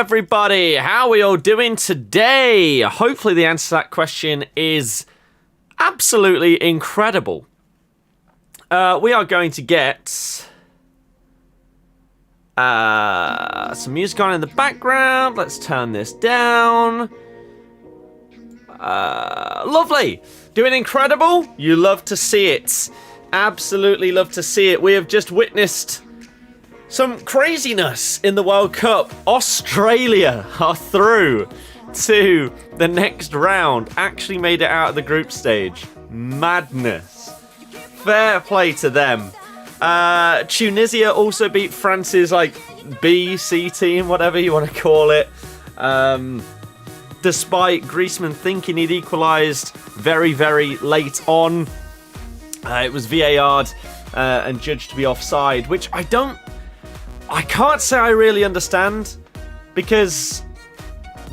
everybody. How are we all doing today? Hopefully the answer to that question is absolutely incredible. We are going to get some music on in the background. Let's turn this down. Lovely. Doing incredible. You love to see it. Absolutely love to see it. We have just witnessed some craziness in the World Cup. Australia are through to the next round. Actually made it out of the group stage. Madness. Fair play to them. Tunisia also beat France's B, C team, whatever you want to call it. Despite Griezmann thinking he'd equalised very, very late on. It was VAR'd and judged to be offside, which I can't say I really understand, because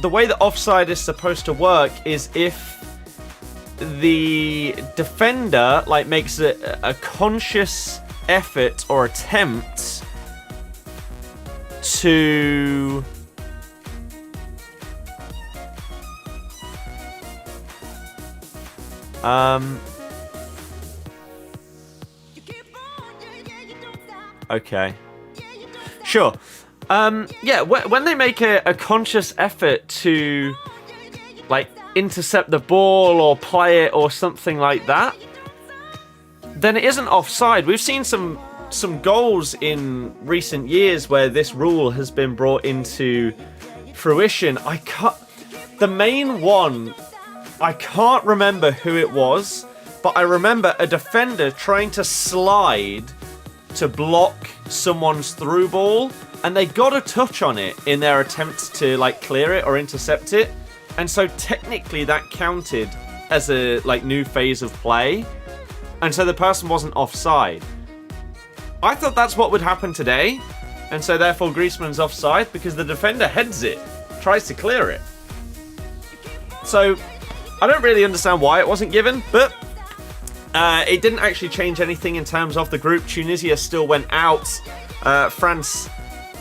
the way that offside is supposed to work is if the defender makes a conscious effort or attempt to okay. Sure. Yeah, when they make a conscious effort to, intercept the ball or play it or something like that, then it isn't offside. We've seen some goals in recent years where this rule has been brought into fruition. The main one, I can't remember who it was, but I remember a defender trying to slide to block someone's through ball, and they got a touch on it in their attempt to clear it or intercept it, and so technically that counted as a new phase of play, and so the person wasn't offside. I thought that's what would happen today, and so therefore Griezmann's offside because the defender heads it, tries to clear it. So I don't really understand why it wasn't given, but it didn't actually change anything in terms of the group. Tunisia still went out. France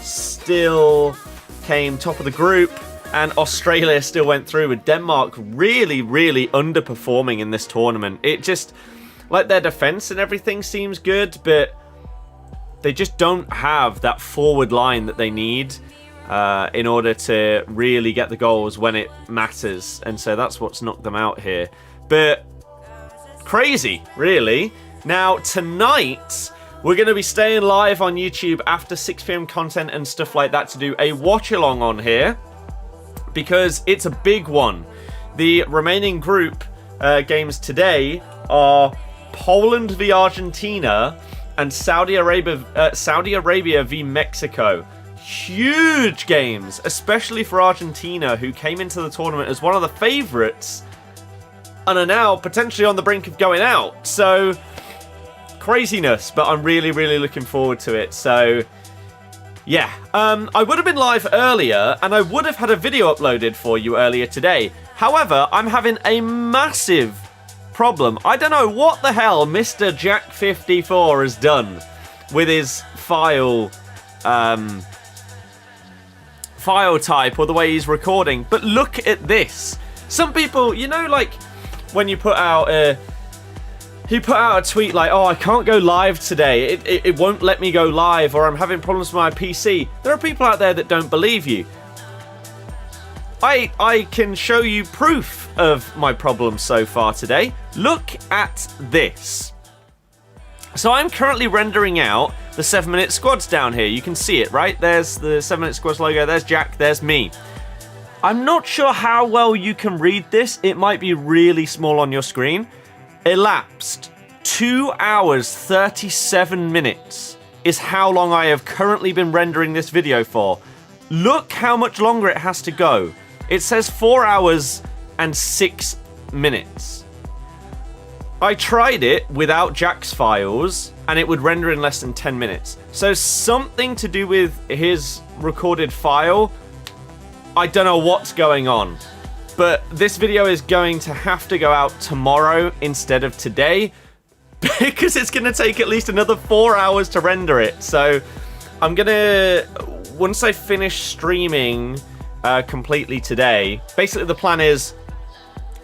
still came top of the group. And Australia still went through, with Denmark really, really underperforming in this tournament. It just, their defense and everything seems good, but they just don't have that forward line that they need in order to really get the goals when it matters. And so that's what's knocked them out here. But crazy, really. Now, tonight, we're going to be staying live on YouTube after 6 PM content and stuff like that to do a watch-along on here, because it's a big one. The remaining group games today are Poland v Argentina and Saudi Arabia v Mexico. Huge games, especially for Argentina, who came into the tournament as one of the favourites and are now potentially on the brink of going out. So, craziness, but I'm really, really looking forward to it. So, yeah. I would have been live earlier, and I would have had a video uploaded for you earlier today. However, I'm having a massive problem. I don't know what the hell Mr. Jack54 has done with his file type or the way he's recording, but look at this. Some people, when you put out he put out a tweet oh, I can't go live today, it won't let me go live, or I'm having problems with my PC. There are people out there that don't believe you. I can show you proof of my problems so far today. Look at this. So I'm currently rendering out the 7-minute squads down here. You can see it, right? There's the 7-minute squads logo, there's Jack, there's me. I'm not sure how well you can read this. It might be really small on your screen. Elapsed 2 hours 37 minutes is how long I have currently been rendering this video for. Look how much longer it has to go. It says 4 hours and 6 minutes. I tried it without Jack's files and it would render in less than 10 minutes. So something to do with his recorded file. I don't know what's going on, but this video is going to have to go out tomorrow instead of today because it's going to take at least another 4 hours to render it. So I'm going to, once I finish streaming completely today. Basically, the plan is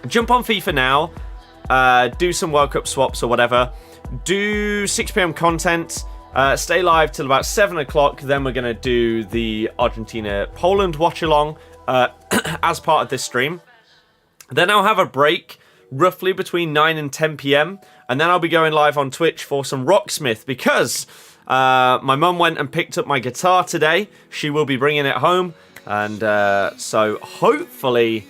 jump on FIFA now, do some World Cup swaps or whatever, do 6 p.m. content, stay live till about 7 o'clock. Then we're going to do the Argentina-Poland watch-along as part of this stream. Then I'll have a break roughly between 9 and 10 p.m. And then I'll be going live on Twitch for some Rocksmith because my mum went and picked up my guitar today. She will be bringing it home. And so hopefully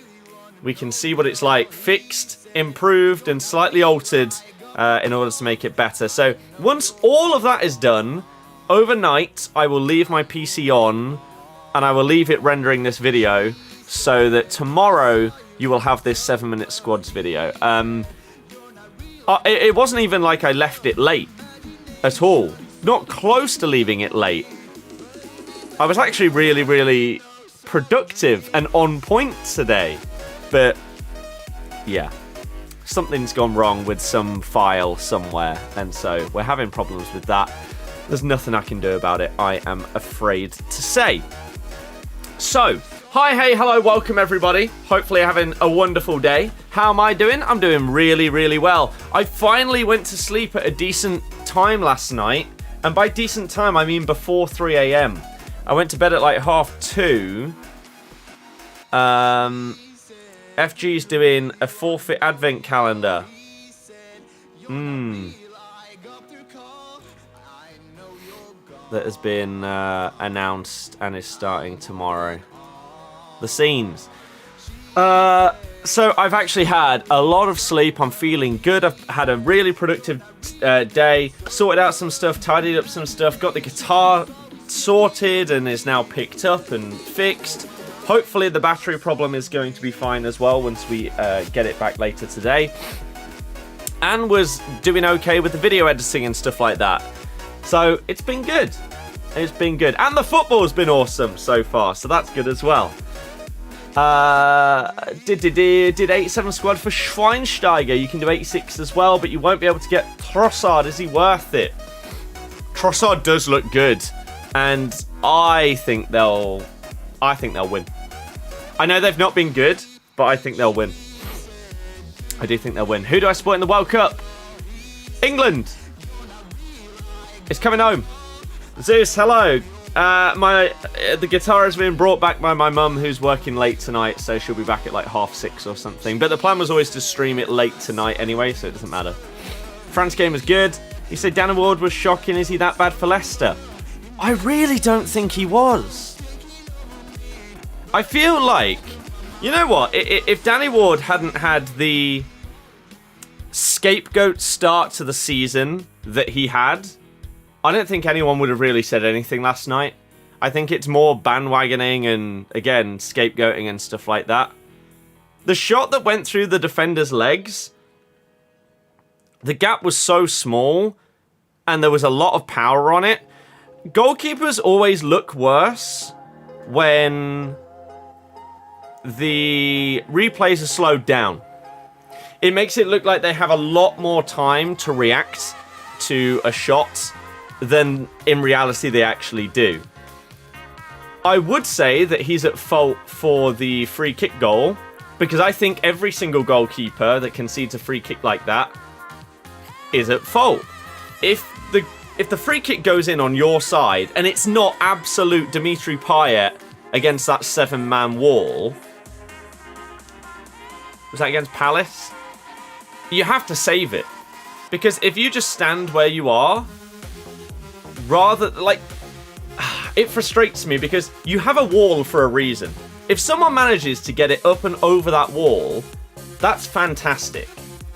we can see what it's like fixed, improved, and slightly altered in order to make it better. So once all of that is done, overnight I will leave my PC on and I will leave it rendering this video so that tomorrow you will have this 7-minute squads video. It wasn't even like I left it late at all. Not close to leaving it late. I was actually really, really productive and on point today. But, yeah. Something's gone wrong with some file somewhere. And so we're having problems with that. There's nothing I can do about it, I am afraid to say. So, hi, hey, hello, welcome everybody. Hopefully you're having a wonderful day. How am I doing? I'm doing really, really well. I finally went to sleep at a decent time last night. And by decent time, I mean before 3 a.m. I went to bed at like 2:30. FG's doing a forfeit advent calendar. That has been announced and is starting tomorrow. The scenes. So I've actually had a lot of sleep. I'm feeling good. I've had a really productive day. Sorted out some stuff, tidied up some stuff, got the guitar sorted and is now picked up and fixed. Hopefully the battery problem is going to be fine as well once we get it back later today. And was doing okay with the video editing and stuff like that. So it's been good. It's been good. And the football's been awesome so far, so that's good as well. Did 87 squad for Schweinsteiger. You can do 86 as well, but you won't be able to get Trossard. Is he worth it? Trossard does look good, and I think they'll win. I know they've not been good, but I think they'll win. I do think they'll win. Who do I support in the World Cup? England. It's coming home. Zeus, hello. The guitar has been brought back by my mum, who's working late tonight, so she'll be back at like 6:30 or something. But the plan was always to stream it late tonight anyway, so it doesn't matter. France game was good. You said Danny Ward was shocking. Is he that bad for Leicester? I really don't think he was. I feel like, you know what? If Danny Ward hadn't had the scapegoat start to the season that he had, I don't think anyone would have really said anything last night. I think it's more bandwagoning and, again, scapegoating and stuff like that. The shot that went through the defender's legs, the gap was so small and there was a lot of power on it. Goalkeepers always look worse when the replays are slowed down. It makes it look like they have a lot more time to react to a shot than in reality they actually do. I would say that he's at fault for the free kick goal, because I think every single goalkeeper that concedes a free kick like that is at fault. If the free kick goes in on your side and it's not absolute Dimitri Payet against that 7-man wall, was that against Palace? You have to save it, because if you just stand where you are, rather, like, it frustrates me because you have a wall for a reason. If someone manages to get it up and over that wall, that's fantastic,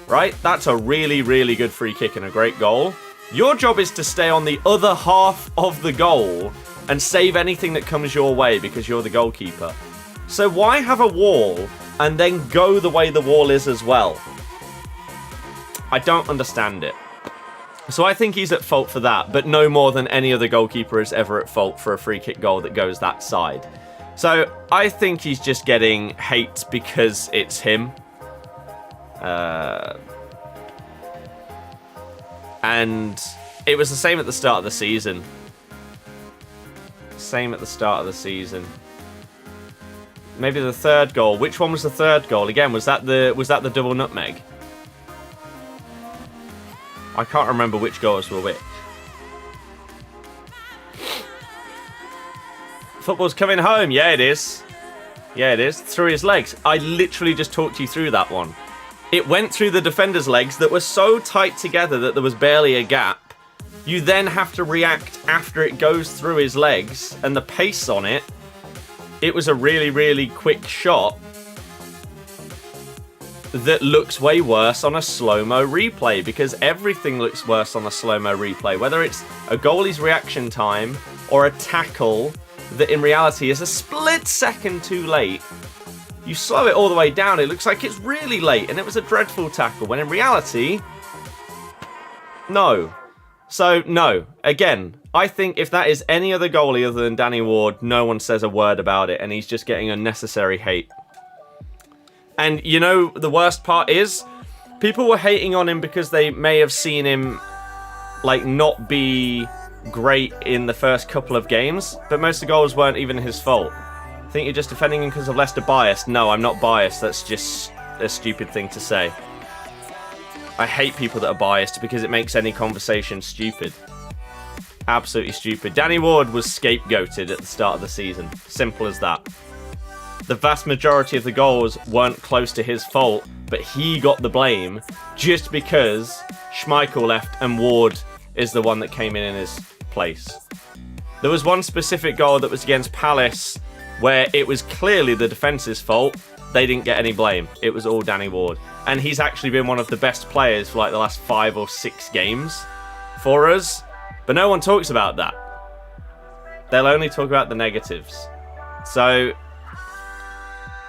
right? That's a really, really good free kick and a great goal. Your job is to stay on the other half of the goal and save anything that comes your way because you're the goalkeeper. So why have a wall and then go the way the wall is as well? I don't understand it. So I think he's at fault for that, but no more than any other goalkeeper is ever at fault for a free kick goal that goes that side. So I think he's just getting hate because it's him. And it was the same at the start of the season. Same at the start of the season. Maybe the third goal. Which one was the third goal? Again, was that the double nutmeg? I can't remember which goals were which. Football's coming home. Yeah, it is. Yeah, it is. Through his legs. I literally just talked you through that one. It went through the defender's legs that were so tight together that there was barely a gap. You then have to react after it goes through his legs, and the pace on it, it was a really, really quick shot that looks way worse on a slow-mo replay, because everything looks worse on a slow-mo replay, whether it's a goalie's reaction time or a tackle that in reality is a split second too late. You slow it all the way down, it looks like it's really late and it was a dreadful tackle, when in reality, no. So, no. Again, I think if that is any other goalie other than Danny Ward, no one says a word about it and he's just getting unnecessary hate. And you know, the worst part is, people were hating on him because they may have seen him, like, not be great in the first couple of games, but most of the goals weren't even his fault. I think you're just defending him because of Leicester bias. No, I'm not biased. That's just a stupid thing to say. I hate people that are biased because it makes any conversation stupid. Absolutely stupid. Danny Ward was scapegoated at the start of the season. Simple as that. The vast majority of the goals weren't close to his fault, but he got the blame just because Schmeichel left and Ward is the one that came in his place. There was one specific goal that was against Palace where it was clearly the defence's fault. They didn't get any blame. It was all Danny Ward. And he's actually been one of the best players for like the last 5 or 6 games for us. But no one talks about that. They'll only talk about the negatives. So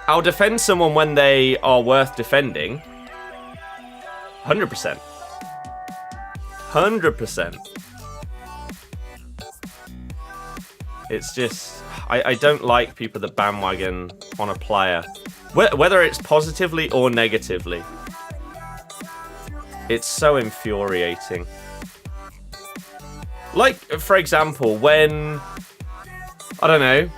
I'll defend someone when they are worth defending. 100%. 100%. It's just, I don't like people that bandwagon on a player, whether it's positively or negatively. It's so infuriating. Like, for example, when, I don't know,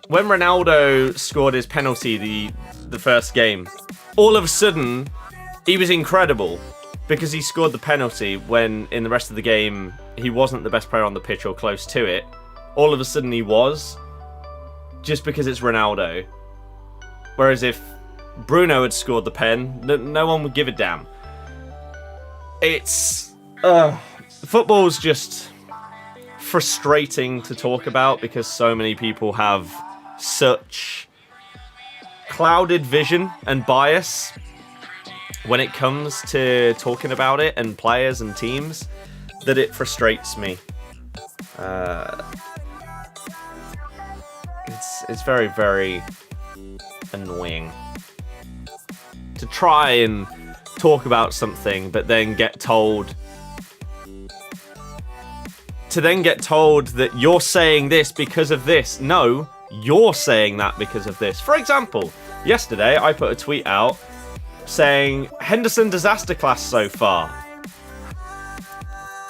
when Ronaldo scored his penalty the first game, all of a sudden, he was incredible because he scored the penalty when in the rest of the game, he wasn't the best player on the pitch or close to it. All of a sudden he was, just because it's Ronaldo. Whereas if Bruno had scored the pen, no one would give a damn. It's... football's just frustrating to talk about because so many people have such clouded vision and bias when it comes to talking about it and players and teams that it frustrates me. It's very, very annoying to try and talk about something but then get told that you're saying this because of this. No, you're saying that because of this. For example, yesterday I put a tweet out saying Henderson disaster class so far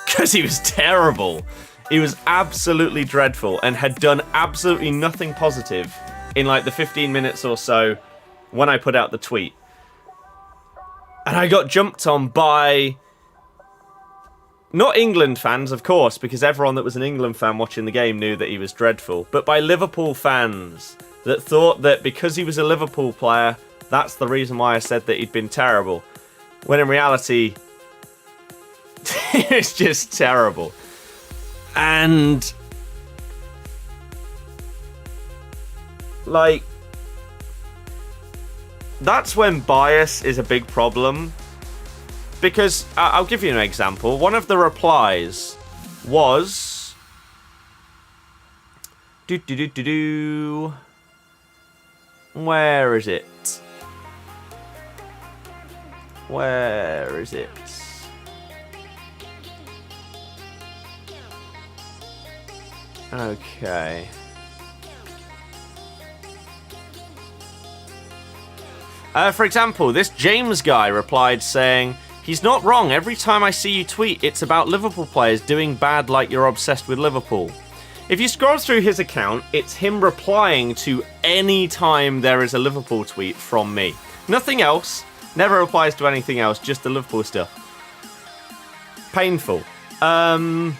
because he was terrible. He was absolutely dreadful and had done absolutely nothing positive in like the 15 minutes or so when I put out the tweet. And I got jumped on by not England fans, of course, because everyone that was an England fan watching the game knew that he was dreadful, but by Liverpool fans that thought that because he was a Liverpool player, that's the reason why I said that he'd been terrible. When in reality, it's just terrible. And like, that's when bias is a big problem. Because I'll give you an example. One of the replies was where is it? Where is it? Okay. For example, this James guy replied saying, "He's not wrong. Every time I see you tweet, it's about Liverpool players doing bad like you're obsessed with Liverpool. If you scroll through his account, it's him replying to any time there is a Liverpool tweet from me. Nothing else. Never replies to anything else, just the Liverpool stuff. Painful. Someone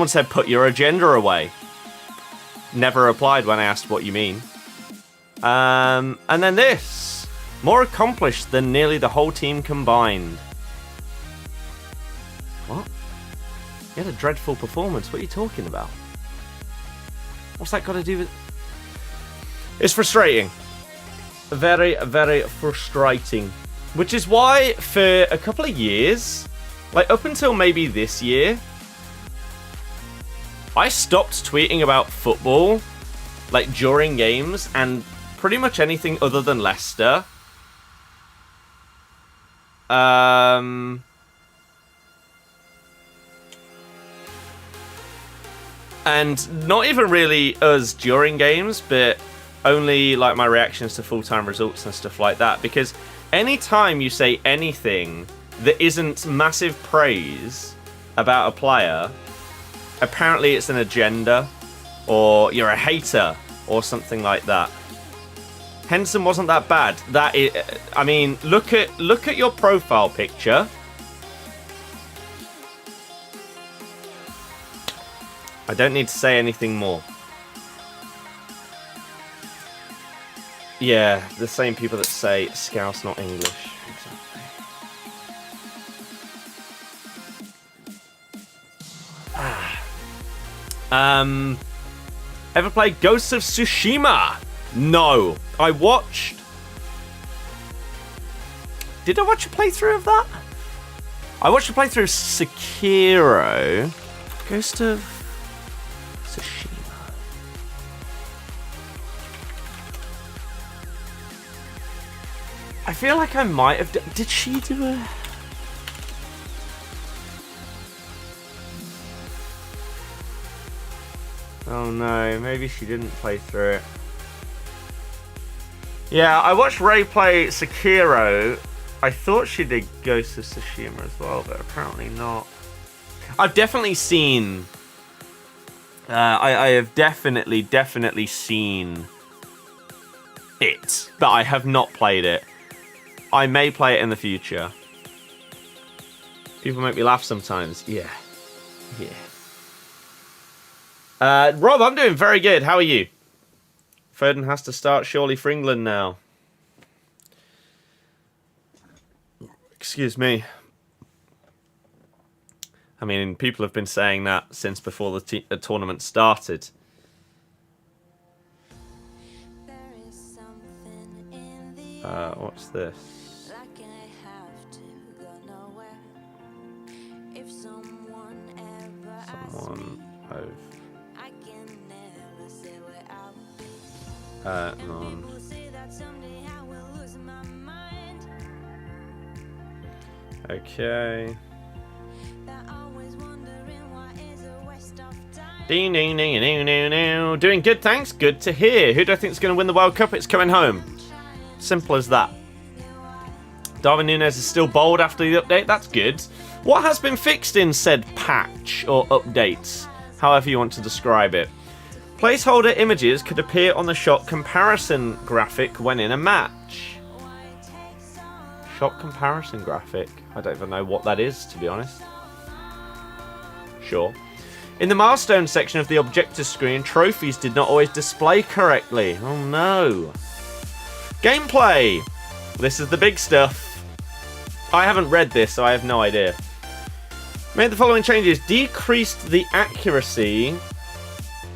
said, put your agenda away. Never replied when I asked what you mean. And then this. More accomplished than nearly the whole team combined. What? You had a dreadful performance. What are you talking about? What's that got to do with... It's frustrating. Very, very frustrating. Which is why for a couple of years, like up until maybe this year, I stopped tweeting about football, like during games, and pretty much anything other than Leicester. And not even really us during games, but only like my reactions to full-time results and stuff like that. Because anytime you say anything that isn't massive praise about a player, apparently it's an agenda, or you're a hater, or something like that. Henson wasn't that bad. That is, I mean, look at your profile picture. I don't need to say anything more. Yeah, the same people that say Scouse not English. Exactly. Ever played Ghosts of Tsushima? No. I watched... Did I watch a playthrough of that? I watched a playthrough of Sekiro. Ghost of Tsushima. I feel like I might have... Did she do a... Oh no, maybe she didn't play through it. Yeah, I watched Ray play Sekiro. I thought she did Ghost of Tsushima as well, but apparently not. I've definitely seen... I have definitely seen it, but I have not played it. I may play it in the future. People make me laugh sometimes. Yeah. Yeah. Rob, I'm doing very good. How are you? Foden has to start surely for England now. Excuse me. I mean, people have been saying that since before the tournament started. What's this? Someone over. None. Okay. Ding ding ding ding ding ding. Doing good, thanks. Good to hear. Who do I think is going to win the World Cup? It's coming home. Simple as that. Darwin Nunez is still bold after the update. That's good. What has been fixed in said patch or updates? However you want to describe it. Placeholder images could appear on the shot comparison graphic when in a match. Shot comparison graphic? I don't even know what that is, to be honest. Sure. In the milestone section of the objective screen, trophies did not always display correctly. Oh no. Gameplay! This is the big stuff. I haven't read this, so I have no idea. Made the following changes. Decreased the accuracy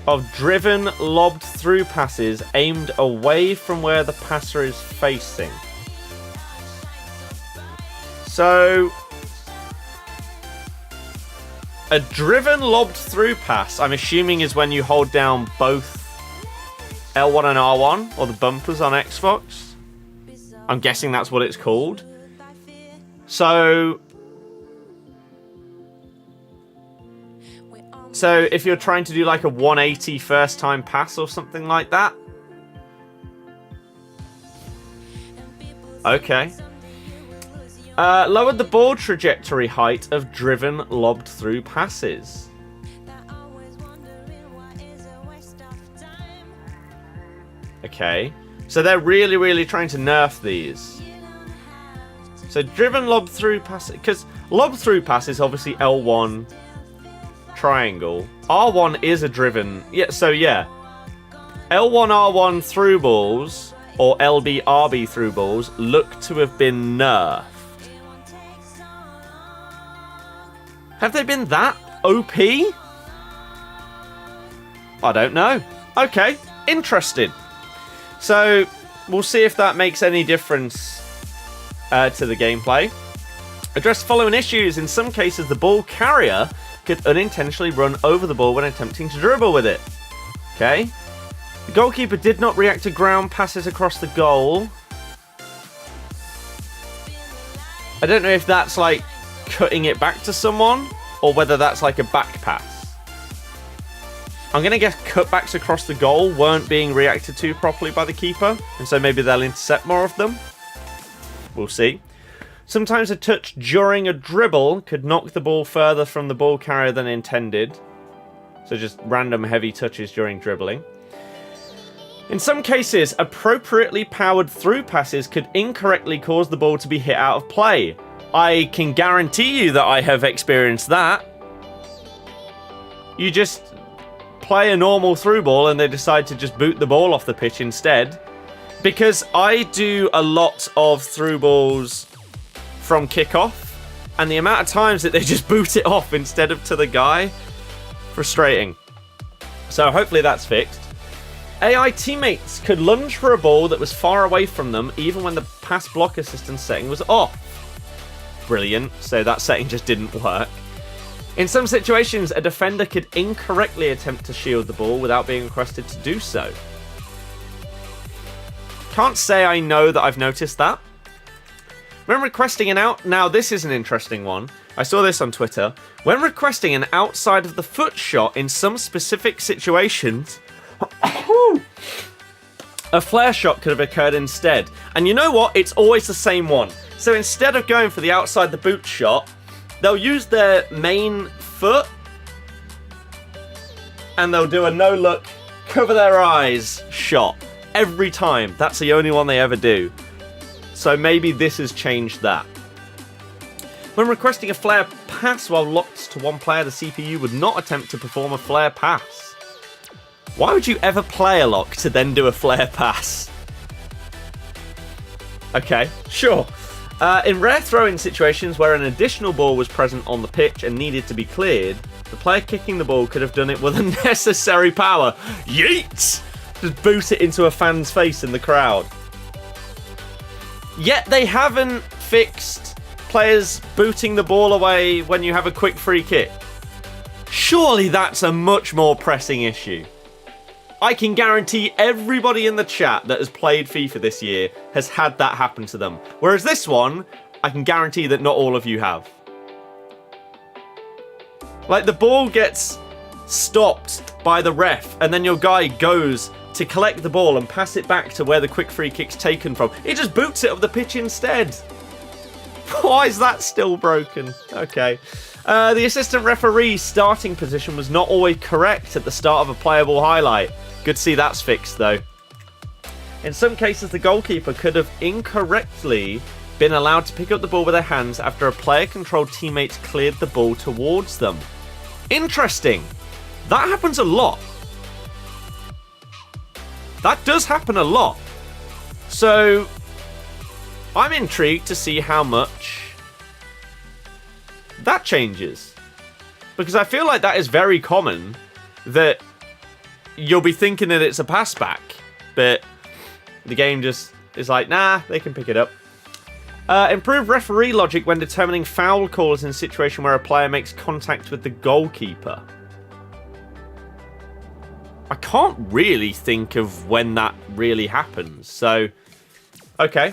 of driven lobbed through passes aimed away from where the passer is facing. So, a driven lobbed through pass, I'm assuming, is when you hold down both L1 and R1, or the bumpers on Xbox. I'm guessing that's what it's called. So if you're trying to do like a 180 first time pass or something like that. Okay. Lowered the ball trajectory height of driven lobbed through passes. Okay. So they're really, really trying to nerf these. So driven lob through pass, because lob through pass is obviously L1 triangle. R1 is a driven. Yeah, so yeah. L1 R1 through balls or LB RB through balls look to have been nerfed. Have they been that OP? I don't know. Okay, interesting. So we'll see if that makes any difference to the gameplay. Address following issues. In some cases, the ball carrier could unintentionally run over the ball when attempting to dribble with it. Okay. The goalkeeper did not react to ground passes across the goal. I don't know if that's like cutting it back to someone or whether that's like a back pass. I'm going to guess cutbacks across the goal weren't being reacted to properly by the keeper, and so maybe they'll intercept more of them. We'll see. Sometimes a touch during a dribble could knock the ball further from the ball carrier than intended. So just random heavy touches during dribbling. In some cases, appropriately powered through passes could incorrectly cause the ball to be hit out of play. I can guarantee you that I have experienced that. You just play a normal through ball and they decide to just boot the ball off the pitch instead. Because I do a lot of through balls from kickoff, and the amount of times that they just boot it off instead of to the guy, frustrating. So hopefully that's fixed. AI teammates could lunge for a ball that was far away from them even when the pass block assistance setting was off. Brilliant. So that setting just didn't work. In some situations, a defender could incorrectly attempt to shield the ball without being requested to do so. Can't say I know that I've noticed that. When requesting an out... Now, this is an interesting one. I saw this on Twitter. When requesting an outside of the foot shot in some specific situations, a flare shot could have occurred instead. And you know what? It's always the same one. So instead of going for the outside the boot shot, they'll use their main foot and they'll do a no-look, cover their eyes shot. Every time. That's the only one they ever do. So maybe this has changed that. When requesting a flare pass while locked to one player, the CPU would not attempt to perform a flare pass. Why would you ever play a lock to then do a flare pass? Okay, sure. In rare throw-in situations where an additional ball was present on the pitch and needed to be cleared, the player kicking the ball could have done it with unnecessary power. Yeet! Just boot it into a fan's face in the crowd. Yet they haven't fixed players booting the ball away when you have a quick free kick. Surely that's a much more pressing issue. I can guarantee everybody in the chat that has played FIFA this year has had that happen to them. Whereas this one, I can guarantee that not all of you have. Like, the ball gets stopped by the ref, and then your guy goes to collect the ball and pass it back to where the quick free kick's taken from. He just boots it up the pitch instead. Why is that still broken? Okay. The assistant referee's starting position was not always correct at the start of a playable highlight. Good to see that's fixed, though. In some cases, the goalkeeper could have incorrectly been allowed to pick up the ball with their hands after a player-controlled teammate cleared the ball towards them. Interesting. That happens a lot. That does happen a lot. So, I'm intrigued to see how much that changes. Because I feel like that is very common, that you'll be thinking that it's a pass back, but the game just is like, nah, they can pick it up. Improve referee logic when determining foul calls in a situation where a player makes contact with the goalkeeper. I can't really think of when that really happens, so okay.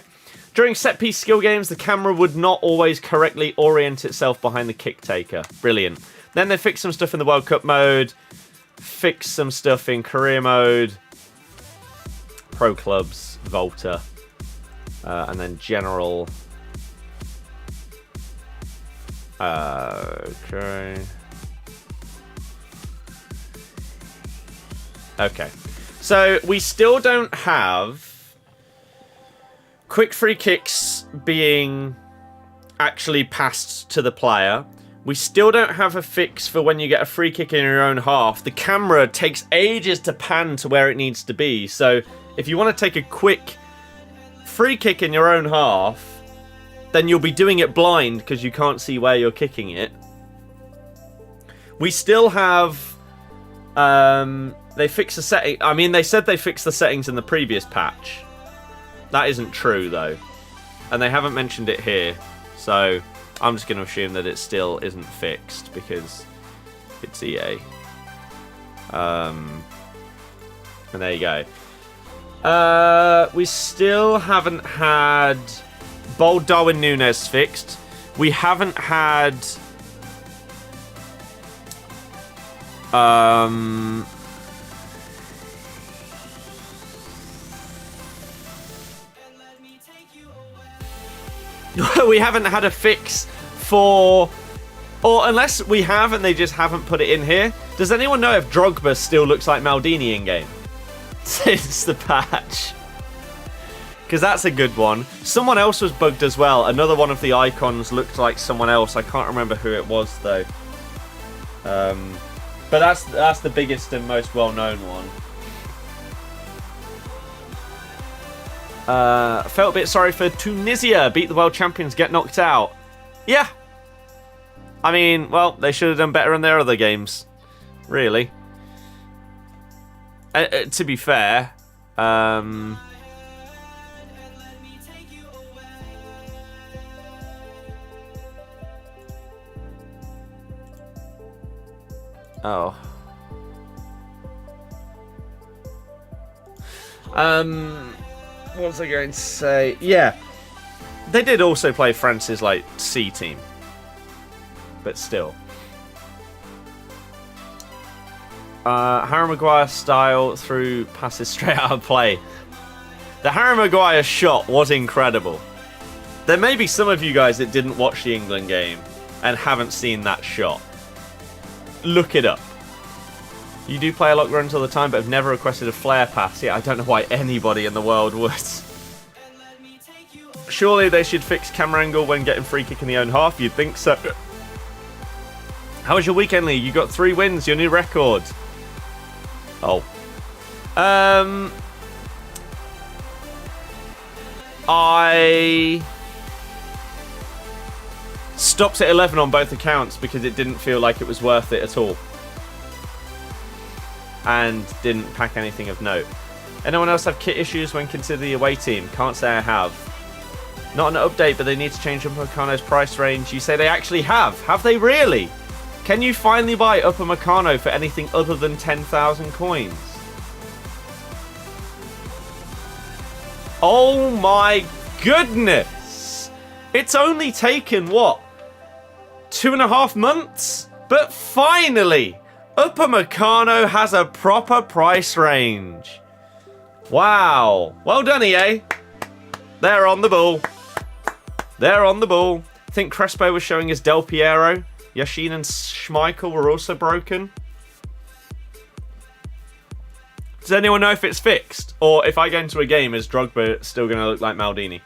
During set-piece skill games, the camera would not always correctly orient itself behind the kick taker. Brilliant. Then they fixed some stuff in the World Cup mode, fixed some stuff in career mode, pro clubs, Volta, and then general. Okay. So we still don't have quick free kicks being actually passed to the player. We still don't have a fix for when you get a free kick in your own half. The camera takes ages to pan to where it needs to be. So if you want to take a quick free kick in your own half, then you'll be doing it blind because you can't see where you're kicking it. We still have... they fixed the setting. I mean, they said they fixed the settings in the previous patch. That isn't true, though. And they haven't mentioned it here. So I'm just going to assume that it still isn't fixed because it's EA. And there you go. We still haven't had Bold Darwin Nunez fixed. We haven't had... we haven't had a fix for... Or unless we have and they just haven't put it in here. Does anyone know if Drogba still looks like Maldini in-game? Since the patch. Because that's a good one. Someone else was bugged as well. Another one of the icons looked like someone else. I can't remember who it was, though. But that's the biggest and most well-known one. Felt a bit sorry for Tunisia. Beat the world champions, get knocked out. Yeah. I mean, well, they should have done better in their other games. Really. To be fair. Oh. What was I going to say? Yeah. They did also play France's, like, C team. But still. Harry Maguire style through passes straight out of play. The Harry Maguire shot was incredible. There may be some of you guys that didn't watch the England game and haven't seen that shot. Look it up. You do play a lock runs all the time, but have never requested a flare pass. Yeah, I don't know why anybody in the world would. Surely they should fix camera angle when getting free kick in the own half. You'd think so. How was your weekend, Lee? You got 3 wins, your new record. Oh. I stopped at 11 on both accounts because it didn't feel like it was worth it at all. And didn't pack anything of note. Anyone else have kit issues when consider the away team? Can't say I have. Not an update, but they need to change Upamecano's price range. You say they actually have. Have they really? Can you finally buy Upamecano for anything other than 10,000 coins? Oh my goodness! It's only taken, what? 2.5 months? But finally! Upamecano has a proper price range. Wow. Well done, EA. They're on the ball. They're on the ball. I think Crespo was showing us Del Piero. Yashin and Schmeichel were also broken. Does anyone know if it's fixed? Or if I go into a game, is Drogba still going to look like Maldini?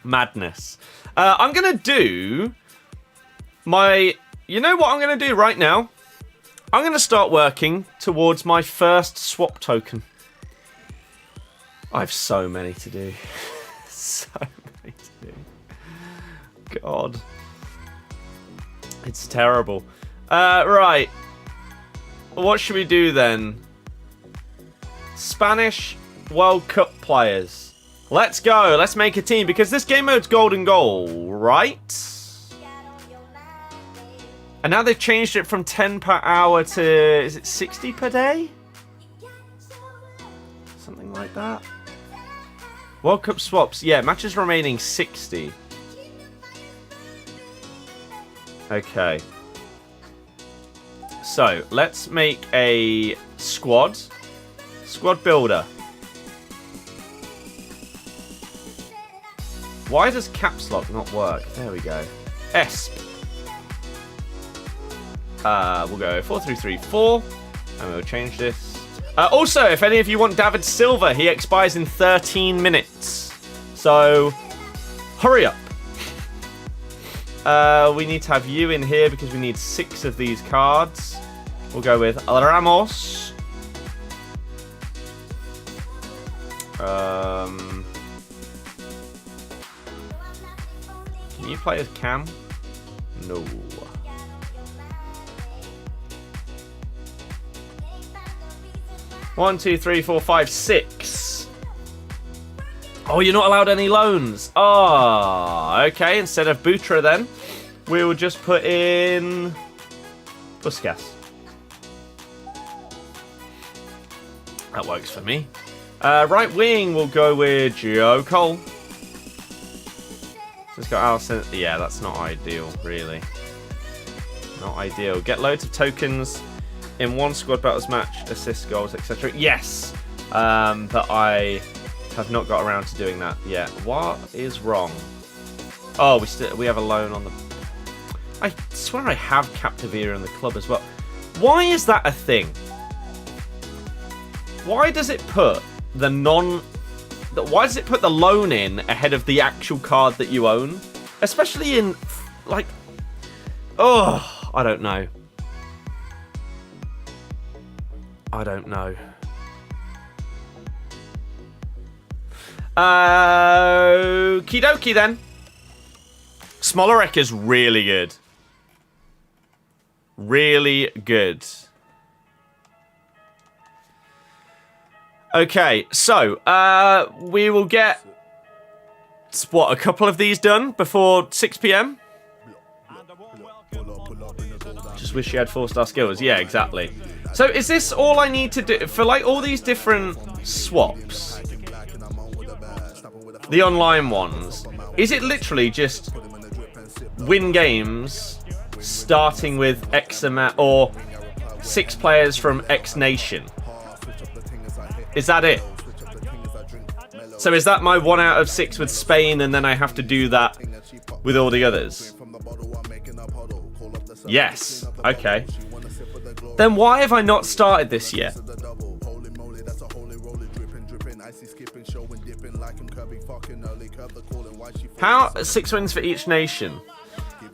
Madness. I'm going to do my... You know what I'm going to do right now? I'm going to start working towards my first swap token. I have so many to do. So many to do. God. It's terrible. Right. What should we do then? Spanish World Cup players. Let's go. Let's make a team because this game mode's golden goal, right? And now they've changed it from 10 per hour to, is it 60 per day? Something like that. World Cup swaps. Yeah, matches remaining 60. Okay. So, let's make a squad. Squad builder. Why does caps lock not work? There we go. ESP. We'll go 4-3-3-4, and we'll change this Also, if any of you want David Silva, he expires in 13 minutes. So, hurry up. We need to have you in here because we need 6 of these cards. We'll go with Ramos. Can you play as Cam? No. One, two, three, four, five, 6. Oh, you're not allowed any loans. Oh, okay. Instead of Butra, then we will just put in Puskas. That works for me. Right wing, we'll go with Joe Cole. Let's go Alisson. Yeah, that's not ideal, really. Not ideal. Get loads of tokens in one squad battles match, assists, goals, etc. Yes, but I have not got around to doing that yet. What is wrong? Oh, we have a loan on the. I swear I have Captivira in the club as well. Why is that a thing? Why does it put the why does it put the loan in ahead of the actual card that you own? Especially in, like, oh, I don't know. I don't know. Okie dokie then. Smolarek is really good. Really good. Okay, so we will get, what, a couple of these done before 6 PM? Just wish you had 4-star skills. Yeah, exactly. So is this all I need to do for, like, all these different swaps? The online ones. Is it literally just win games starting with X amount or 6 players from X nation? Is that it? So is that my 1 out of 6 with Spain and then I have to do that with all the others? Yes. Okay. Then why have I not started this yet? How 6 wins for each nation?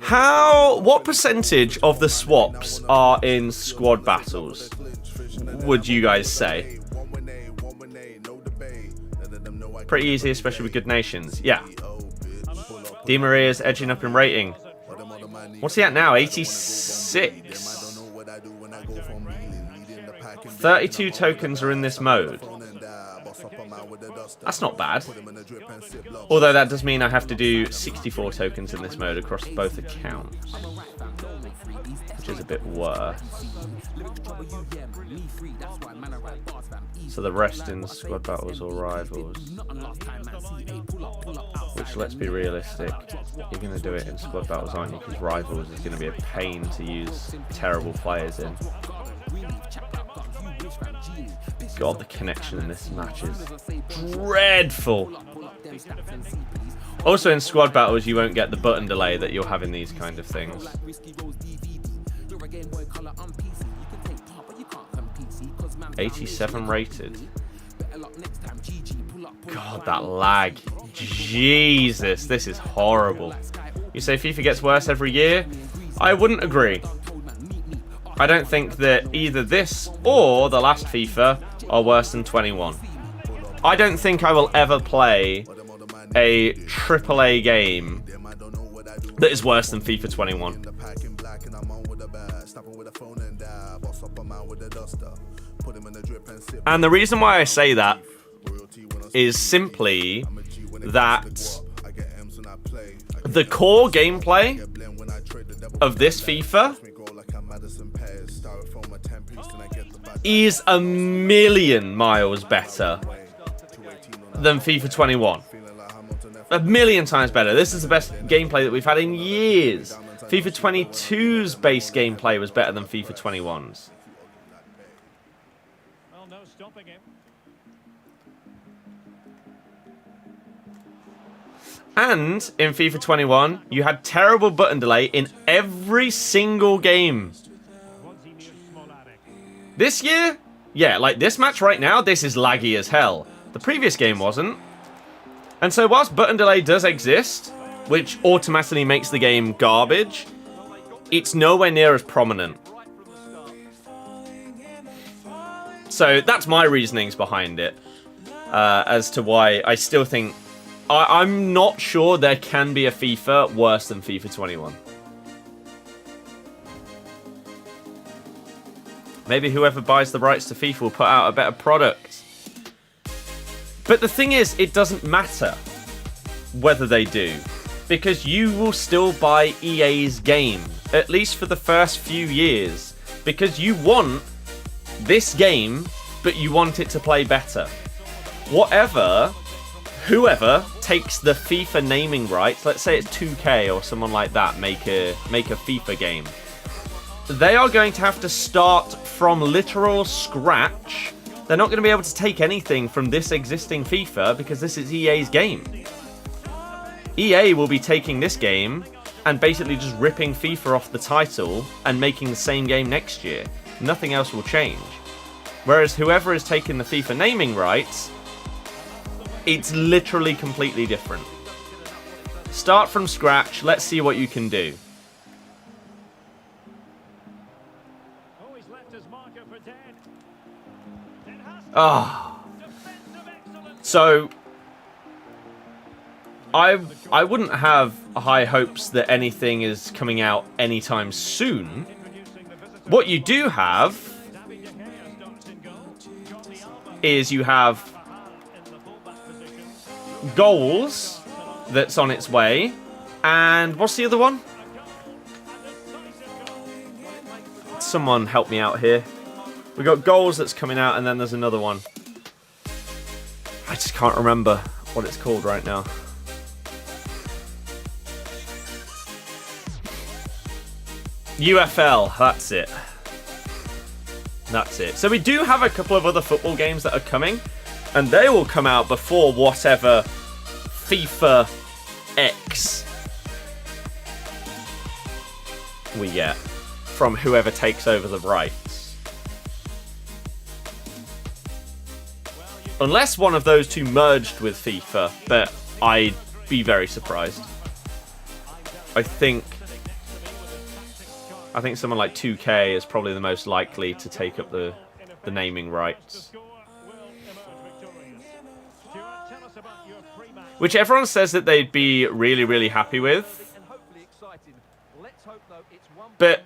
What percentage of the swaps are in squad battles? Would you guys say? Pretty easy, especially with good nations. Yeah. Di Maria's edging up in rating. What's he at now? 86. 32 tokens are in this mode. That's not bad. Although that does mean I have to do 64 tokens in this mode across both accounts, which is a bit worse. So the rest in squad battles or rivals. Which, let's be realistic, you're going to do it in squad battles, aren't you? Because rivals is going to be a pain to use terrible players in. God, the connection in this match is dreadful. Also in squad battles, you won't get the button delay that you'll have in these kind of things. 87 rated. God, that lag. Jesus, this is horrible. You say FIFA gets worse every year? I wouldn't agree. I don't think that either this or the last FIFA are worse than 21. I don't think I will ever play a AAA game that is worse than FIFA 21. And the reason why I say that is simply that the core gameplay of this FIFA is a million miles better than FIFA 21. A million times better. This is the best gameplay that we've had in years. FIFA 22's base gameplay was better than FIFA 21's. Well, no stopping him. And in FIFA 21, you had terrible button delay in every single game. This year, Yeah, like this match right now, this is laggy as hell. The previous game wasn't. And so whilst button delay does exist, which automatically makes the game garbage, it's nowhere near as prominent. So that's my reasonings behind it, as to why I still think... I'm not sure there can be a FIFA worse than FIFA 21. Maybe whoever buys the rights to FIFA will put out a better product. But the thing is, it doesn't matter whether they do, because you will still buy EA's game, at least for the first few years, because you want this game, but you want it to play better. Whoever takes the FIFA naming rights, let's say it's 2K or someone like that, make a FIFA game, they are going to have to start from literal scratch. They're not going to be able to take anything from this existing FIFA because this is EA's game. EA will be taking this game and basically just ripping FIFA off the title and making the same game next year. Nothing else will change. Whereas whoever is taking the FIFA naming rights, it's literally completely different. Start from scratch. Let's see what you can do. Ah. So I wouldn't have high hopes that anything is coming out anytime soon. What you do have is you have Goals that's on its way, and what's the other one? Someone help me out here. We got Goals that's coming out, and then there's another one. I just can't remember what it's called right now. UFL, that's it. That's it. So we do have a couple of other football games that are coming, and they will come out before whatever FIFA X we get from whoever takes over the rights. Unless one of those two merged with FIFA, but I'd be very surprised. I think someone like 2K is probably the most likely to take up the naming rights. Which everyone says that they'd be really, really happy with. But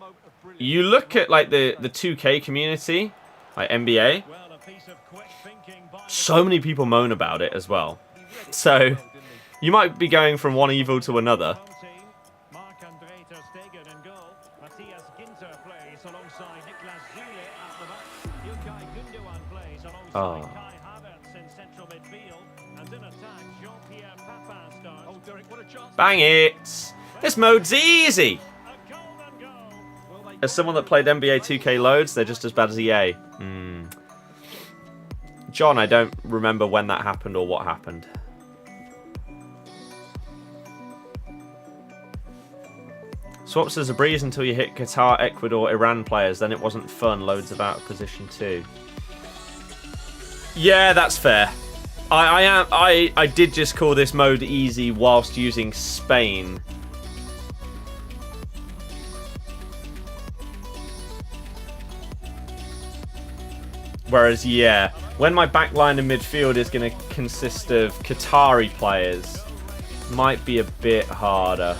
you look at like the 2K community, like NBA, so many people moan about it as well. So you might be going from one evil to another. Oh. Bang it! This mode's easy! As someone that played NBA 2K loads, they're just as bad as EA. John, I don't remember when that happened or what happened. Swaps as a breeze until you hit Qatar, Ecuador, Iran players. Then it wasn't fun. Loads of out of position too. Yeah, that's fair. I did just call this mode easy whilst using Spain. Whereas, yeah, when my backline and midfield is going to consist of Qatari players, might be a bit harder.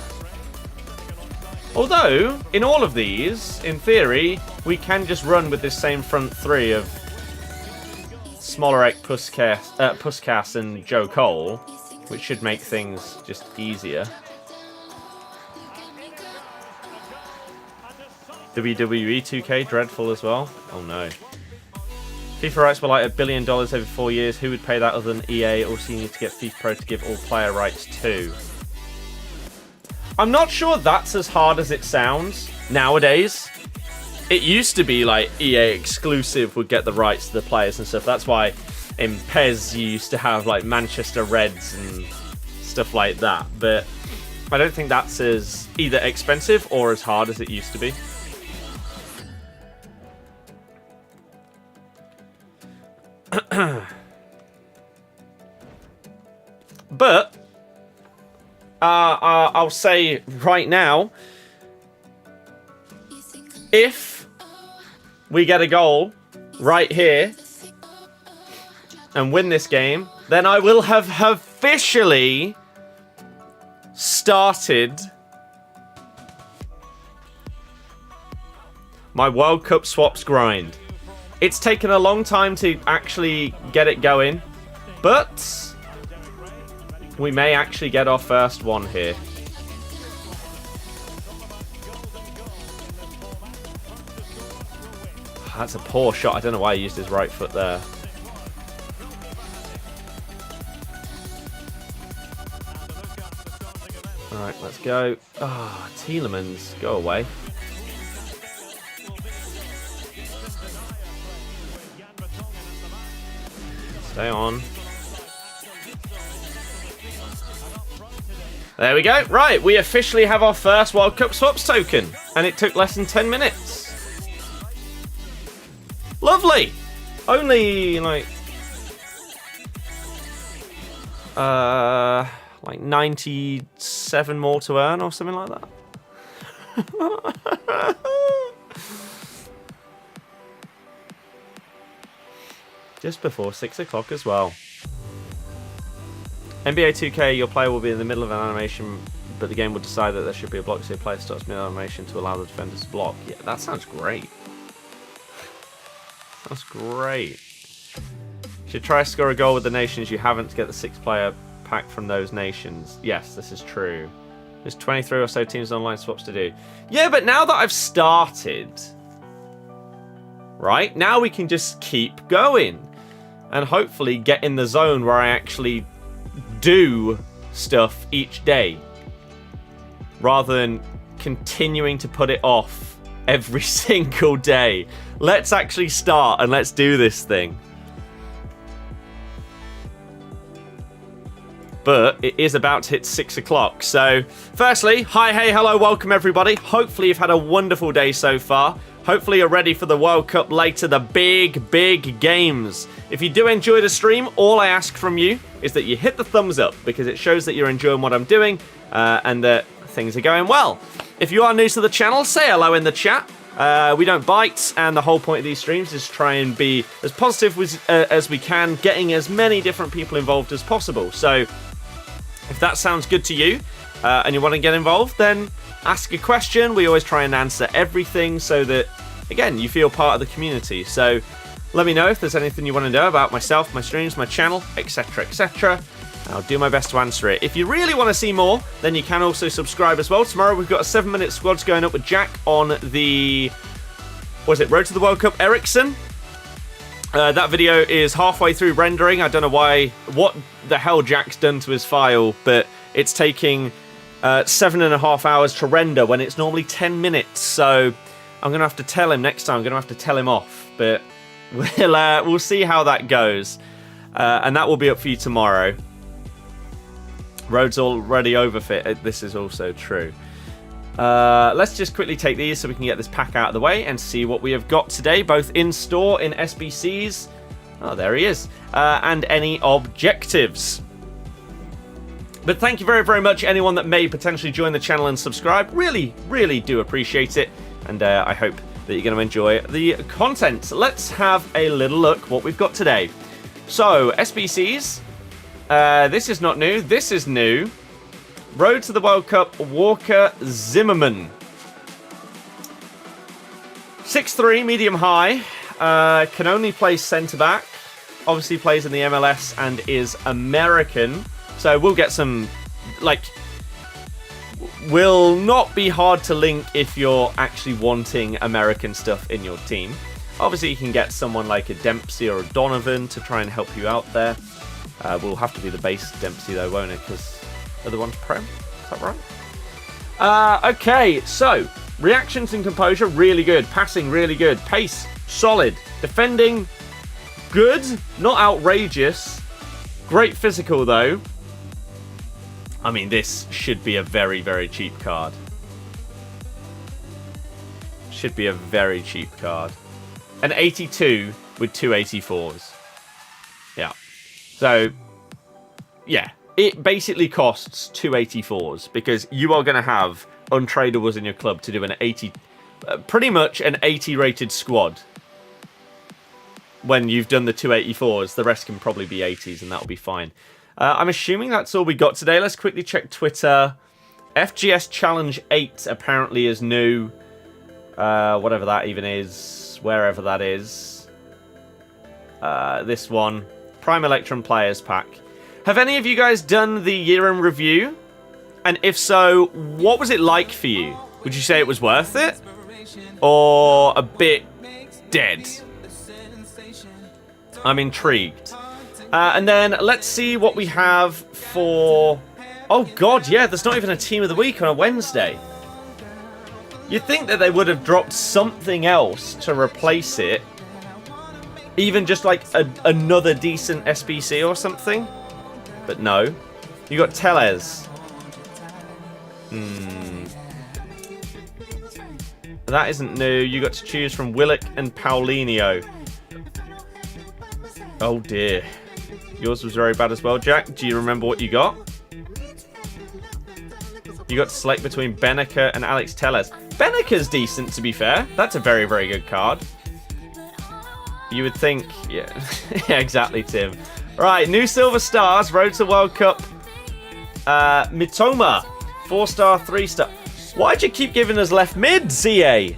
Although, in all of these, in theory, we can just run with this same front three of Smolarek, Puskas and Joe Cole, which should make things just easier. WWE 2K, dreadful as well. Oh no. FIFA rights were like $1 billion over 4 years. Who would pay that other than EA? Also, you need to get FIFA Pro to give all player rights too. I'm not sure that's as hard as it sounds nowadays. It used to be like EA exclusive would get the rights to the players and stuff. That's why in PES you used to have like Manchester Reds and stuff like that. But I don't think that's as either expensive or as hard as it used to be. I'll say right now, if we get a goal right here and win this game, then I will have officially started my World Cup swaps grind. It's taken a long time to actually get it going, but we may actually get our first one here. That's a poor shot. I don't know why he used his right foot there. Alright, let's go. Ah, oh, Tielemans, go away. Stay on. There we go. Right, we officially have our first World Cup swaps token. And it took less than 10 minutes. Lovely. Only, like 97 more to earn or something like that. Just before 6 o'clock as well. NBA 2K, your player will be in the middle of an animation, but the game will decide that there should be a block, so your player starts mid-animation to allow the defenders to block. Yeah, that sounds great. That's great. You should try to score a goal with the nations you haven't to get the 6-player pack from those nations. Yes, this is true. There's 23 or so teams online swaps to do. Yeah, but now that I've started, right, now we can just keep going and hopefully get in the zone where I actually do stuff each day rather than continuing to put it off every single day. Let's actually start and let's do this thing. But it is about to hit 6 o'clock. So firstly, hi, hey, hello, welcome everybody. Hopefully you've had a wonderful day so far. Hopefully you're ready for the World Cup later, the big, big games. If you do enjoy the stream, all I ask from you is that you hit the thumbs up because it shows that you're enjoying what I'm doing and that things are going well. If you are new to the channel, say hello in the chat. We don't bite, and the whole point of these streams is try and be as positive as we can, getting as many different people involved as possible. So if that sounds good to you and you want to get involved, then ask a question. We always try and answer everything so that, again, you feel part of the community. So let me know if there's anything you want to know about myself, my streams, my channel, etc, etc. I'll do my best to answer it. If you really want to see more, then you can also subscribe as well. Tomorrow we've got a 7-minute squads going up with Jack on the, what is it, Road to the World Cup Ericsson. That video is halfway through rendering. I don't know what the hell Jack's done to his file, but it's taking 7.5 hours to render when it's normally 10 minutes. So I'm going to have to tell him next time. I'm going to have to tell him off, but we'll see how that goes. And that will be up for you tomorrow. Road's already overfit. This is also true. Let's just quickly take these so we can get this pack out of the way and see what we have got today, both in store, in SBCs. Oh, there he is. And any objectives. But thank you very, very much, anyone that may potentially join the channel and subscribe. Really, really do appreciate it. And I hope that you're going to enjoy the content. Let's have a little look what we've got today. So, SBCs. This is not new. This is new. Road to the World Cup, Walker Zimmerman. 6'3", medium high. Can only play centre-back. Obviously plays in the MLS and is American. So we'll get some, like, will not be hard to link if you're actually wanting American stuff in your team. Obviously you can get someone like a Dempsey or a Donovan to try and help you out there. Will have to be the base Dempsey though, won't it? Because the other one's Prem. Is that right? Okay, so reactions and composure, really good. Passing, really good. Pace, solid. Defending, good. Not outrageous. Great physical though. I mean, this should be a very, very cheap card. Should be a very cheap card. An 82 with two 84s. Yeah. So, yeah. it basically costs 284s because you are going to have untradables in your club to do an 80, pretty much an 80 rated squad. When you've done the 284s, the rest can probably be 80s and that'll be fine. I'm assuming that's all we got today. Let's quickly check Twitter. FGS Challenge 8 apparently is new. Whatever that even is. Wherever that is. This one. Prime Electrum Players Pack. Have any of you guys done the year in review? And if so, what was it like for you? Would you say it was worth it? Or a bit dead? I'm intrigued. And then let's see what we have for... Oh god, yeah, there's not even a Team of the Week on a Wednesday. You'd think that they would have dropped something else to replace it. Even just like another decent SBC or something. But no. You got Tellez. That isn't new. You got to choose from Willock and Paulinho. Oh dear. Yours was very bad as well, Jack. Do you remember what you got? You got to select between Beneker and Alex Tellez. Beneker's decent, to be fair. That's a very, very good card. You would think... Yeah, yeah, exactly, Tim. Right, new Silver Stars. Road to World Cup. Mitoma. 4-star, 3-star. Why'd you keep giving us left mid, ZA?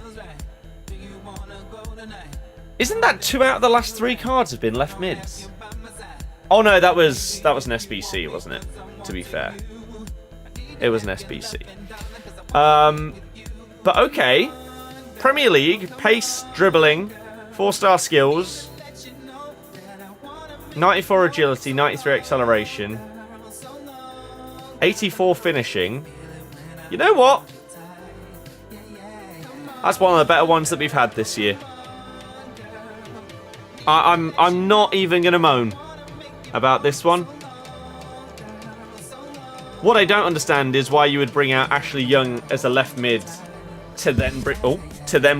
Isn't that 2 out of the last 3 cards have been left mids? Oh no, that was an SBC, wasn't it? To be fair. It was an SBC. But okay. Premier League, pace, dribbling, 4-star skills, 94 agility, 93 acceleration, 84 finishing. You know what? That's one of the better ones that we've had this year. I'm not even going to moan about this one. What I don't understand is why you would bring out Ashley Young as a left mid to then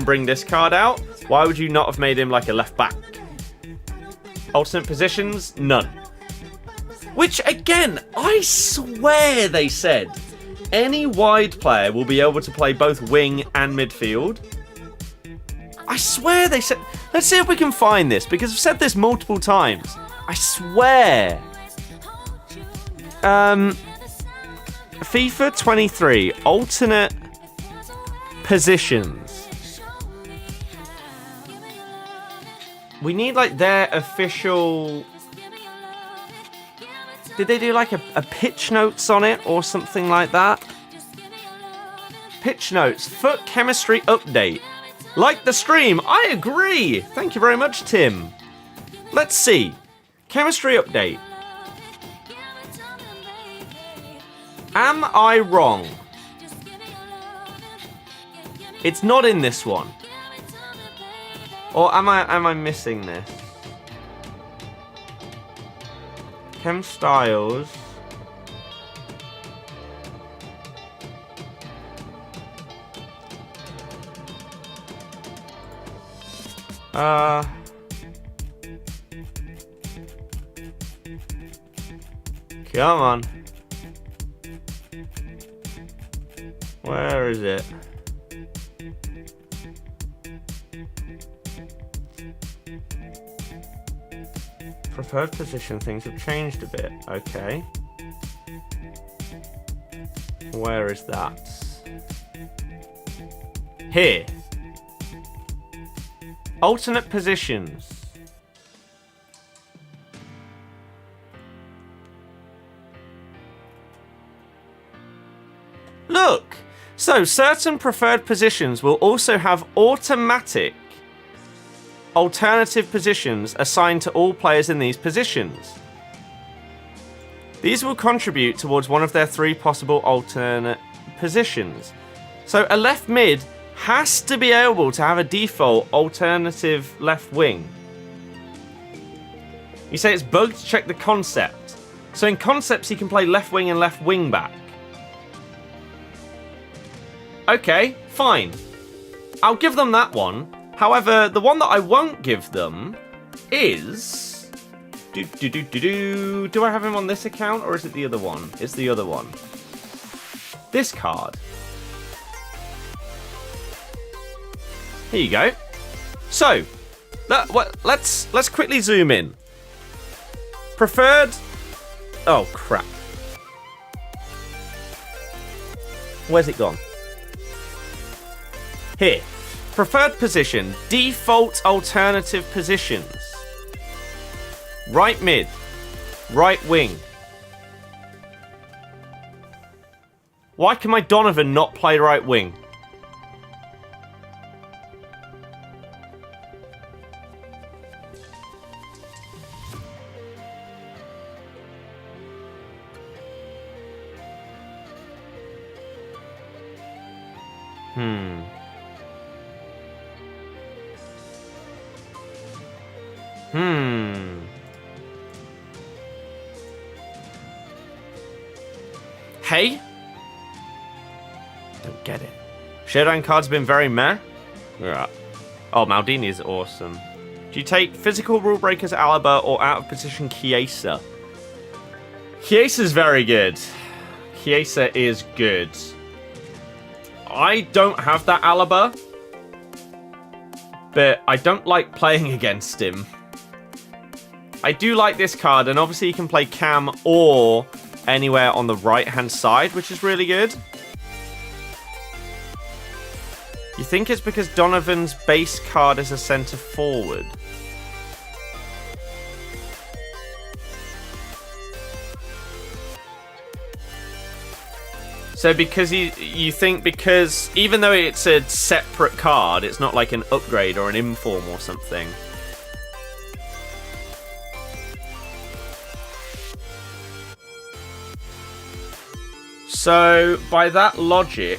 bring this card out. Why would you not have made him like a left back? Alternate positions? None. Which again, I swear they said any wide player will be able to play both wing and midfield. I swear they said... Let's see if we can find this, because I've said this multiple times. I swear. FIFA 23, alternate positions. We need, like, their official... Did they do, like, a pitch notes on it or something like that? Pitch notes. Foot chemistry update. Like the stream. I agree. Thank you very much, Tim. Let's see. Chemistry update. Am I wrong? It's not in this one. Or am I missing this? Chem styles. Come on. Where is it? Preferred position, things have changed a bit. Okay. Where is that? Here. Alternate positions. Look! So, certain preferred positions will also have automatic alternative positions assigned to all players in these positions. These will contribute towards one of their 3 possible alternate positions. So, a left mid has to be able to have a default alternative left wing. You say it's bugged to check the concept. So in concepts he can play left wing and left wing back. Okay, fine. I'll give them that one. However, the one that I won't give them is Do I have him on this account or is it the other one? It's the other one. This card. Here you go. So, let's quickly zoom in. Preferred. Oh crap. Where's it gone? Here. Preferred position. Default alternative positions. Right mid. Right wing. Why can my Donovan not play right wing? Hey? Don't get it. Showdown card's been very meh. Yeah. Oh, Maldini is awesome. Do you take physical rule breakers Alaba or out of position Chiesa? Chiesa's very good. Chiesa is good. I don't have that Alaba, but I don't like playing against him. I do like this card, and obviously you can play Cam or anywhere on the right-hand side, which is really good. You think it's because Donovan's base card is a centre forward? So because you think because even though it's a separate card, it's not like an upgrade or an inform or something. So by that logic,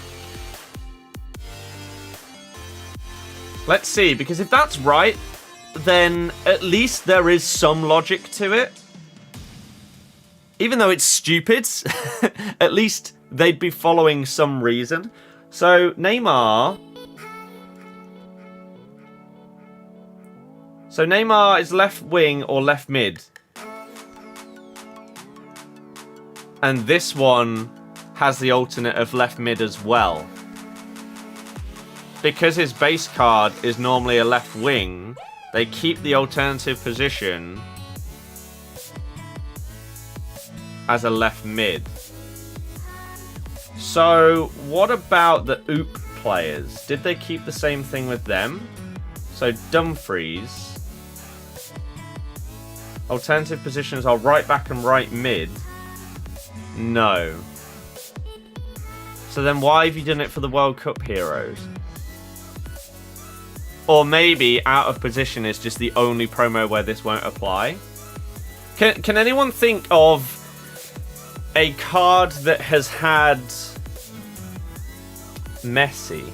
let's see, because if that's right, then at least there is some logic to it. Even though it's stupid, at least they'd be following some reason. So Neymar. So Neymar is left wing or left mid. And this one has the alternate of left mid as well. Because his base card is normally a left wing, they keep the alternative position as a left mid. So what about the OOP players? Did they keep the same thing with them? So Dumfries. Alternative positions are right back and right mid. No. So then why have you done it for the World Cup heroes? Or maybe out of position is just the only promo where this won't apply. Can anyone think of a card that has had Messi?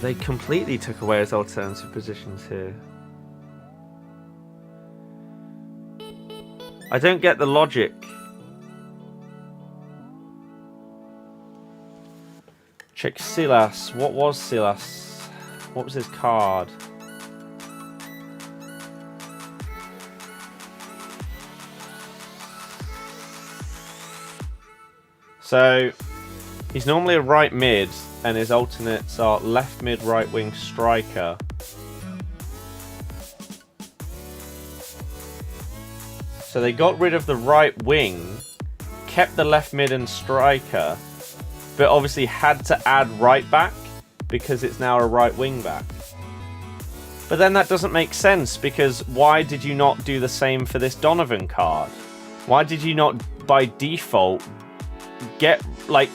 They completely took away his alternative positions here. I don't get the logic. Check Silas. What was Silas? What was his card? So, he's normally a right mid, and his alternates are left mid, right wing, striker. So they got rid of the right wing, kept the left mid and striker, but obviously had to add right back because it's now a right wing back. But then that doesn't make sense, because why did you not do the same for this Donovan card? Why did you not, by default, get, like,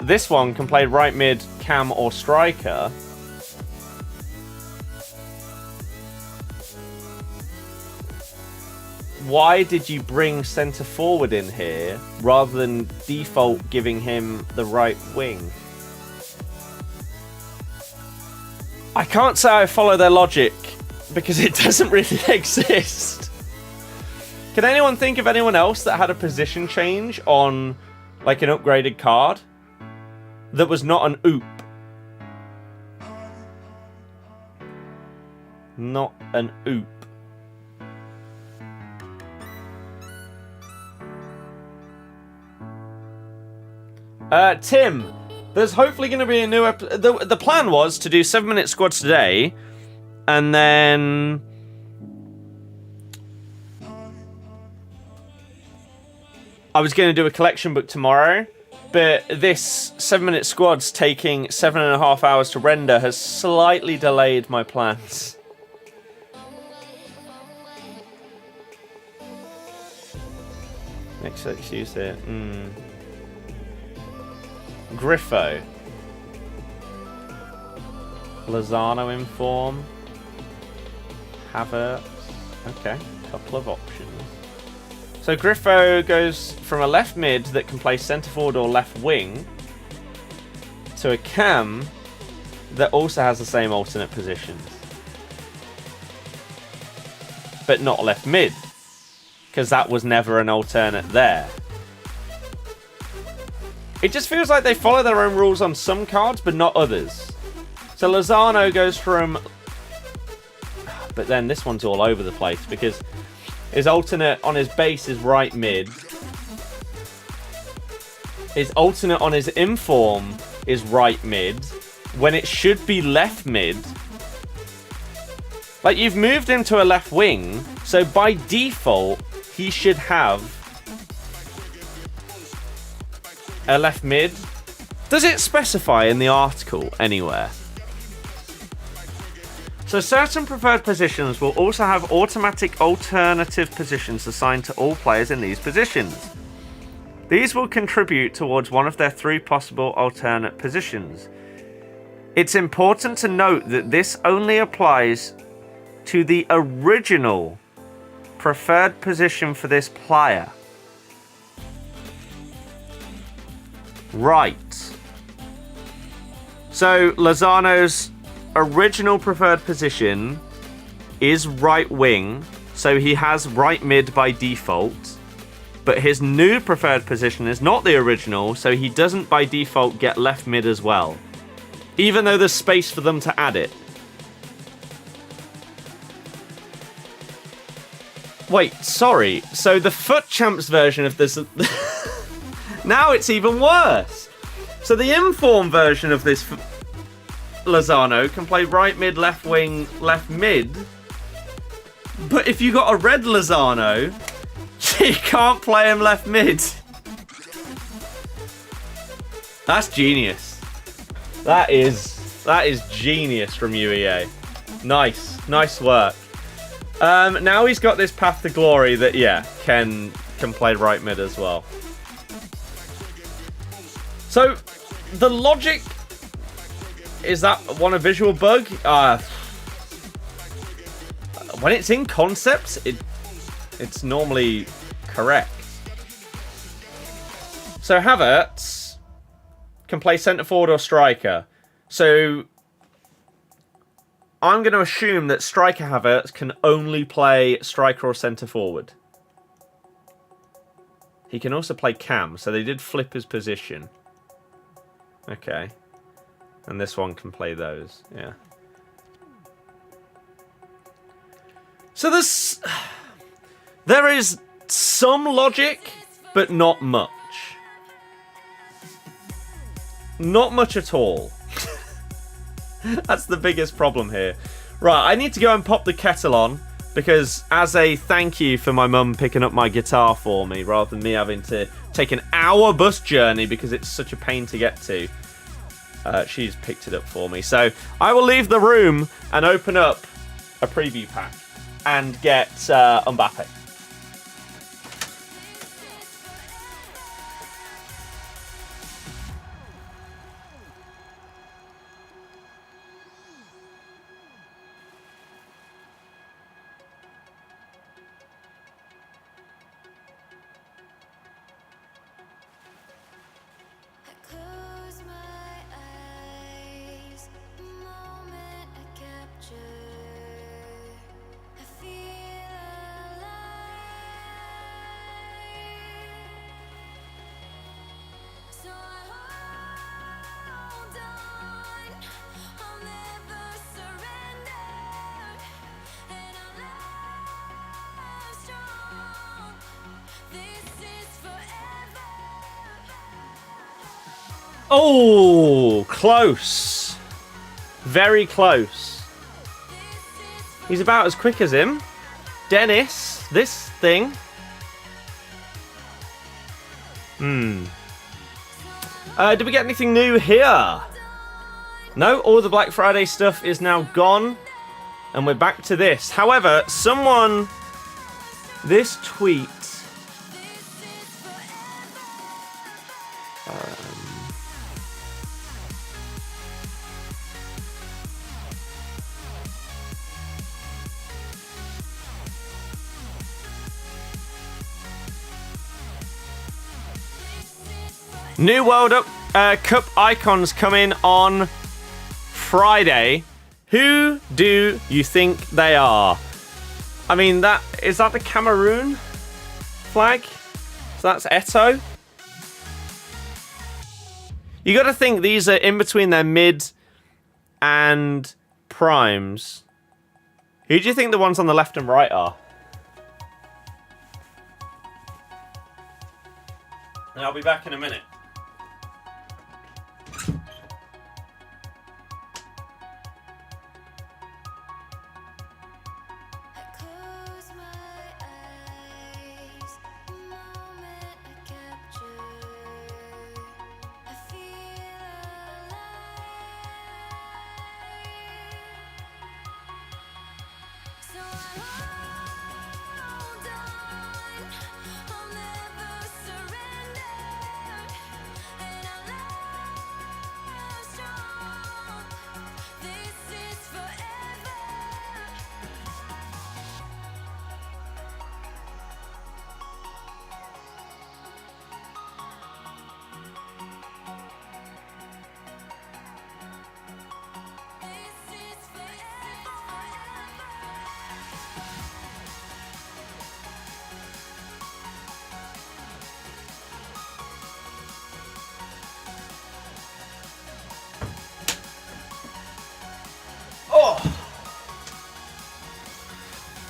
this one can play right mid, cam or striker. Why did you bring centre forward in here rather than default giving him the right wing? I can't say I follow their logic because it doesn't really exist. Can anyone think of anyone else that had a position change on Like an upgraded card that was not an oop. Not an oop. Tim, there's hopefully going to be a new episode. The plan was to do 7-minute squads today, and then I was going to do a collection book tomorrow, but this 7-minute squads taking 7.5 hours to render has slightly delayed my plans. Next excuse here. Griffo. Lozano in form. Havertz. Okay, couple of options. So Griffo goes from a left mid that can play centre forward or left wing to a cam that also has the same alternate positions. But not left mid, because that was never an alternate there. It just feels like they follow their own rules on some cards, but not others. So Lozano goes from... But then this one's all over the place, because his alternate on his base is right mid. His alternate on his inform is right mid, when it should be left mid. Like, you've moved him to a left wing, so by default, he should have a left mid. Does it specify in the article anywhere? So certain preferred positions will also have automatic alternative positions assigned to all players in these positions. These will contribute towards one of their 3 possible alternate positions. It's important to note that this only applies to the original preferred position for this player. Right. So Lozano's original preferred position is right wing, so he has right mid by default. But his new preferred position is not the original, so he doesn't by default get left mid as well, even though there's space for them to add it. Wait, sorry. So the FUT Champs version of this... Now it's even worse. So the inform version of this Lozano can play right mid, left wing, left mid. But if you got a red Lozano, you can't play him left mid. That's genius. That is genius from UEA. Nice work. Now he's got this path to glory that, yeah, can play right mid as well. So, the logic... Is that one a visual bug? When it's in concept, it's normally correct. So Havertz can play centre forward or striker. So I'm going to assume that striker Havertz can only play striker or centre forward. He can also play cam, so they did flip his position. Okay. And this one can play those, yeah. So there is some logic, but not much. Not much at all. That's the biggest problem here. Right, I need to go and pop the kettle on, because as a thank you for my mum picking up my guitar for me, rather than me having to take an hour bus journey because it's such a pain to get to, she's picked it up for me. So I will leave the room and open up a preview pack and get Mbappe. Oh, close. Very close. He's about as quick as him. Dennis, this thing. Did we get anything new here? No, all the Black Friday stuff is now gone. And we're back to this. However, someone... This tweet... New World Cup icons coming on Friday. Who do you think they are? I mean, is that the Cameroon flag? So that's Eto'o. You got to think these are in between their mid and primes. Who do you think the ones on the left and right are? And I'll be back in a minute.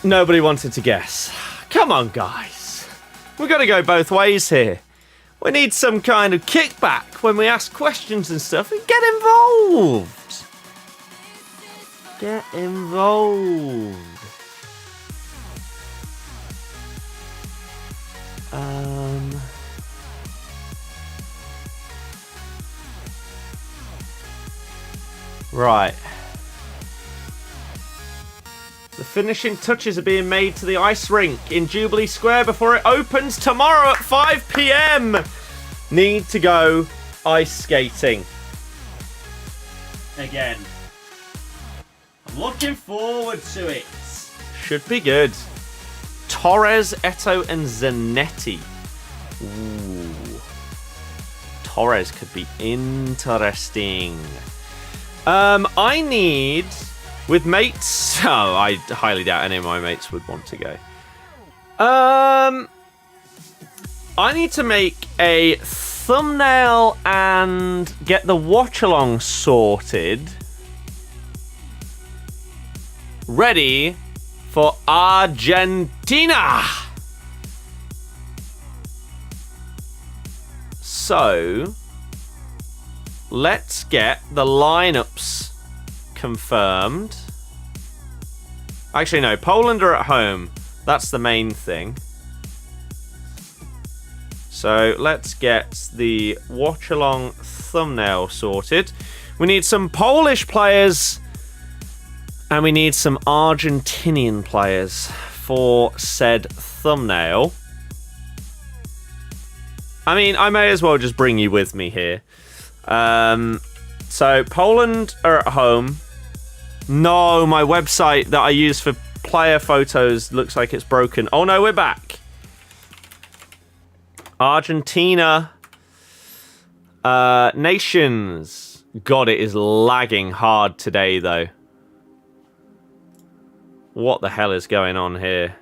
Nobody wanted to guess. Come on, guys. We've got to go both ways here. We need some kind of kickback when we ask questions and stuff. And get involved. Get involved. Right. The finishing touches are being made to the ice rink in Jubilee Square before it opens tomorrow at 5 p.m. Need to go ice skating. Again. I'm looking forward to it. Should be good. Torres, Eto'o and Zanetti. Ooh. Torres could be interesting. I need... With mates... Oh, I highly doubt any of my mates would want to go. I need to make a thumbnail and get the watch-along sorted. Ready for Argentina. So, let's get the lineups confirmed. Actually, no. Poland are at home. That's the main thing. So let's get the watch-along thumbnail sorted. We need some Polish players and we need some Argentinian players for said thumbnail. I mean, I may as well just bring you with me here. So Poland are at home. No, my website that I use for player photos looks like it's broken. Oh no, we're back. Argentina. Nations. God, it is lagging hard today, though. What the hell is going on here?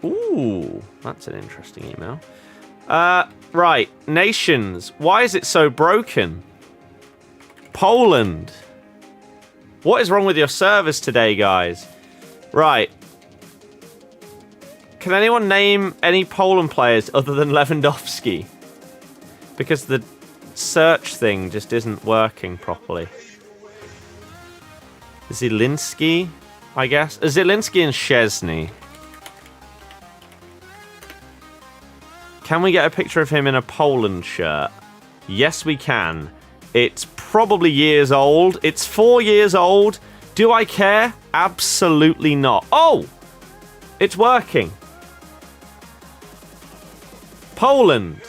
Ooh, that's an interesting email. Right, nations. Why is it so broken? Poland. What is wrong with your servers today, guys? Right. Can anyone name any Poland players other than Lewandowski? Because the search thing just isn't working properly. Zielinski, I guess. Zielinski and Szczesny. Can we get a picture of him in a Poland shirt? Yes, we can. It's probably years old. It's 4 years old. Do I care? Absolutely not. Oh! It's working. Poland.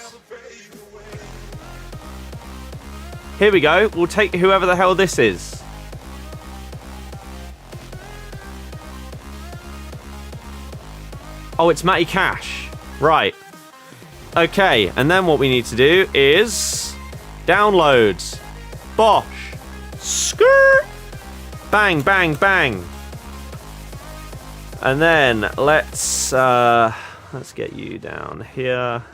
Here we go. We'll take whoever the hell this is. Oh, it's Matty Cash. Right. Okay, and then what we need to do is downloads. Bosh. Skirt. Bang, bang, bang. And then let's get you down here.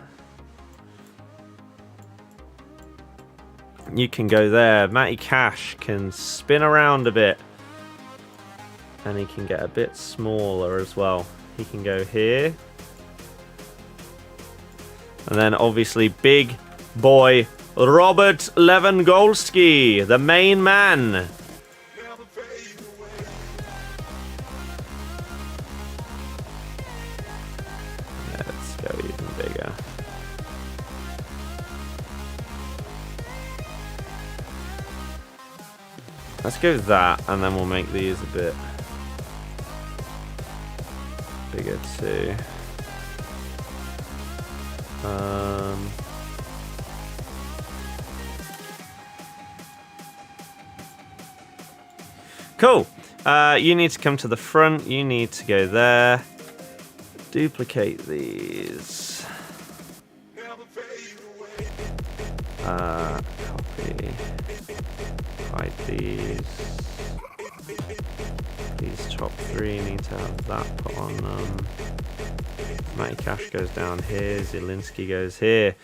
You can go there. Matty Cash can spin around a bit. And he can get a bit smaller as well. He can go here. And then obviously big boy Robert Lewandowski, the main man. Let's go even bigger. Let's go that, and then we'll make these a bit bigger too. Cool. You need to come to the front. You need to go there. Duplicate these. Copy. Hide these. These top three need to have that put on them. Matty Cash goes down here. Zielinski goes here.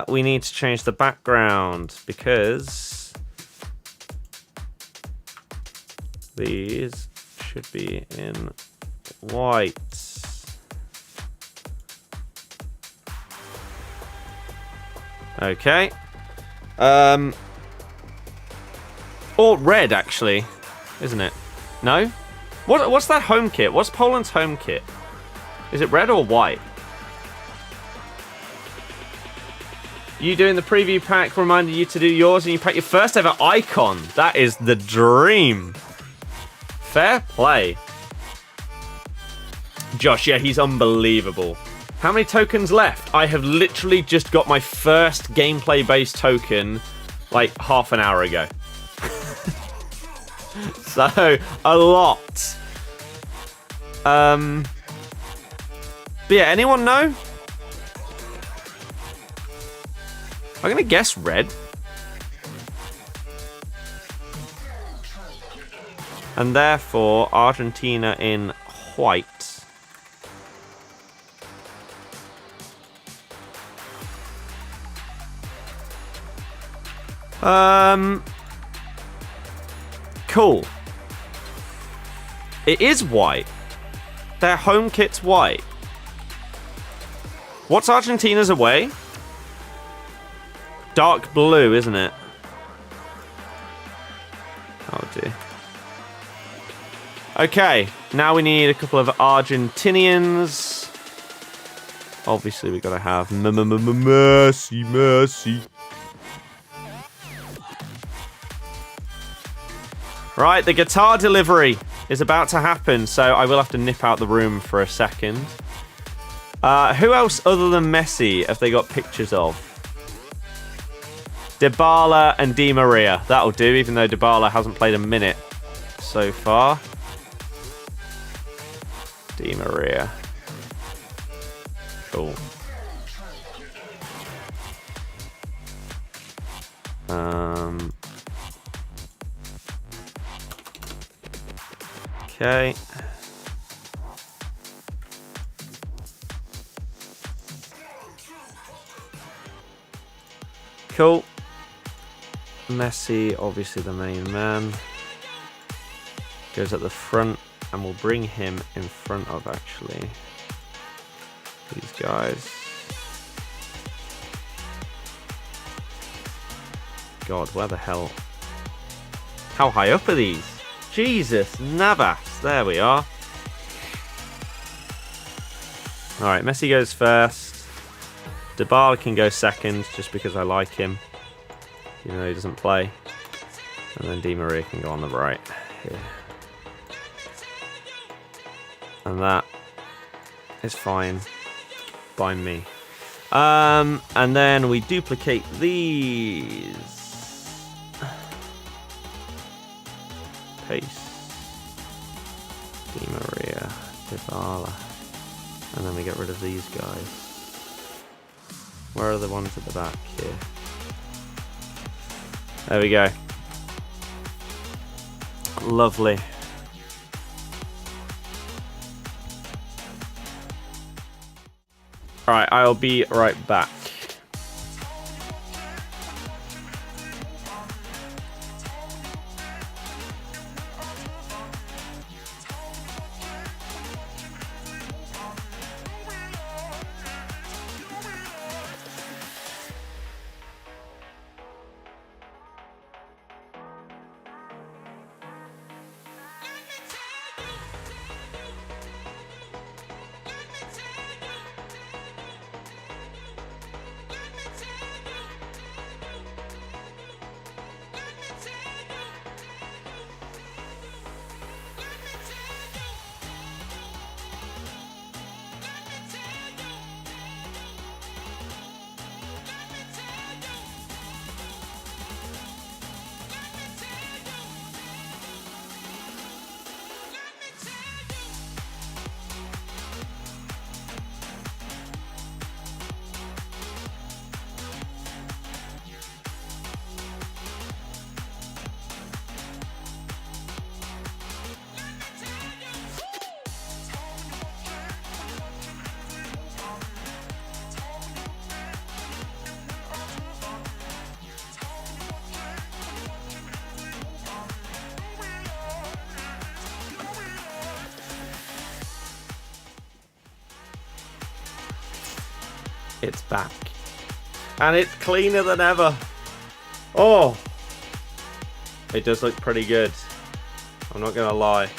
We need to change the background because these should be in white. Okay. Or red, actually, isn't it? No? What's that home kit? What's Poland's home kit? Is it red or white? You doing the preview pack reminded you to do yours, and you pack your first ever icon. That is the dream. Fair play. Josh, yeah, he's unbelievable. How many tokens left? I have literally just got my first gameplay-based token like half an hour ago. So, a lot. But yeah, anyone know? I'm going to guess red. And therefore, Argentina in white. Cool. It is white. Their home kit's white. What's Argentina's away? Dark blue, isn't it? Oh dear. Okay, now we need a couple of Argentinians. Obviously, we gotta have Messi. Right, the guitar delivery is about to happen, so I will have to nip out the room for a second. Who else other than Messi have they got pictures of? Dybala and Di Maria. That'll do, even though Dybala hasn't played a minute so far. Di Maria. Cool. Okay. Cool. Messi, obviously the main man. Goes at the front, and we'll bring him in front of, actually. These guys. God, where the hell? How high up are these? Jesus, Navas. There we are. Alright, Messi goes first. Dybala can go second, just because I like him. Even though he doesn't play. And then Di Maria can go on the right here. And that is fine by me. And then we duplicate these. Paste. Di Maria, Dybala. And then we get rid of these guys. Where are the ones at the back here? There we go. Lovely. Alright, I'll be right back. It's back. And it's cleaner than ever. Oh! It does look pretty good. I'm not going to lie.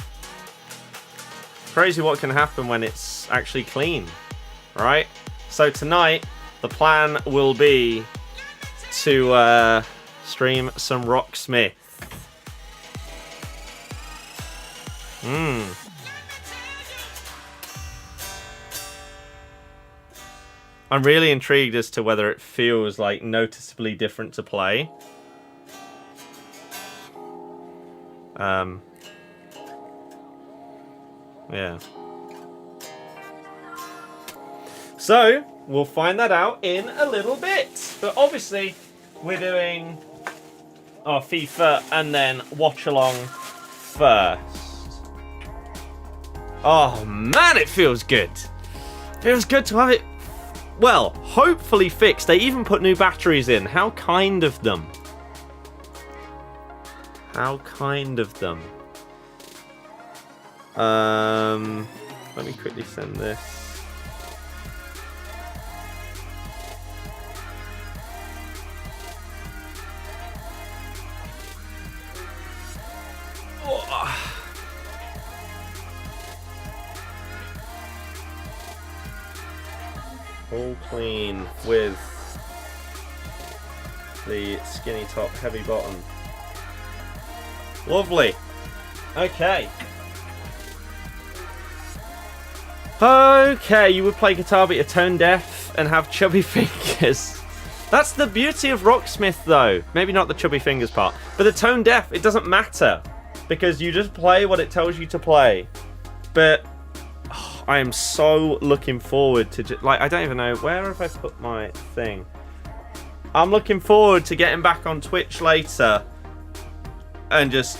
Crazy what can happen when it's actually clean. Right? So tonight, the plan will be to stream some Rocksmith. I'm really intrigued as to whether it feels like noticeably different to play. Yeah. So, we'll find that out in a little bit. But obviously, we're doing our FIFA and then Watchalong first. Oh man, it feels good. Feels good to have it, well, hopefully fixed. They even put new batteries in. How kind of them. How kind of them. Let me quickly send this. Oh. All clean with the skinny top, heavy bottom. Lovely. Okay. Okay, you would play guitar but you're tone deaf and have chubby fingers. That's the beauty of Rocksmith though. Maybe not the chubby fingers part, but the tone deaf, it doesn't matter. Because you just play what it tells you to play. But I am so looking forward to like, I don't even know, where have I put my thing? I'm looking forward to getting back on Twitch later and just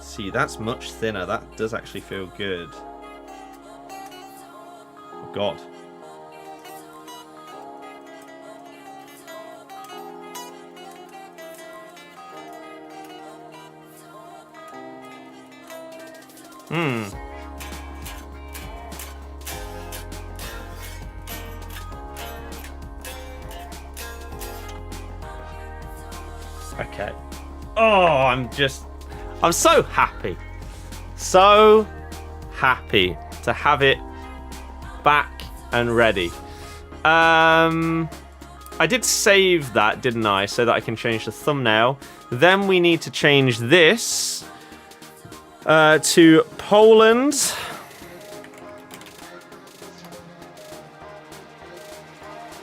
see, that's much thinner. That does actually feel good. Oh God. Okay. Oh, I'm so happy. So happy to have it back and ready. I did save that, didn't I? So that I can change the thumbnail. Then we need to change this to Poland.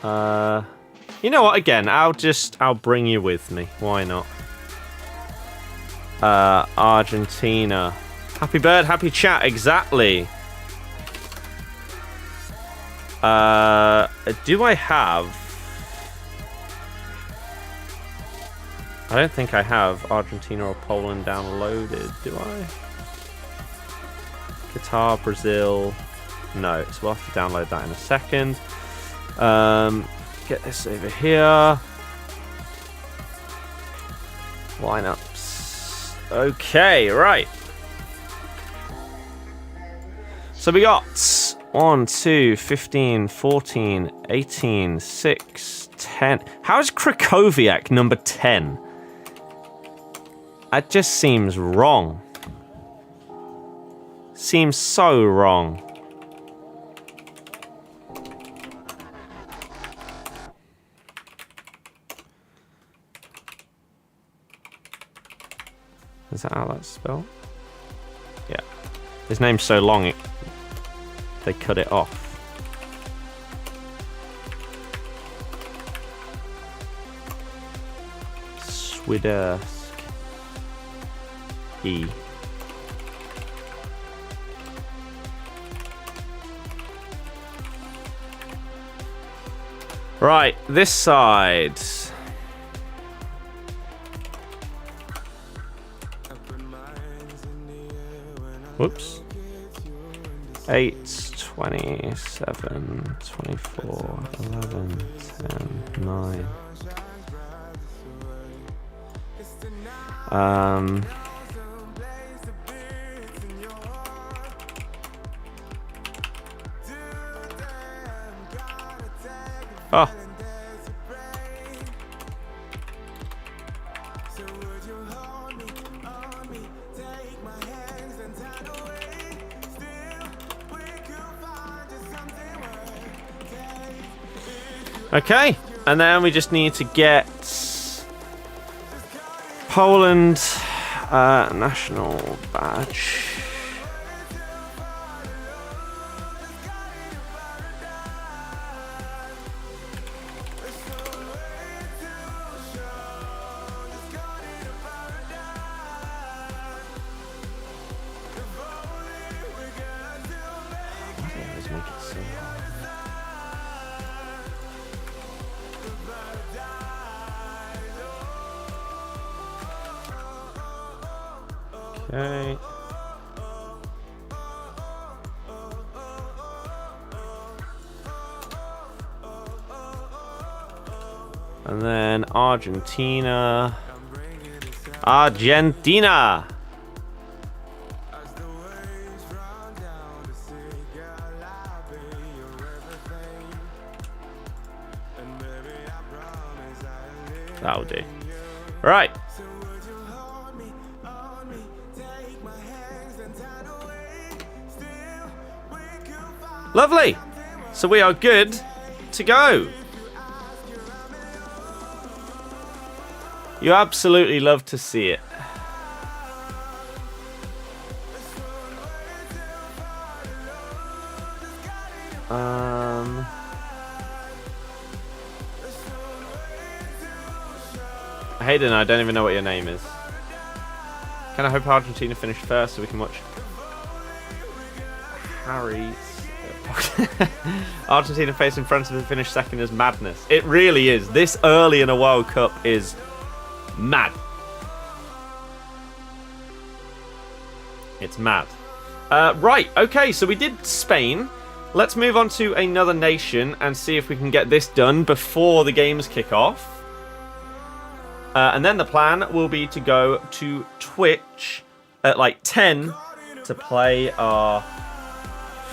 You know what? Again, I'll bring you with me. Why not? Argentina. Happy bird, happy chat. Exactly. Do I have? I don't think I have Argentina or Poland downloaded, do I? Qatar, Brazil. No, so we'll have to download that in a second. Get this over here. Lineups. Okay, right. So we got 1, 2, 15, 14, 18, 6, 10. How is Krakowiak number 10? That just seems wrong. Seems so wrong. Is that how that's spelled? Yeah. His name's so long, they cut it off. Swidersk. E. Right, this side. Whoops. 8, 27, 24, 11, 10, 9. Oh. Okay, and then we just need to get Poland national badge. Okay. And then Argentina. Argentina! That'll do. Right. Lovely. So we are good to go. You absolutely love to see it. Hayden, I don't even know what your name is. Can I hope Argentina finish first so we can watch Harry's Argentina facing France and finish second is madness. It really is. This early in a World Cup is mad. It's mad. Right, okay, so we did Spain. Let's move on to another nation and see if we can get this done before the games kick off. And then the plan will be to go to Twitch at like 10 to play our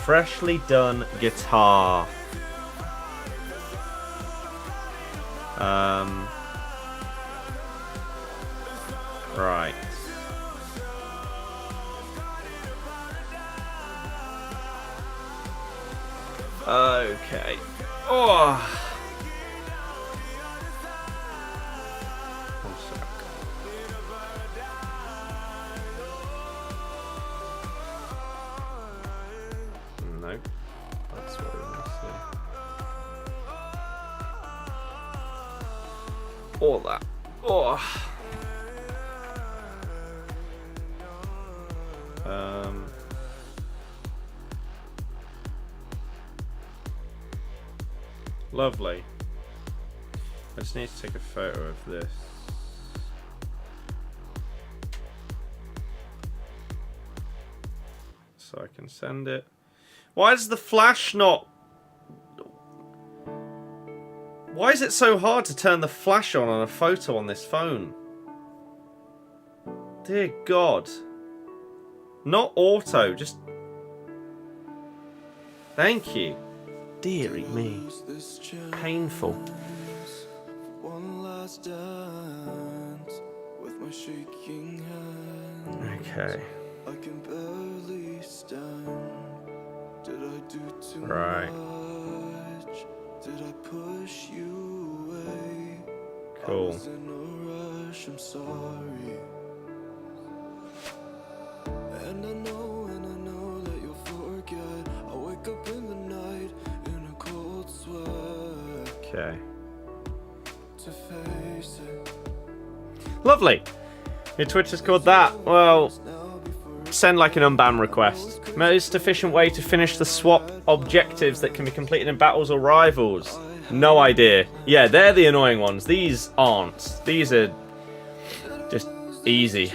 freshly done guitar. Right. Okay. Oh. One sec. Nope. That's what we want to see. All that. Oh. Lovely. I just need to take a photo of this. So I can send it. Why does the flash not... Why is it so hard to turn the flash on a photo on this phone? Dear God. Not auto, just... Thank you. Deary me. Painful. Okay. Right. Cool. And I know that you'll forget. I wake up in the night in a cold sweat. Okay. To face it. Lovely. Your Twitch has called that. Well, send like an unban request. Most efficient way to finish the swap objectives that can be completed in battles or rivals. No idea. Yeah, they're the annoying ones. These aren't. These are just easy.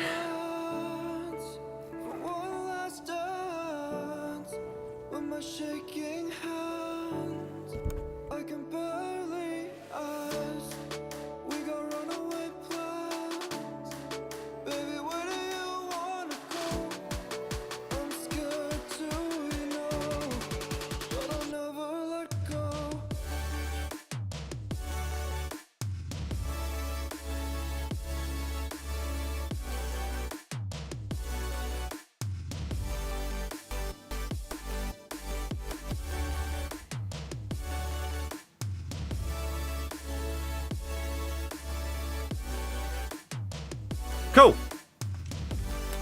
Cool.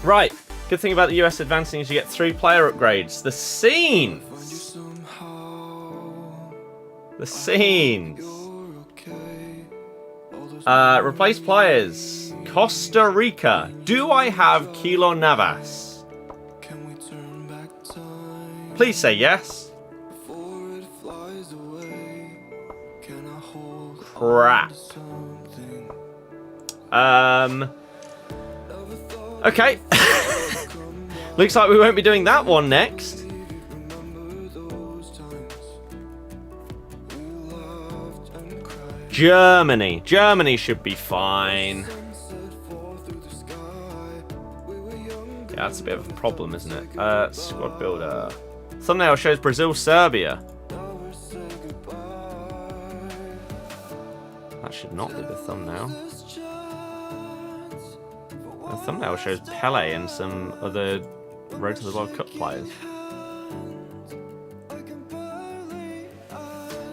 Right. Good thing about the US advancing is you get 3 player upgrades. The scenes. The scenes. Replace players. Costa Rica. Do I have Keylor Navas? Please say yes. Crap. Okay. Looks like we won't be doing that one next. Germany. Germany should be fine. Yeah, that's a bit of a problem, isn't it? Squad builder. Thumbnail shows Brazil, Serbia. That should not be the thumbnail. The thumbnail shows Pele and some other Road to the World Cup players.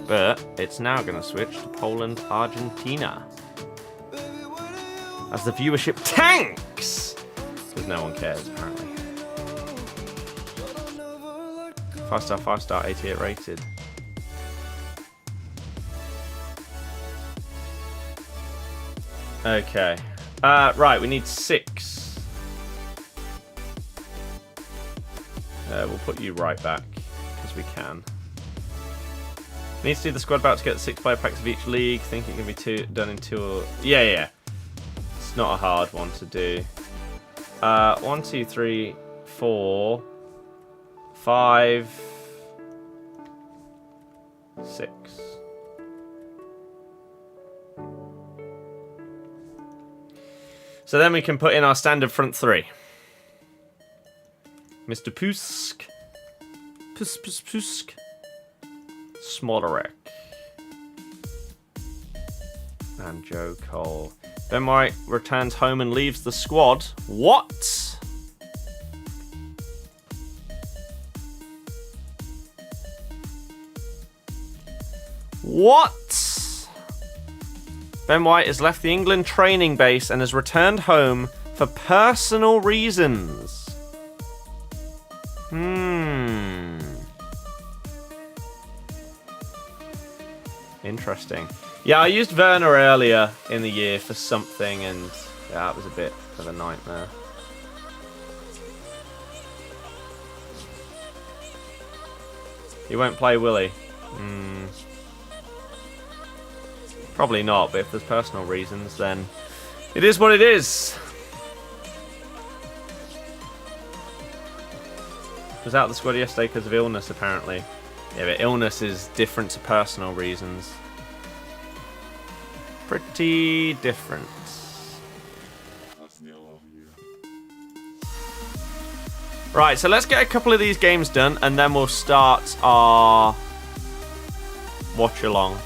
But it's now going to switch to Poland, Argentina. As the viewership tanks! Because no one cares, apparently. 5-star, 5-star, 88 rated. Okay. Right, we need 6. We'll put you right back, because we can. Need to do the squad bout to get the 6 player packs of each league. Think it can be done in 2 or... Yeah. It's not a hard one to do. 1, 2, 3, 4, 5, 6. So then we can put in our standard front 3. Mr. Pusk. Pusk. Smolarek. And Joe Cole. Ben White returns home and leaves the squad. What? What? Ben White has left the England training base and has returned home for personal reasons. Interesting. Yeah, I used Werner earlier in the year for something, and yeah, that was a bit of a nightmare. He won't play, will he? Probably not, but if there's personal reasons, then it is what it is. Was out of the squad yesterday because of illness, apparently. Yeah, but illness is different to personal reasons. Pretty different. Right, so let's get a couple of these games done, and then we'll start our watch along.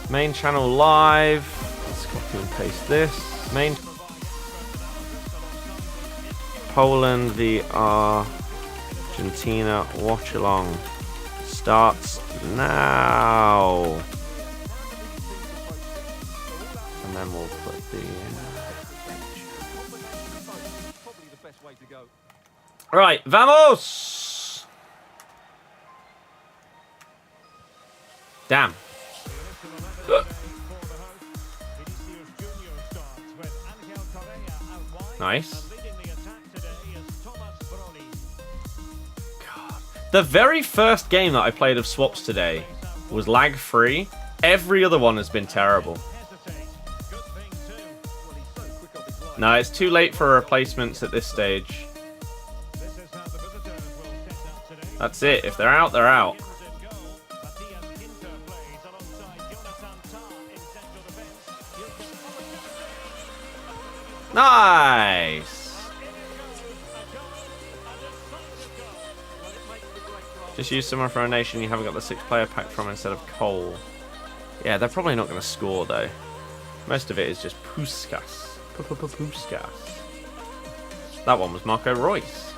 Main channel live. Let's copy and paste this. Main. Poland v Argentina watch along starts now. And then we'll put the right, vamos! Damn. Nice. God. The very first game that I played of swaps today was lag-free. Every other one has been terrible. No, it's too late for replacements at this stage. That's it. If they're out, they're out. Nice. Just use someone from a nation you haven't got the 6-player pack from instead of Cole. Yeah, they're probably not going to score though. Most of it is just Puskas. Puskas. That one was Marco Reus.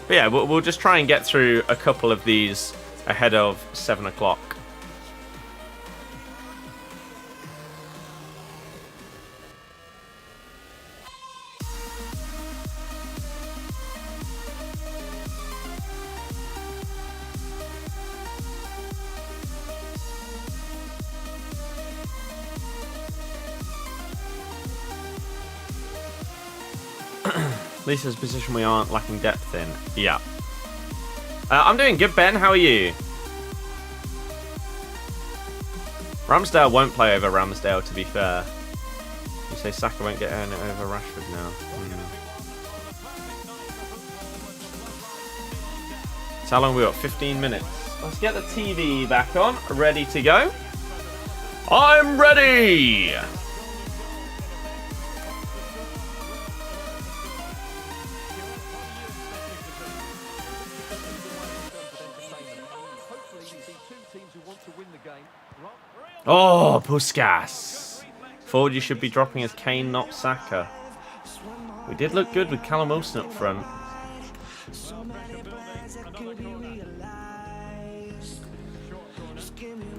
But yeah, we'll just try and get through a couple of these ahead of 7 o'clock. Lisa's position we aren't lacking depth in. Yeah. I'm doing good, Ben. How are you? Ramsdale won't play over Ramsdale, to be fair. You say Saka won't get it over Rashford now. So how long we got? 15 minutes. Let's get the TV back on. Ready to go. I'm ready! Oh, Puskas. Forward, you should be dropping as Kane, not Saka. We did look good with Callum Wilson up front.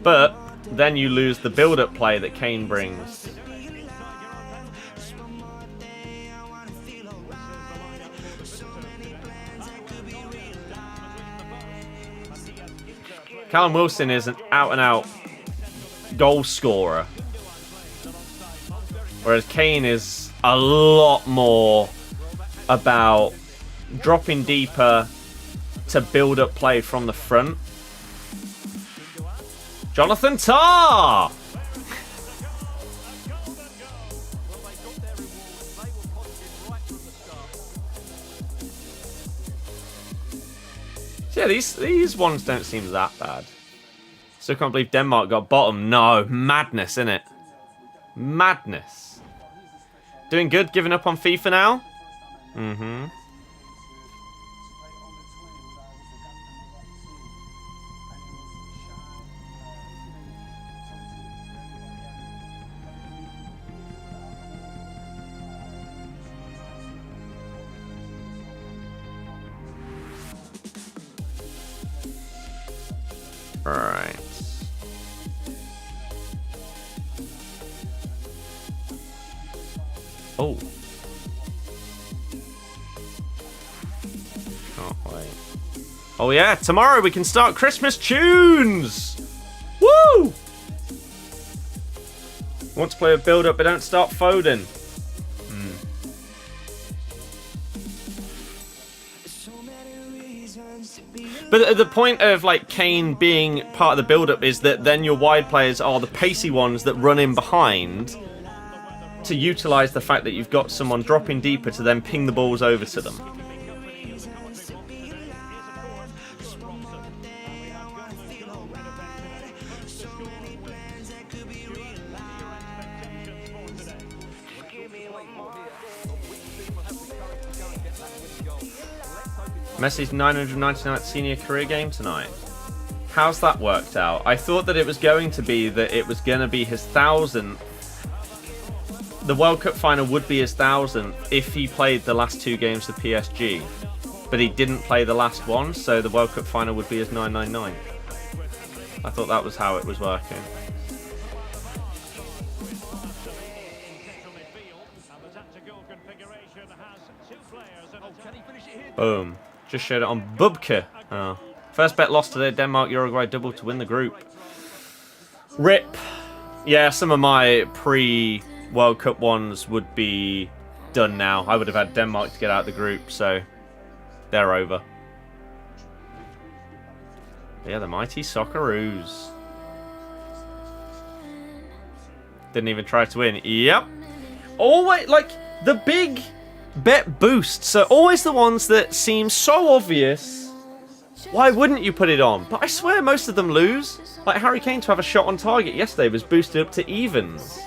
But then you lose the build-up play that Kane brings. Callum Wilson is an out-and-out goal scorer, whereas Kane is a lot more about dropping deeper to build up play from the front. Jonathan Tah! Yeah, these ones don't seem that bad. Still can't believe Denmark got bottom. No, madness, innit? Madness. Doing good, giving up on FIFA now? Mm-hmm. Alright. Oh. Can't wait. Oh yeah, tomorrow we can start Christmas tunes! Woo! Want to play a build-up but don't start Foden. But the point of like Kane being part of the build-up is that then your wide players are the pacey ones that run in behind to utilise the fact that you've got someone dropping deeper to then ping the balls over to them. Messi's 999th senior career game tonight. How's that worked out? I thought that it was going to be his 1,000th. The World Cup final would be his 1,000th if he played the last 2 games for PSG. But he didn't play the last one, so the World Cup final would be his 999th. I thought that was how it was working. Boom. Just showed it on Bubka. Oh. First bet lost today. Denmark, Uruguay double to win the group. RIP. Yeah, some of my pre-World Cup ones would be done now. I would have had Denmark to get out of the group, so they're over. Yeah, the mighty Socceroos. Didn't even try to win. Yep. Always, like, the big bet boosts are always the ones that seem so obvious. Why wouldn't you put it on? But I swear most of them lose. Like Harry Kane to have a shot on target yesterday was boosted up to evens.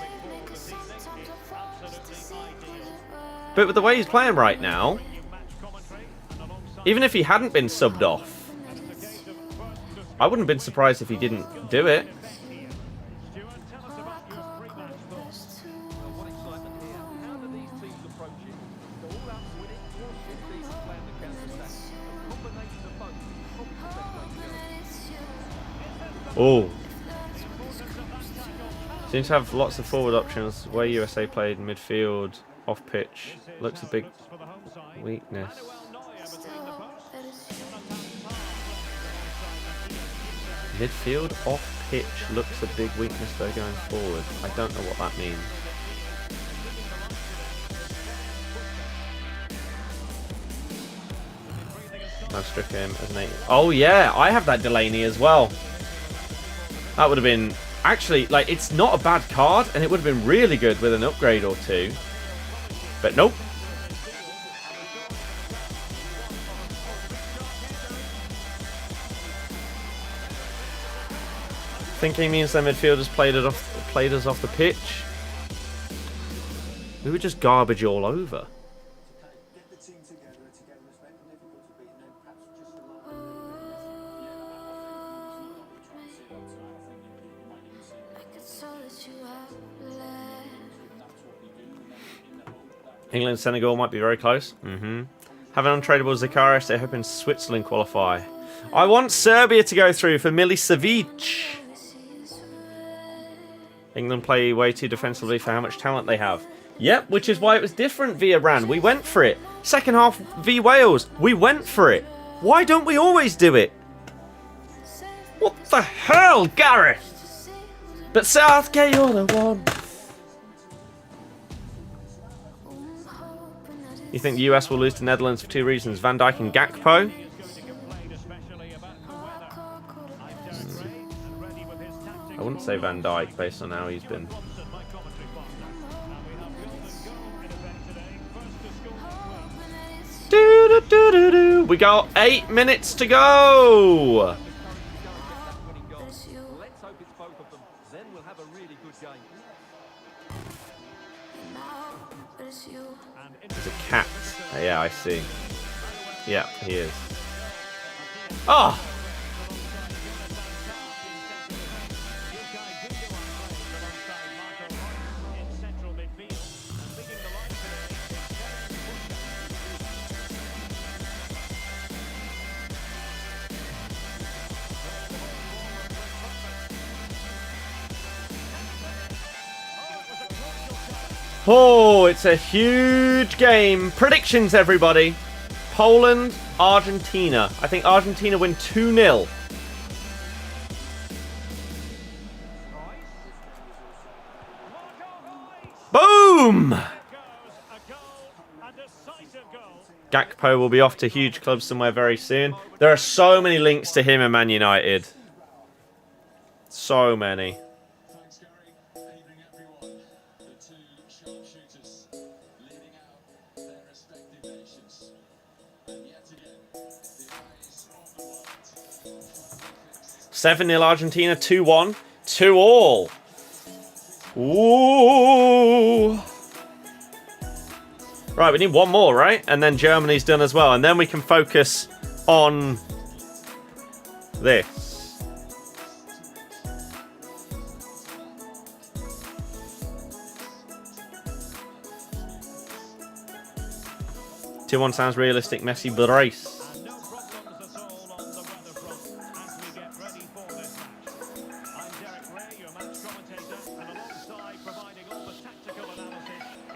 But with the way he's playing right now, even if he hadn't been subbed off, I wouldn't have been surprised if he didn't do it. Oh. Seems to have lots of forward options. Where USA played midfield, off pitch. Looks a big weakness. Midfield, off pitch looks a big weakness though going forward. I don't know what that means. I've struck him as an 8. Oh yeah, I have that Delaney as well. That would have been... Actually, like, it's not a bad card, and it would have been really good with an upgrade or two. But nope. Thinking means their midfielders played us off the pitch. We were just garbage all over. England, Senegal might be very close. Have an untradeable Zakaris. They're hoping Switzerland qualify. I want Serbia to go through for Milicevic. England play way too defensively for how much talent they have. Yep, which is why it was different via Iran. We went for it. Second half v Wales. We went for it. Why don't we always do it? What the hell, Gareth? But Southgate, you're the one. You think the US will lose to Netherlands for 2 reasons. Van Dijk and Gakpo. I wouldn't say Van Dijk based on how he's been. We got 8 minutes to go. He's a cat. Oh, yeah, I see. Yeah, he is. Oh! Oh, it's a huge game. Predictions, everybody. Poland, Argentina. I think Argentina win 2-0. Boom! Gakpo will be off to huge clubs somewhere very soon. There are so many links to him in Man United. So many. Seven 0 Argentina, 2-1, 2-all. Ooh. Right, we need one more, right? And then Germany's done as well. And then we can focus on this. Two-one sounds realistic. Messi, brace.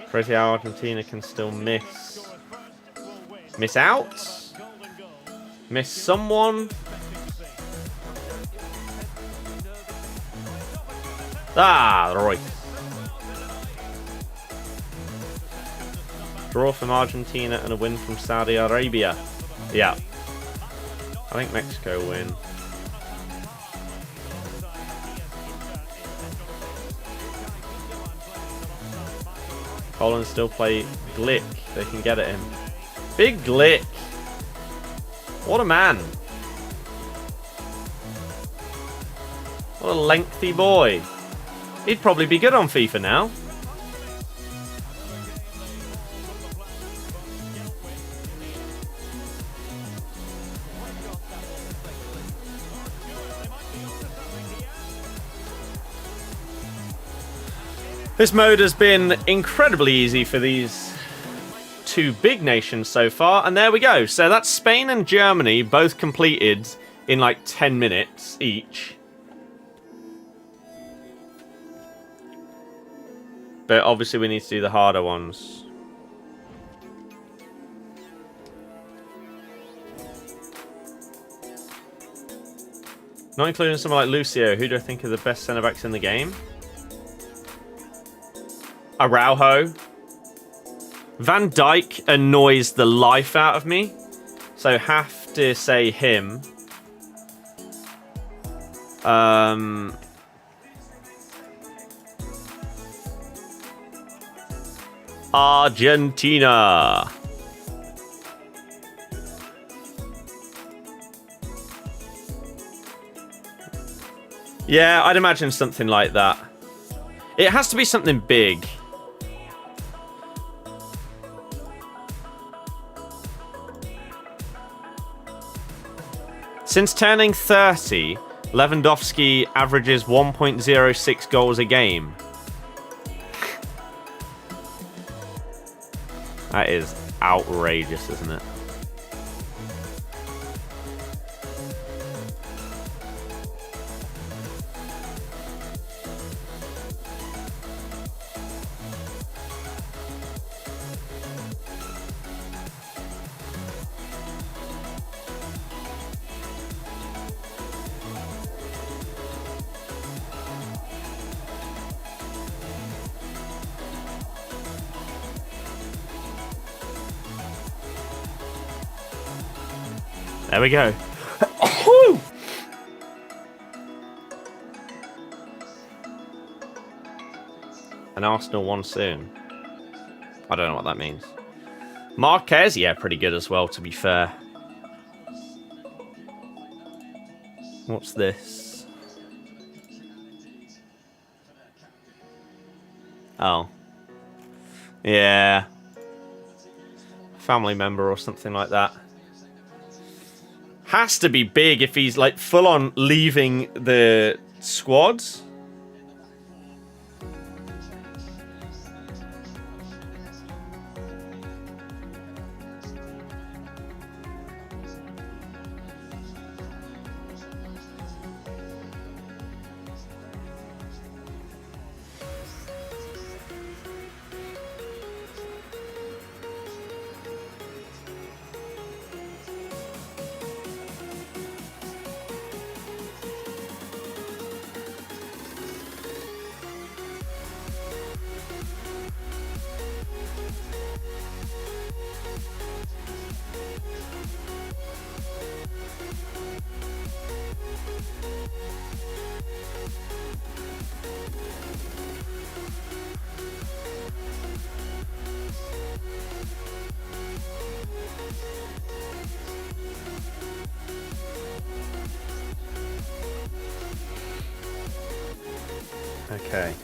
Crazy how Argentina can still miss. Miss out? Miss someone? Ah, right. Draw from Argentina and a win from Saudi Arabia. Yeah. I think Mexico win. Poland still play Glick. They can get at him. Big Glick. What a man. What a lengthy boy. He'd probably be good on FIFA now. This mode has been incredibly easy for these two big nations so far. And there we go. So that's Spain and Germany both completed in like 10 minutes each. But obviously we need to do the harder ones. Not including someone like Lucio. Who do I think are the best centre-backs in the game? Araujo. Van Dijk annoys the life out of me. So have to say him. Argentina. Yeah, I'd imagine something like that. It has to be something big. Since turning 30, Lewandowski averages 1.06 goals a game. That is outrageous, isn't it? There we go. An Arsenal won soon. I don't know what that means. Marquez, yeah, pretty good as well, to be fair. What's this? Oh. Yeah. Family member or something like that. Has to be big if he's like full on leaving the squads. Okay.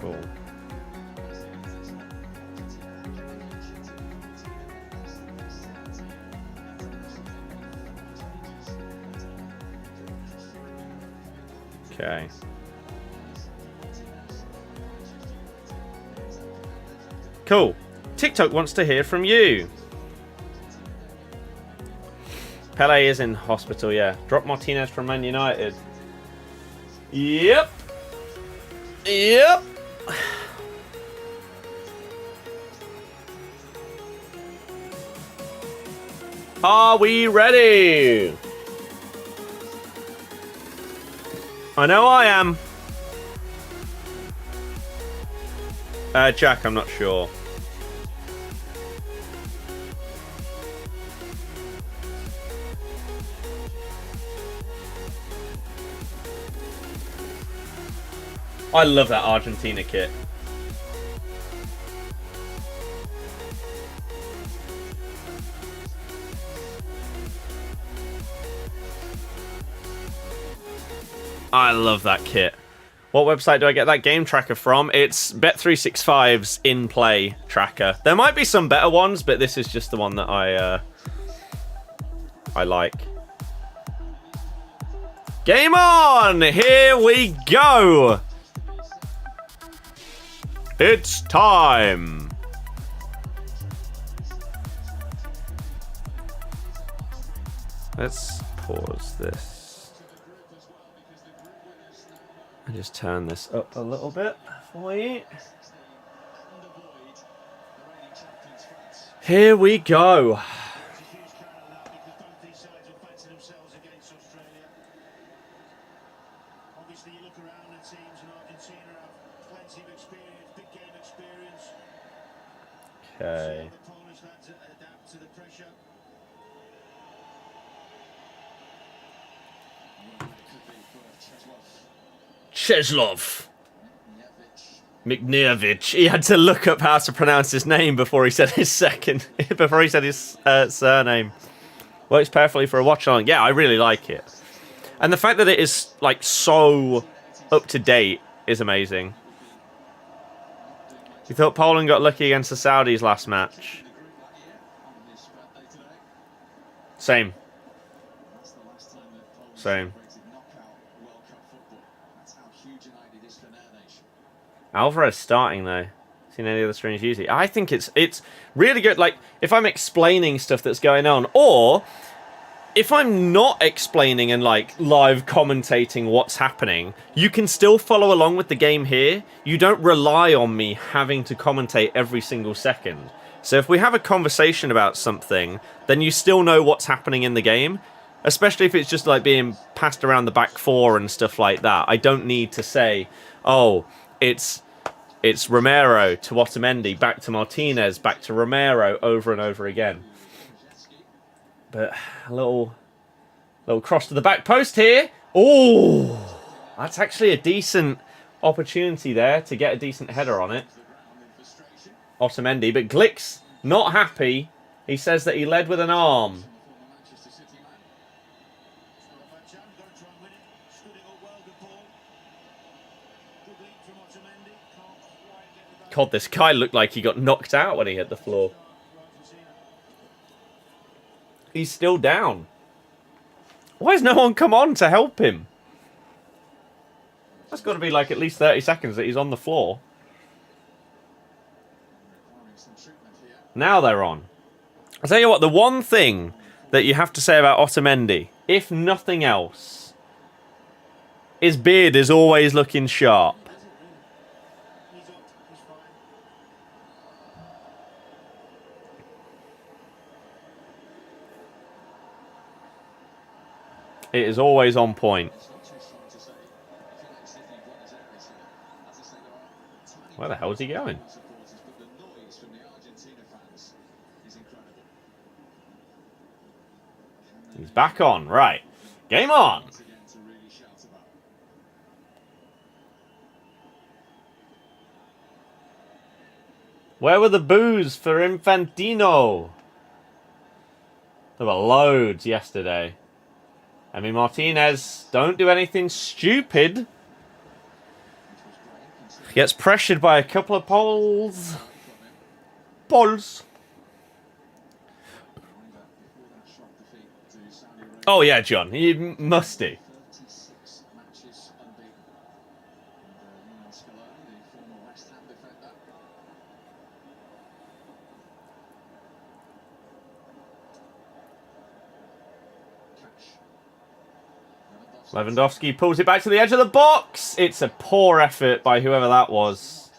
Cool. Okay. Cool. TikTok wants to hear from you. Pele is in hospital, yeah. Drop Martinez from Man United. Yep. Yep. Are we ready? I know I am. Jack, I'm not sure. I love that Argentina kit. I love that kit. What website do I get that game tracker from? It's Bet365's in-play tracker. There might be some better ones, but this is just the one that I like. Game on! Here we go! It's time! Let's pause this. And just turn this up a little bit for you. Here we go. Obviously, you look around and teams in Argentina have plenty of experience, big game experience. Okay. The Polish lads adapt to the pressure. Cheslov. McNeovic. He had to look up how to pronounce his name before he said his surname. Works perfectly for a watch along. Yeah, I really like it. And the fact that it is like so up to date is amazing. You thought Poland got lucky against the Saudis last match? Same. Same. Alvarez starting though. Seen any other streams using? I think it's really good. Like if I'm explaining stuff that's going on, or if I'm not explaining and like live commentating what's happening, you can still follow along with the game here. You don't rely on me having to commentate every single second. So if we have a conversation about something, then you still know what's happening in the game. Especially if it's just like being passed around the back four and stuff like that. I don't need to say, oh, it's Romero to Otamendi, back to Martinez, back to Romero, over and over again. But a little cross to the back post here. Oh, that's actually a decent opportunity there to get a decent header on it. Otamendi, but Glick's not happy. He says that he led with an arm. God, this guy looked like he got knocked out when he hit the floor. He's still down. Why has no one come on to help him? That's got to be like at least 30 seconds that he's on the floor. Now they're on. I'll tell you what, the one thing that you have to say about Otamendi, if nothing else, his beard is always looking sharp. It is always on point. Where the hell is he going? He's back on. Right. Game on. Where were the boos for Infantino? There were loads yesterday. I mean, Martinez, don't do anything stupid. Gets pressured by a couple of Poles. Oh, yeah, John. You must do. Lewandowski pulls it back to the edge of the box. It's a poor effort by whoever that was.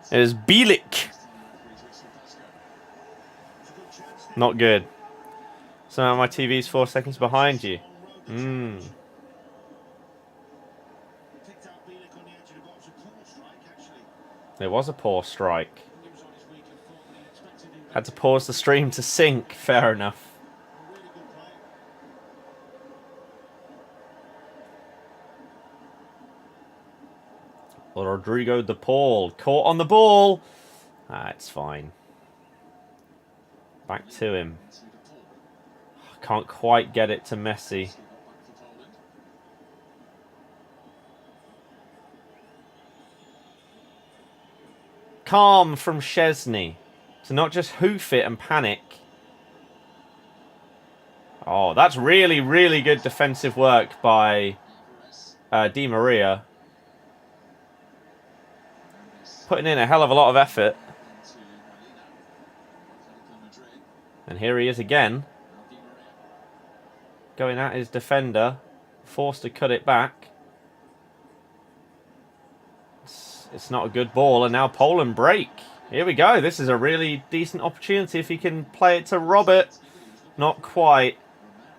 It is Bielik. Not good. So now my TV's 4 seconds behind you. It was a poor strike. Had to pause the stream to sync. Fair enough. Rodrigo de Paul caught on the ball. It's fine. Back to him. Can't quite get it to Messi. Calm from Szczesny. To not just hoof it and panic. Oh, that's really, really good defensive work by Di Maria. Putting in a hell of a lot of effort. And here he is again. Going at his defender. Forced to cut it back. It's not a good ball. And now Poland break. Here we go. This is a really decent opportunity if he can play it to Robert. Not quite.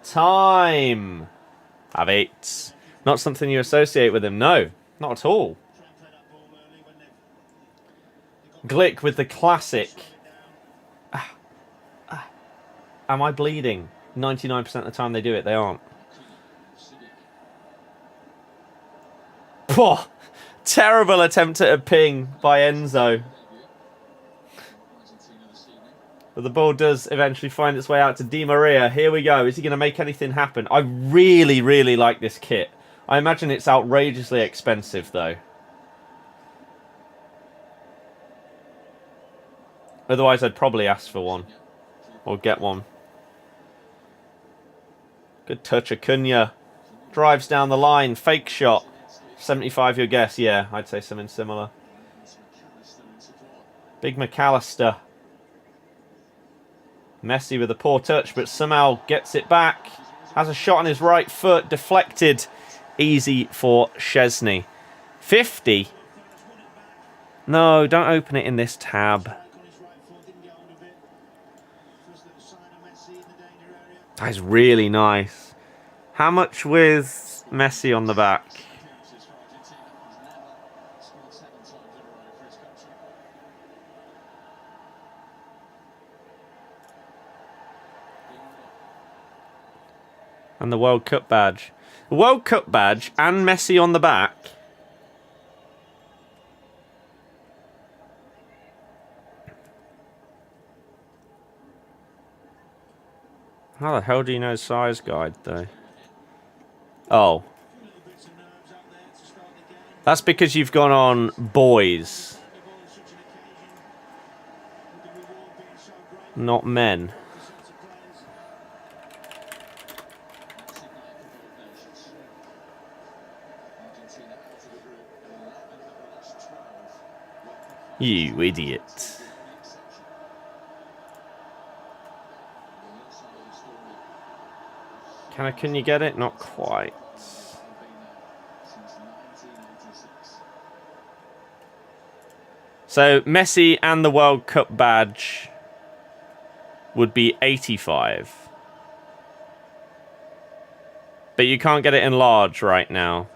Time. Have it. Not something you associate with him. No, not at all. Glick with the classic. Am I bleeding? 99% of the time they do it, they aren't. Poor, terrible attempt at a ping by Enzo. But the ball does eventually find its way out to Di Maria. Here we go. Is he going to make anything happen? I really, really like this kit. I imagine it's outrageously expensive, though. Otherwise, I'd probably ask for one. Or get one. Good touch, Acuna. Drives down the line. Fake shot. 75, your guess. Yeah, I'd say something similar. Big McAllister. Messi with a poor touch, but somehow gets it back. Has a shot on his right foot. Deflected. Easy for Szczesny. 50. No, don't open it in this tab. That is really nice. How much with Messi on the back? And the World Cup badge. The World Cup badge and Messi on the back. How the hell do you know size guide, though? Oh. That's because you've gone on boys, not men. You idiot. Can you get it? Not quite. So Messi and the World Cup badge would be 85. But you can't get it in large right now.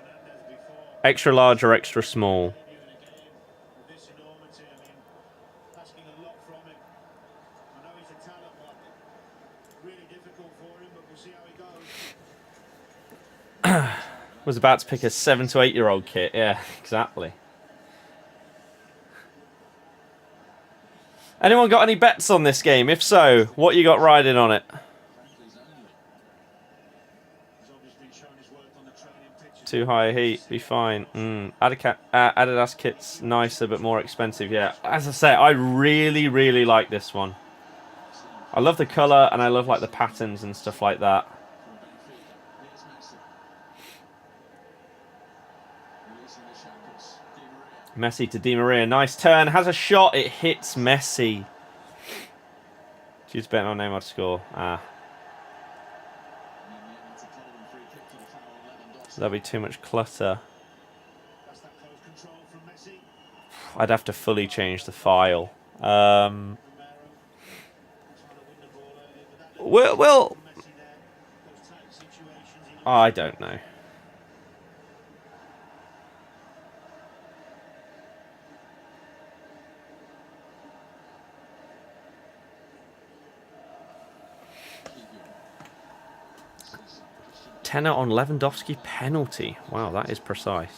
Extra large or extra small. Was about to pick a 7 to 8 year old kit. Yeah, exactly. Anyone got any bets on this game? If so, what you got riding on it? Too high heat, be fine. Adidas kit's nicer but more expensive. Yeah, as I say, I really, really like this one. I love the colour and I love like the patterns and stuff like that. Messi to Di Maria. Nice turn. Has a shot. It hits Messi. She's betting on Neymar to score. That'll be too much clutter. I'd have to fully change the file. Well, I don't know. Tenner on Lewandowski penalty. Wow, that is precise.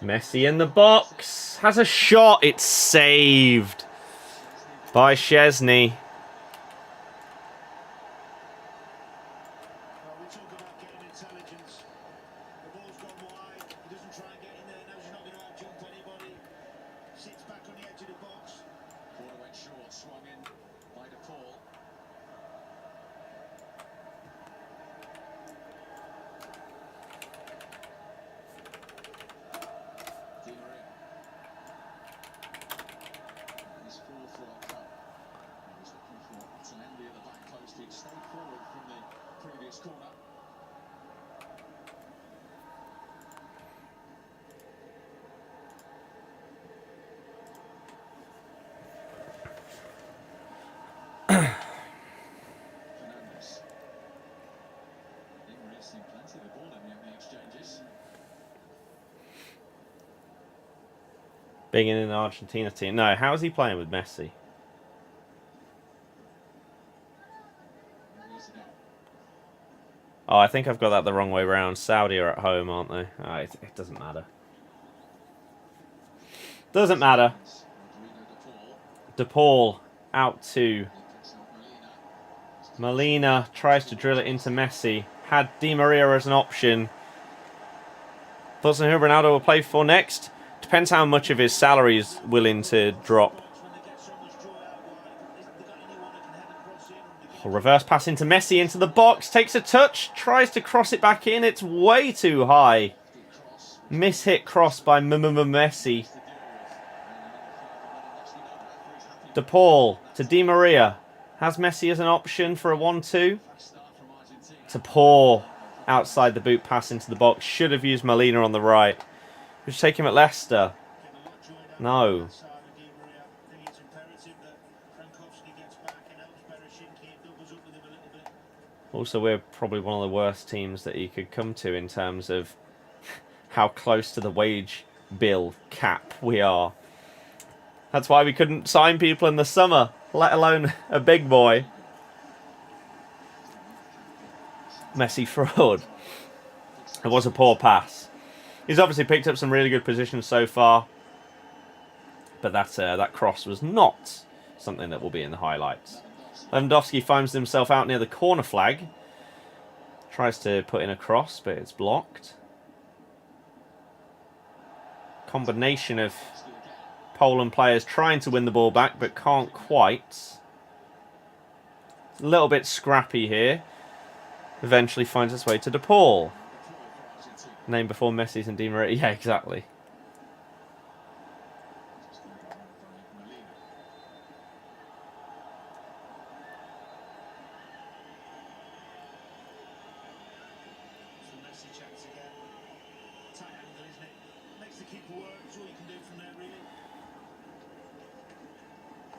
Messi in the box. Has a shot. It's saved by Szczesny. Being in an Argentina team. No, how is he playing with Messi? Oh, I think I've got that the wrong way round. Saudi are at home, aren't they? Oh, it doesn't matter. Doesn't matter. De Paul out to Molina. Tries to drill it into Messi. Had Di Maria as an option. Thoughts on who Renato will play for next? Depends how much of his salary is willing to drop. Reverse pass into Messi, into the box. Takes a touch. Tries to cross it back in. It's way too high. Miss-hit cross by Messi. De Paul to Di Maria. Has Messi as an option for a 1-2. To Paul. Outside the boot pass into the box. Should have used Molina on the right. We should take him at Leicester. No. Also, we're probably one of the worst teams that he could come to in terms of how close to the wage bill cap we are. That's why we couldn't sign people in the summer, let alone a big boy. Messi fraud. It was a poor pass. He's obviously picked up some really good positions so far. But that cross was not something that will be in the highlights. Lewandowski finds himself out near the corner flag. Tries to put in a cross, but it's blocked. Combination of Poland players trying to win the ball back, but can't quite. A little bit scrappy here. Eventually finds its way to De Paul. Name before Messi's and Di Maria. Yeah, exactly.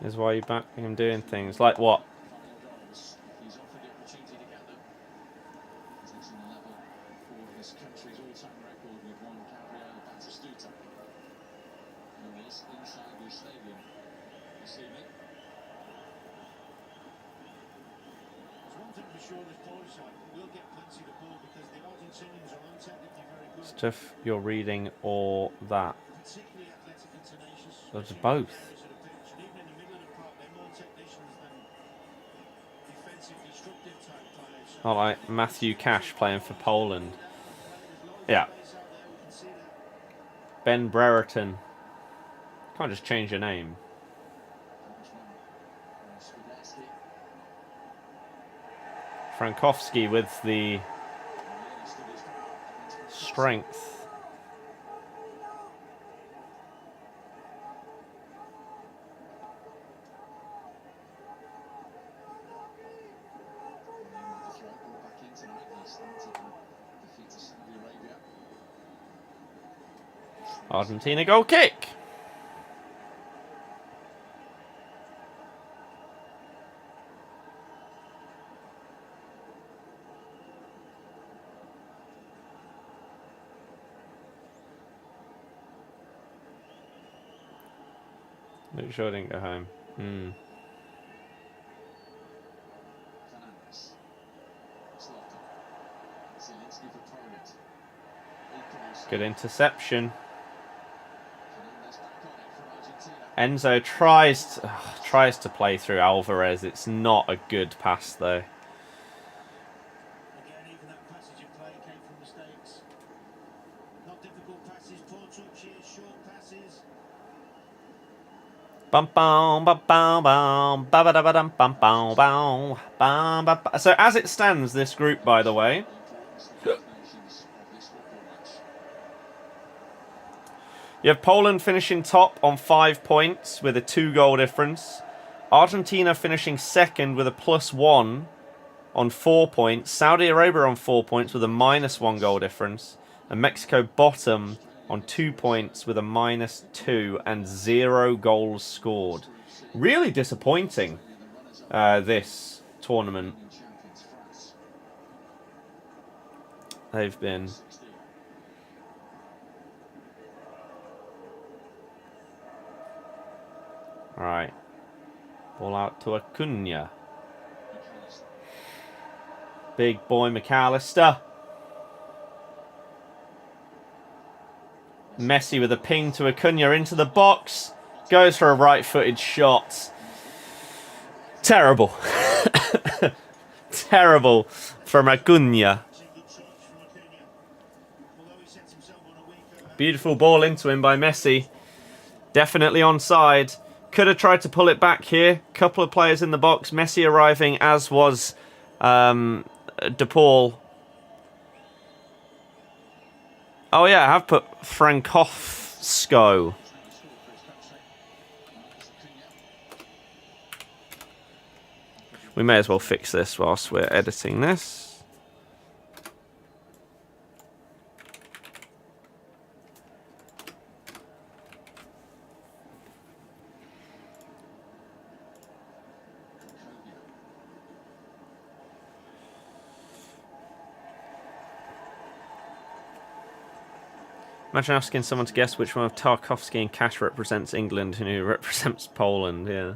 Is why you back him doing things like what? Stuff you're reading or that? There's both. Not like Matthew Cash playing for Poland. Yeah. Ben Brereton. Can't just change your name. Frankowski with the strength. Argentina goal kick. Make sure I didn't go home. Good interception. Enzo tries to play through Alvarez. It's not a good pass though. Again, even that passage of play came from mistakes. Not difficult passes, poor touches, short passes. Bum bum bum bum bum ba ba da ba dum bum bum bum bum ba ba. So as it stands, this group, by the way, you have Poland finishing top on 5 points with a 2-goal difference. Argentina finishing second with a +1 on 4 points. Saudi Arabia on 4 points with a -1 goal difference. And Mexico bottom on 2 points with a -2 and 0 goals scored. Really disappointing, this tournament. They've been... Alright. Ball out to Acuna. Big boy McAllister. Messi with a ping to Acuna into the box. Goes for a right-footed shot. Terrible. Terrible from Acuna. Beautiful ball into him by Messi. Definitely onside. Could have tried to pull it back here. Couple of players in the box. Messi arriving, as was De Paul. Oh yeah, I have put Frankowsko. We may as well fix this whilst we're editing this. Imagine asking someone to guess which one of Tarkowski and Cash represents England and who represents Poland, yeah.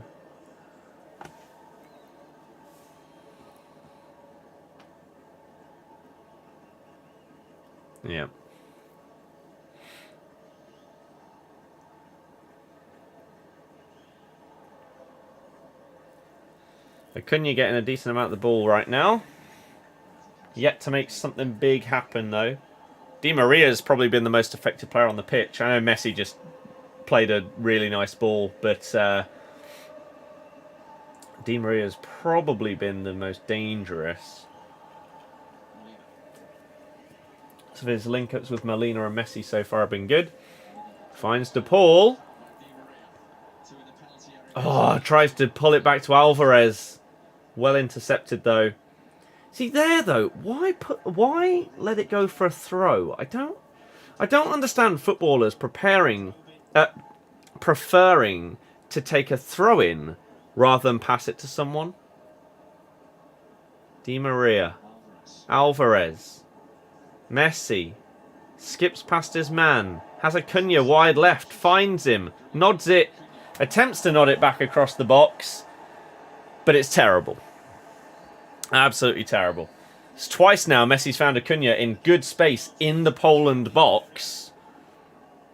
Yeah. Acuna getting a decent amount of the ball right now. Yet to make something big happen, though. Di Maria's probably been the most effective player on the pitch. I know Messi just played a really nice ball, but Di Maria's probably been the most dangerous. So his link-ups with Molina and Messi so far have been good. Finds De Paul. Oh, tries to pull it back to Alvarez. Well intercepted, though. See there, though. Why let it go for a throw? I don't understand footballers preferring to take a throw in rather than pass it to someone. Di Maria, Alvarez, Messi skips past his man. Has Acuna wide left. Finds him. Nods it. Attempts to nod it back across the box. But it's terrible. Absolutely terrible. It's twice now Messi's found Acuna in good space in the Poland box.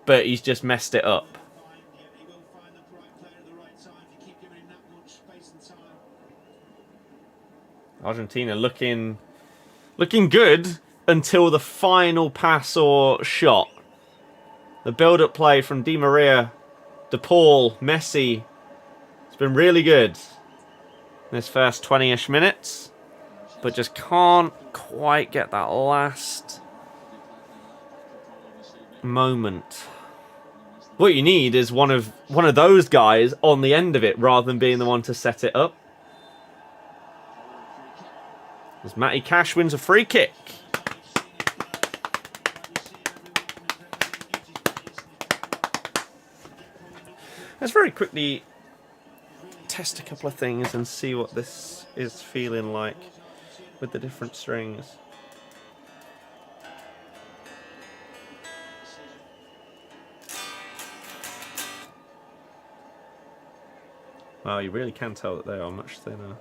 But he's just messed it up. Argentina looking good until the final pass or shot. The build-up play from Di Maria, De Paul, Messi. It's been really good in this first 20-ish minutes. But just can't quite get that last moment. What you need is one of those guys on the end of it rather than being the one to set it up. As Matty Cash wins a free kick. Let's very quickly test a couple of things and see what this is feeling like with the different strings. Wow, you really can tell that they are much thinner.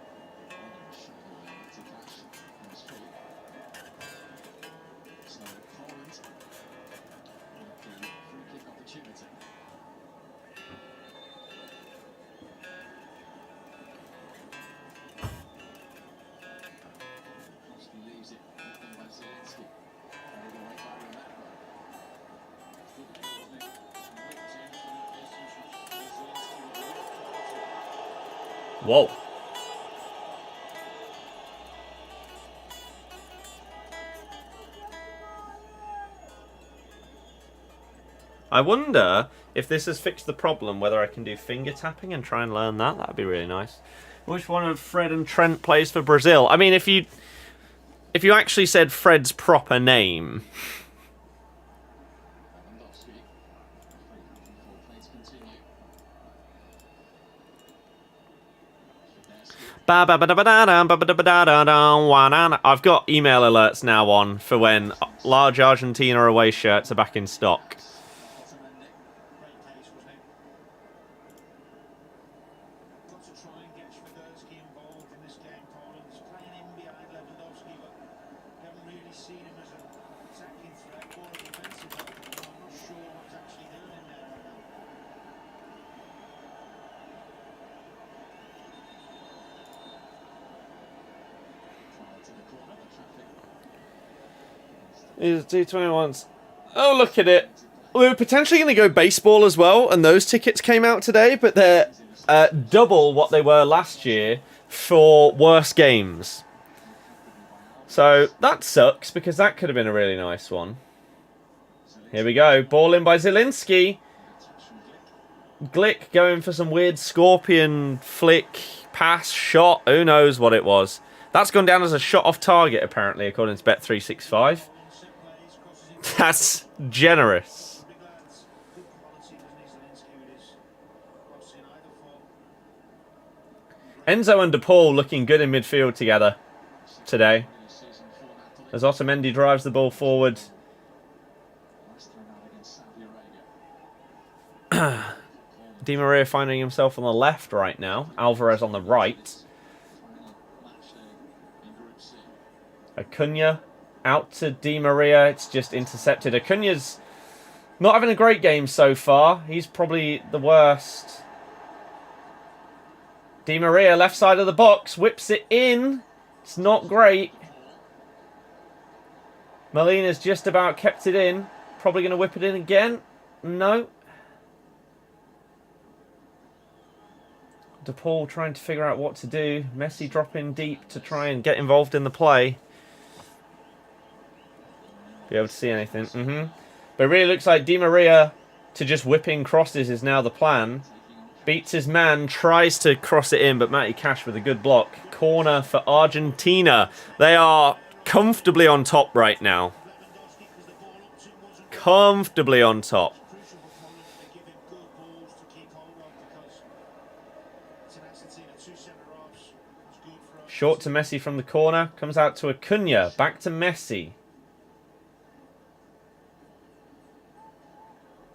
Whoa. I wonder if this has fixed the problem, whether I can do finger tapping and try and learn that. That'd be really nice. Which one of Fred and Trent plays for Brazil? I mean, if you actually said Fred's proper name. I've got email alerts now on for when large Argentina away shirts are back in stock. Got to try and get Birdie involved in this game. Poland's playing in behind Lewandowski, but we haven't really seen him as an attacking threat or a defensive option. I'm not sure what's actually doing in there right now. These T21s. Oh, look at it. We were potentially going to go baseball as well, and those tickets came out today, but they're double what they were last year for worse games. So that sucks, because that could have been a really nice one. Here we go. Ball in by Zielinski. Glick going for some weird scorpion flick, pass, shot. Who knows what it was. That's gone down as a shot off target, apparently, according to Bet365. That's generous. Enzo and De Paul looking good in midfield together today. As Otamendi drives the ball forward. Di Maria finding himself on the left right now. Alvarez on the right. Acuna out to Di Maria. It's just intercepted. Acuna's not having a great game so far. He's probably the worst. Di Maria, left side of the box, whips it in. It's not great. Molina's just about kept it in. Probably going to whip it in again. No. De Paul trying to figure out what to do. Messi dropping deep to try and get involved in the play. Be able to see anything. But it really looks like Di Maria to just whip in crosses is now the plan. Beats his man, tries to cross it in, but Matty Cash with a good block. Corner for Argentina. They are comfortably on top right now. Comfortably on top. Short to Messi from the corner. Comes out to Acuna. Back to Messi.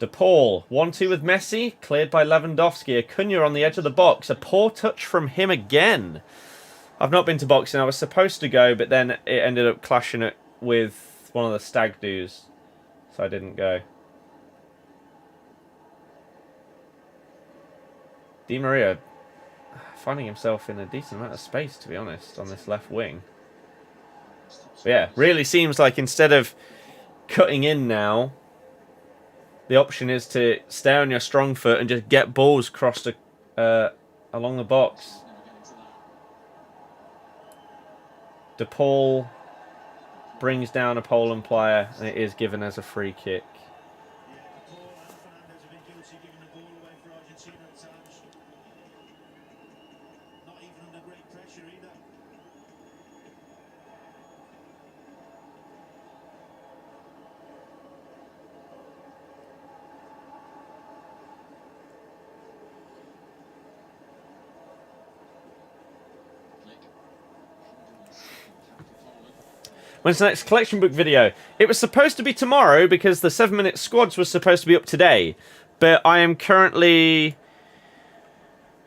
De Paul. 1-2 with Messi. Cleared by Lewandowski. Acuna on the edge of the box. A poor touch from him again. I've not been to boxing. I was supposed to go, but then it ended up clashing it with one of the stag do's. So I didn't go. Di Maria finding himself in a decent amount of space, to be honest, on this left wing. But yeah, really seems like instead of cutting in now, the option is to stay on your strong foot and just get balls crossed along the box. De Paul brings down a Poland player, and it is given as a free kick. When's the next collection book video? It was supposed to be tomorrow because the 7-minute squads was supposed to be up today. But I am currently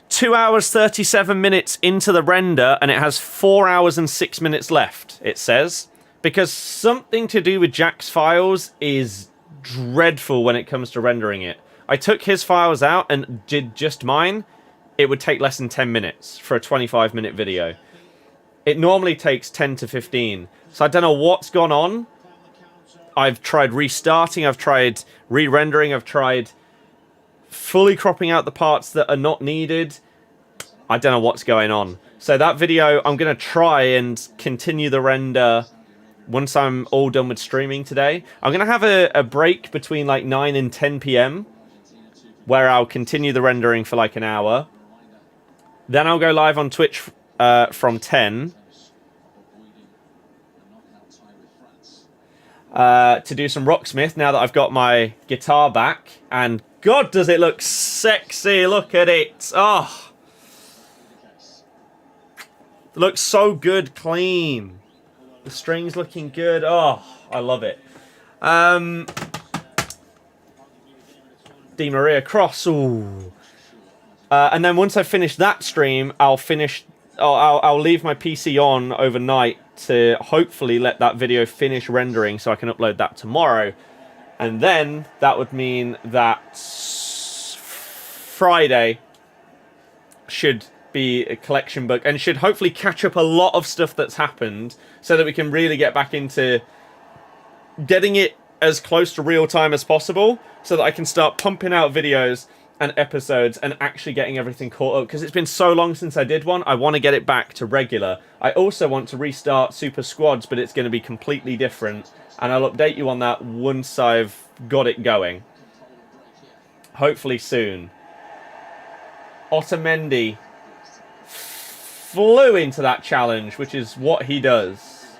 2 hours 37 minutes into the render and it has 4 hours and 6 minutes left, it says. Because something to do with Jack's files is dreadful when it comes to rendering it. I took his files out and did just mine. It would take less than 10 minutes for a 25-minute video. It normally takes 10 to 15. So I don't know what's gone on. I've tried restarting, I've tried re-rendering, I've tried fully cropping out the parts that are not needed. I don't know what's going on. So that video, I'm going to try and continue the render once I'm all done with streaming today. I'm going to have a break between like 9 and 10 PM where I'll continue the rendering for like an hour. Then I'll go live on Twitch from 10. To do some Rocksmith now that I've got my guitar back. And God, does it look sexy. Look at it. Oh. It looks so good, clean. The string's looking good. Oh, I love it. Di Maria cross. Ooh. And then once I finish that stream, I'll leave my PC on overnight to hopefully let that video finish rendering so I can upload that tomorrow. And then that would mean that Friday should be a collection book and should hopefully catch up a lot of stuff that's happened so that we can really get back into getting it as close to real time as possible so that I can start pumping out videos and episodes and actually getting everything caught up, because it's been so long since I did one. I want to get it back to regular. I also want to restart Super Squads, but it's going to be completely different, and I'll update you on that once I've got it going. Hopefully soon. Otamendi flew into that challenge, which is what he does.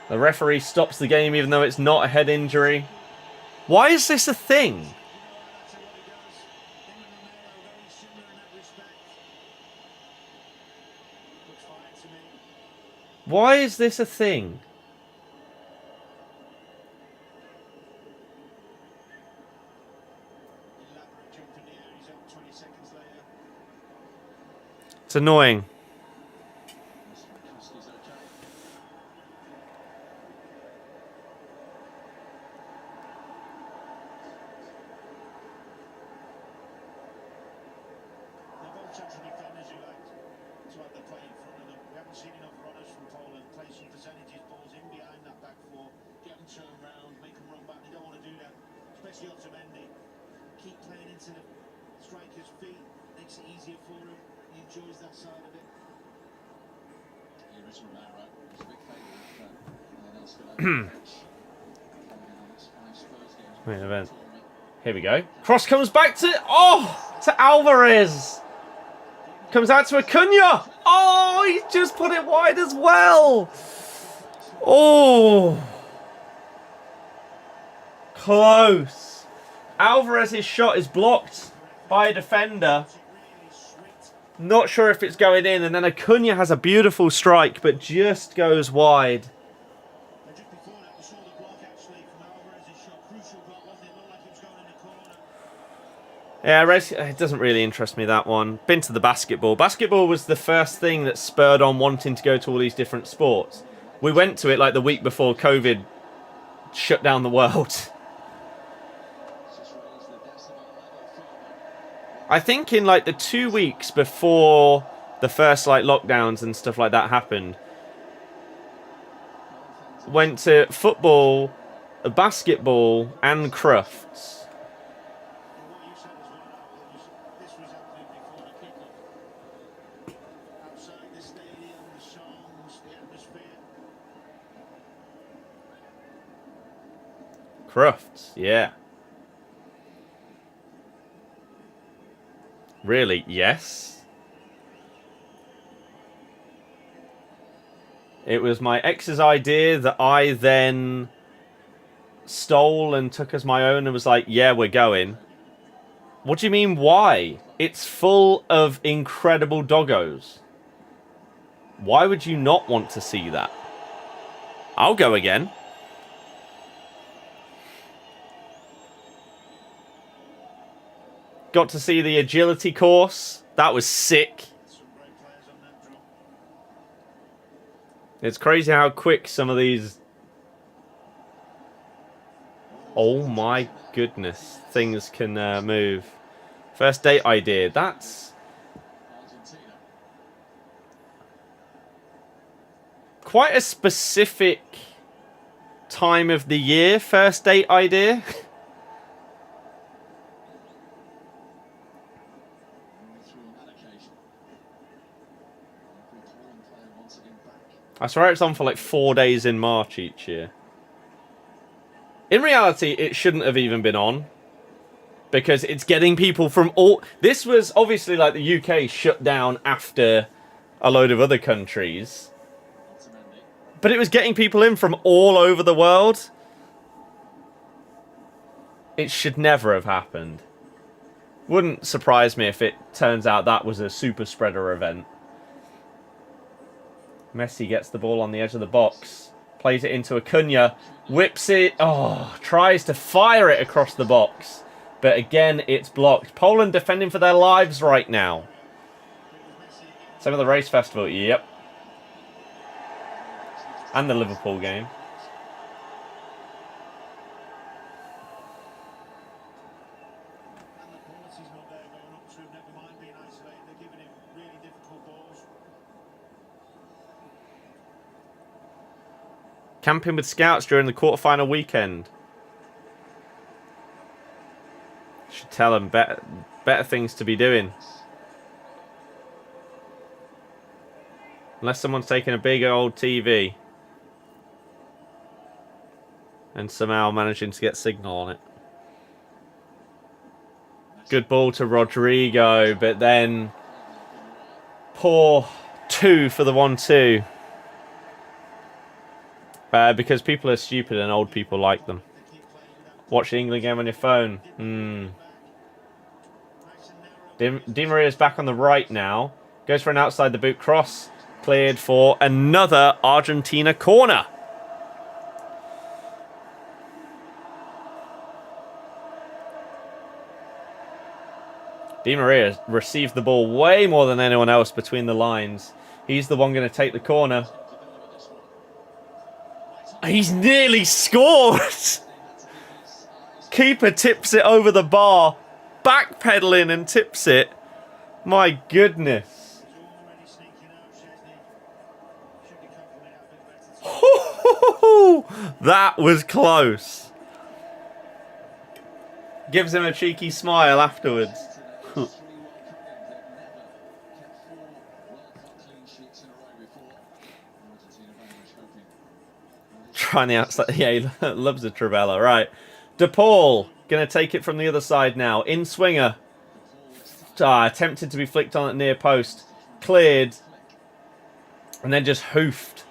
The referee stops the game even though it's not a head injury. Why is this a thing? Why is this a thing? It's annoying. seen enough runners from Poland play some percentages balls in behind that back four, get them turned round, make them run back. They don't want to do that, especially Otamendi. Keep playing into the striker's feet, makes it easier for him. He enjoys that side of it. Here is Renato. He's a big favourite. Main event. Here we go. Cross comes back to to Alvarez. Comes out to Acuna. Oh, he just put it wide as well. Oh, close. Alvarez's shot is blocked by a defender. Not sure if it's going in, and then Acuna has a beautiful strike, but just goes wide. Yeah, it doesn't really interest me, that one. Been to the basketball. Basketball was the first thing that spurred on wanting to go to all these different sports. We went to it like the week before COVID shut down the world. I think in like the 2 weeks before the first like lockdowns and stuff like that happened, went to football, basketball and crufts. Crufts, yeah. Really? Yes. It was my ex's idea that I then stole and took as my own and was like, yeah, we're going. What do you mean, why? It's full of incredible doggos. Why would you not want to see that? I'll go again. Got to see the agility course. That was sick. It's crazy how quick some of these... Oh my goodness. Things can move. First date idea. That's... quite a specific time of the year. First date idea. I swear it's on for like 4 days in March each year. In reality, it shouldn't have even been on. Because it's getting people from all... This was obviously like the UK shut down after a load of other countries. But it was getting people in from all over the world. It should never have happened. Wouldn't surprise me if it turns out that was a super spreader event. Messi gets the ball on the edge of the box. Plays it into Acuna. Whips it. Oh, tries to fire it across the box. But again, it's blocked. Poland defending for their lives right now. Same with the race festival. Yep. And the Liverpool game. Camping with scouts during the quarterfinal weekend. Should tell them better things to be doing. Unless someone's taking a big old TV. And somehow managing to get signal on it. Good ball to Rodrigo, but then... poor 2 for the 1-2. Because people are stupid and old people like them. Watch the England game on your phone. Di Maria's back on the right now. Goes for an outside the boot cross. Cleared for another Argentina corner. Di Maria received the ball way more than anyone else between the lines. He's the one going to take the corner. He's nearly scored! Keeper tips it over the bar. Backpedaling and tips it. My goodness. That was close. Gives him a cheeky smile afterwards. Trying the outside. Yeah, he loves a Trivela. Right. DePaul going to take it from the other side now. In swinger. Attempted to be flicked on at near post. Cleared. And then just hoofed.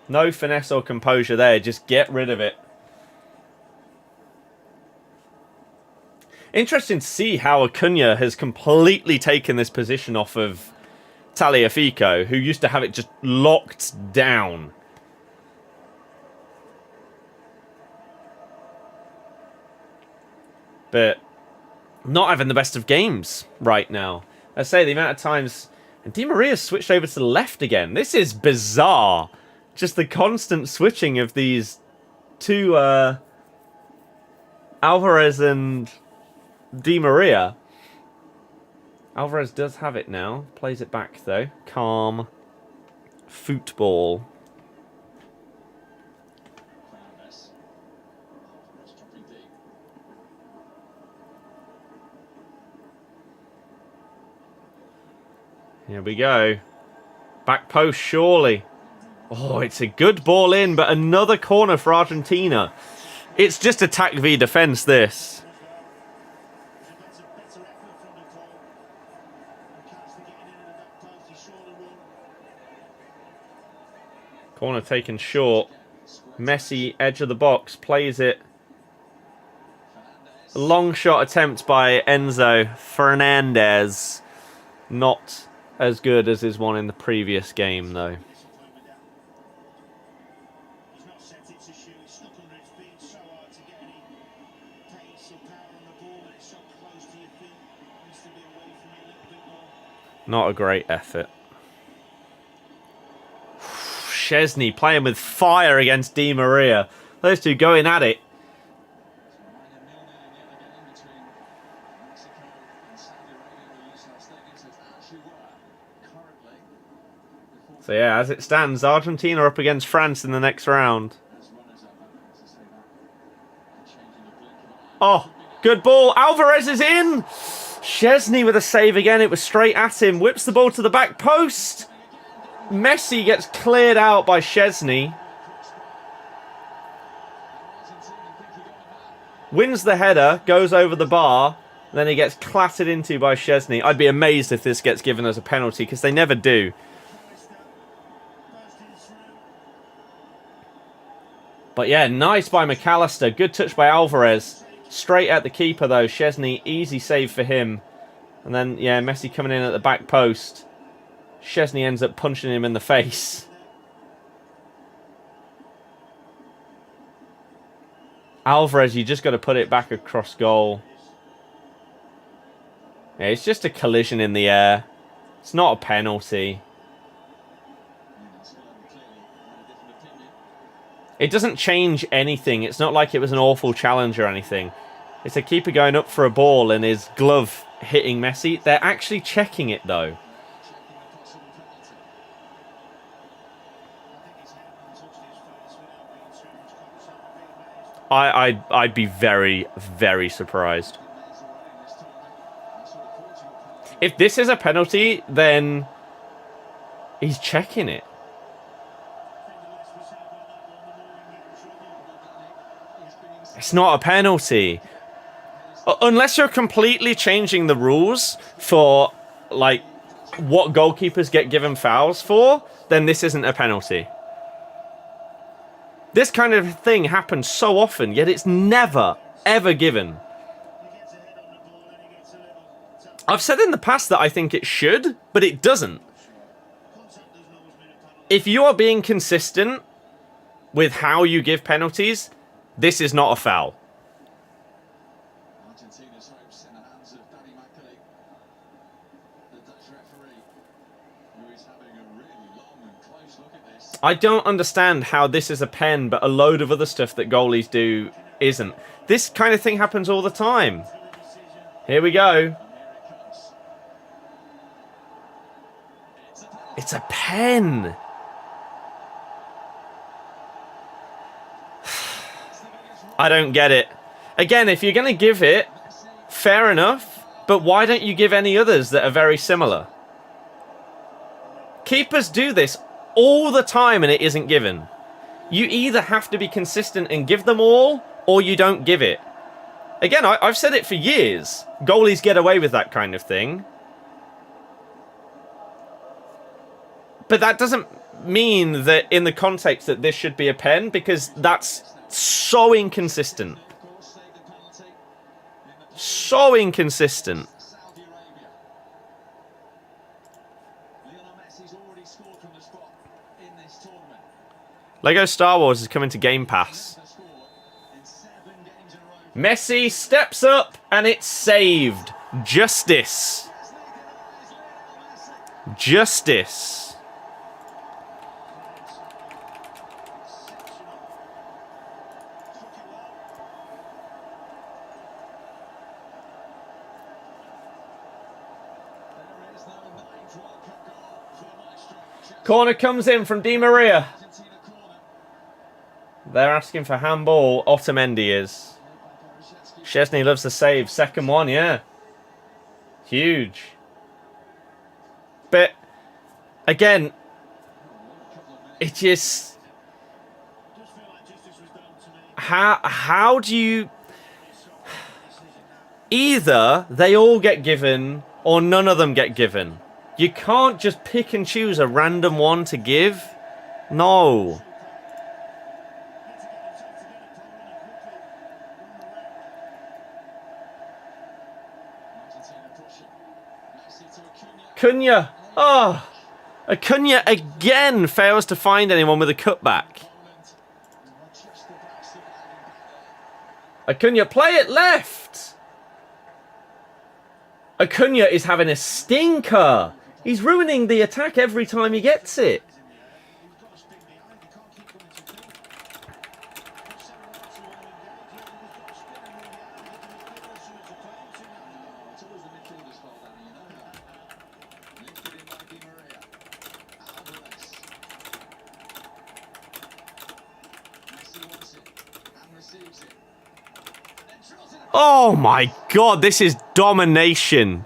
No finesse or composure there. Just get rid of it. Interesting to see how Acuna has completely taken this position off of Tagliafico, who used to have it just locked down. But not having the best of games right now. I say the amount of times... And Di Maria's switched over to the left again. This is bizarre. Just the constant switching of these two... Alvarez and Di Maria. Alvarez does have it now. Plays it back, though. Calm. Football. Here we go. Back post, surely. Oh, it's a good ball in, but another corner for Argentina. It's just attack v defense, this. Corner taken short. Messi, edge of the box, plays it. A long shot attempt by Enzo Fernandez. Not as good as his one in the previous game, though. Not a great effort. Szczesny playing with fire against Di Maria. Those two going at it. So yeah, as it stands, Argentina are up against France in the next round. Oh, good ball. Alvarez is in. Szczesny with a save again. It was straight at him. Whips the ball to the back post. Messi gets cleared out by Szczesny. Wins the header, goes over the bar, then he gets clattered into by Szczesny. I'd be amazed if this gets given as a penalty, because they never do. But yeah, nice by McAllister. Good touch by Alvarez. Straight at the keeper, though. Szczesny, easy save for him. And then, yeah, Messi coming in at the back post. Szczesny ends up punching him in the face. Alvarez, you just got to put it back across goal. Yeah, it's just a collision in the air. It's not a penalty. It doesn't change anything. It's not like it was an awful challenge or anything. It's a keeper going up for a ball and his glove hitting Messi. They're actually checking it, though. I'd be very, very surprised. If this is a penalty, then he's checking it. It's not a penalty. Unless you're completely changing the rules for, like, what goalkeepers get given fouls for, then this isn't a penalty. This kind of thing happens so often, yet it's never, ever given. I've said in the past that I think it should, but it doesn't. If you are being consistent with how you give penalties, this is not a foul. I don't understand how this is a pen, but a load of other stuff that goalies do isn't. This kind of thing happens all the time. Here we go. It's a pen. I don't get it. Again, if you're going to give it, fair enough. But why don't you give any others that are very similar? Keepers do this all the time and it isn't given. You either have to be consistent and give them all, or you don't give it. Again, I've said it for years. Goalies get away with that kind of thing. But that doesn't mean that in the context that this should be a pen, because that's so inconsistent. So inconsistent. Lego Star Wars is coming to Game Pass. Messi steps up and it's saved. Justice. Justice. Corner comes in from Di Maria. They're asking for handball. Otamendi is. Szczesny loves the save. Second one, yeah. Huge. But, again, it just... How do you... Either they all get given or none of them get given. You can't just pick and choose a random one to give. No. Cunha. Oh. Cunha again fails to find anyone with a cutback. Cunha, play it left. Cunha is having a stinker. He's ruining the attack every time he gets it. Oh my God, this is domination.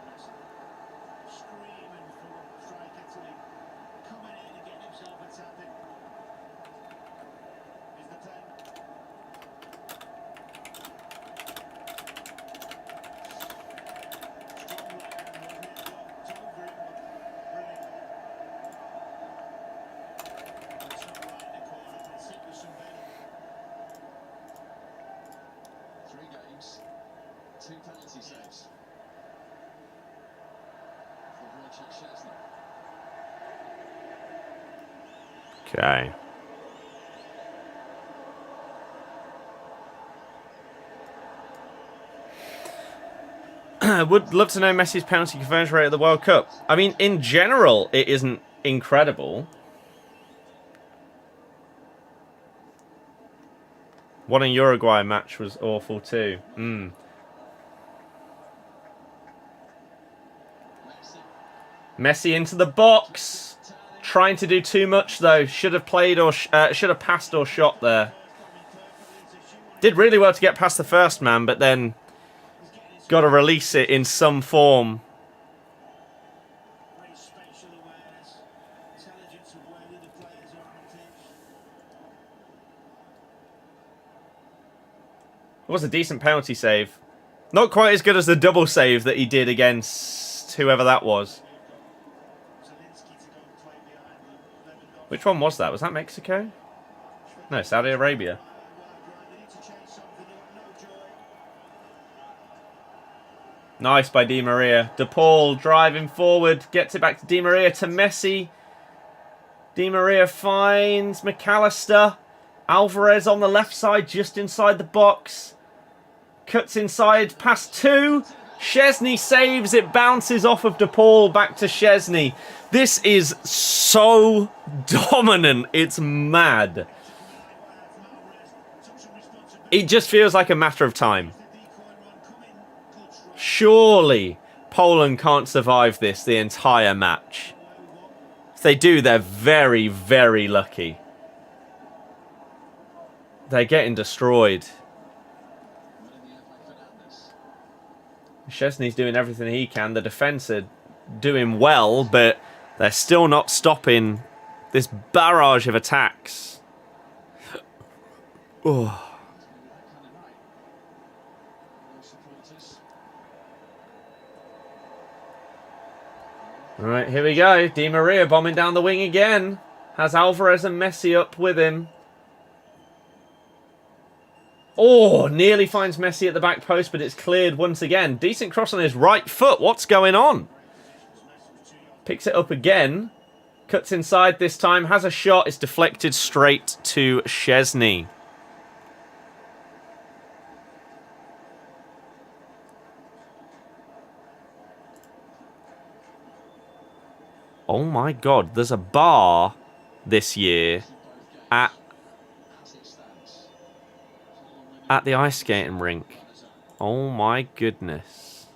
Okay. Would love to know Messi's penalty conversion rate at the World Cup. I mean, in general, it isn't incredible. One in Uruguay match was awful too. Messi into the box. Trying to do too much though. Should have played or should have passed or shot there. Did really well to get past the first man, but then got to release it in some form. It was a decent penalty save. Not quite as good as the double save that he did against whoever that was. Which one was that? Was that Mexico? No, Saudi Arabia. Nice by Di Maria. De Paul driving forward. Gets it back to Di Maria to Messi. Di Maria finds McAllister. Alvarez on the left side, just inside the box. Cuts inside, past two. Szczesny saves, it bounces off of De Paul back to Szczesny. This is so dominant, it's mad. It just feels like a matter of time. Surely Poland can't survive this the entire match. If they do, they're very, very lucky. They're getting destroyed. Szczesny's doing everything he can. The defence are doing well, but they're still not stopping this barrage of attacks. Oh. Alright, here we go. Di Maria bombing down the wing again. Has Alvarez and Messi up with him. Oh, nearly finds Messi at the back post, but it's cleared once again. Decent cross on his right foot. What's going on? Picks it up again. Cuts inside this time. Has a shot. It's deflected straight to Szczesny. Oh my god, there's a bar this year at the ice skating rink. Oh my goodness.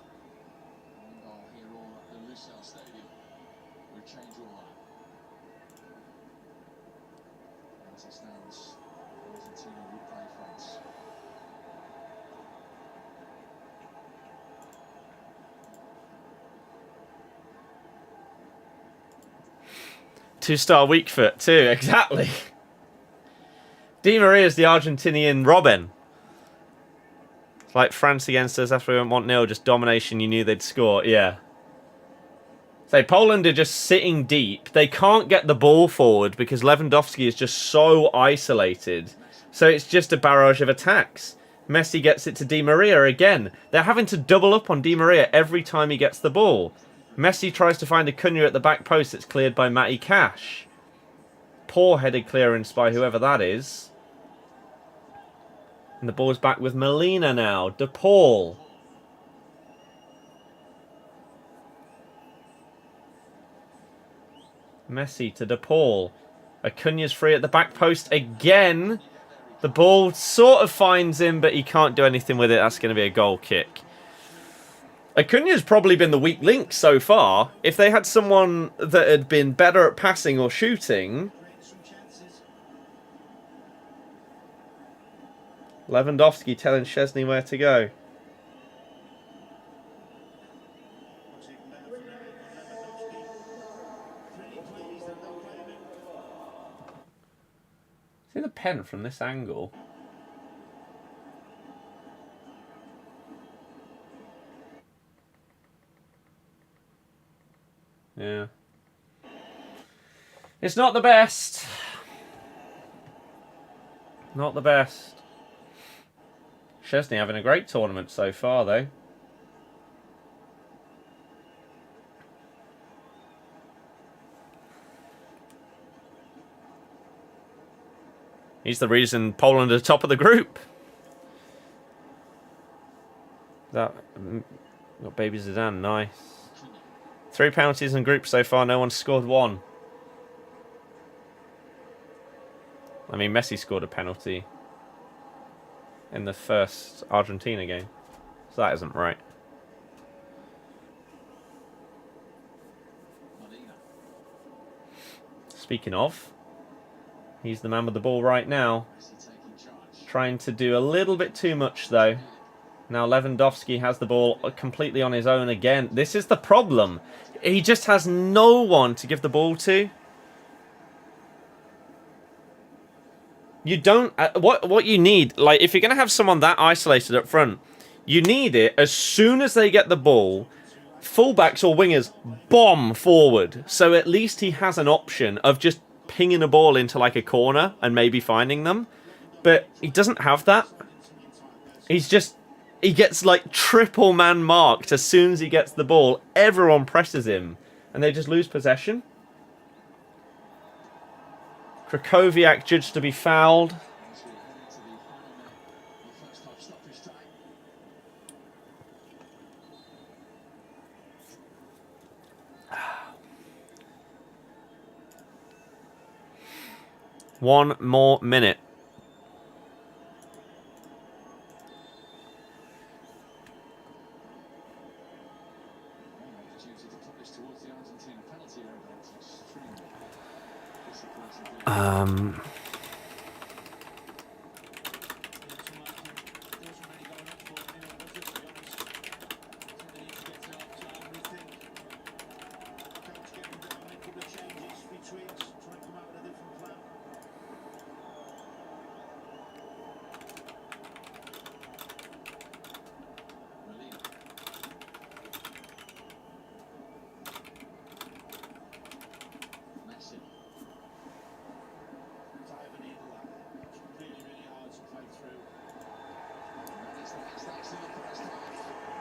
Two-star weak foot too, exactly. Di Maria's the Argentinian Robin. It's like France against us after we went 1-0, just domination, you knew they'd score, yeah. So Poland are just sitting deep. They can't get the ball forward because Lewandowski is just so isolated. So it's just a barrage of attacks. Messi gets it to Di Maria again. They're having to double up on Di Maria every time he gets the ball. Messi tries to find Acuna at the back post. It's cleared by Matty Cash. Poor headed clearance by whoever that is. And the ball's back with Molina now. De Paul. Messi to De Paul. Acuna's free at the back post again. The ball sort of finds him, but he can't do anything with it. That's going to be a goal kick. Acuna's probably been the weak link so far. If they had someone that had been better at passing or shooting... Lewandowski telling Szczesny where to go. See the pen from this angle? Yeah. It's not the best. Not the best. Szczesny having a great tournament so far, though. He's the reason Poland are top of the group. That got baby Zidane, nice. 3 penalties in group so far, no one's scored one. I mean, Messi scored a penalty in the first Argentina game, so that isn't right. Speaking of, he's the man with the ball right now. Trying to do a little bit too much, though. Now Lewandowski has the ball completely on his own again. This is the problem. He just has no one to give the ball to. You don't... what you need... Like, if you're going to have someone that isolated up front, you need it as soon as they get the ball. Fullbacks or wingers bomb forward. So at least he has an option of just pinging a ball into, like, a corner and maybe finding them. But he doesn't have that. He's just... He gets, like, triple man marked as soon as he gets the ball. Everyone presses him. And they just lose possession. Krakowiak judged to be fouled. One more minute.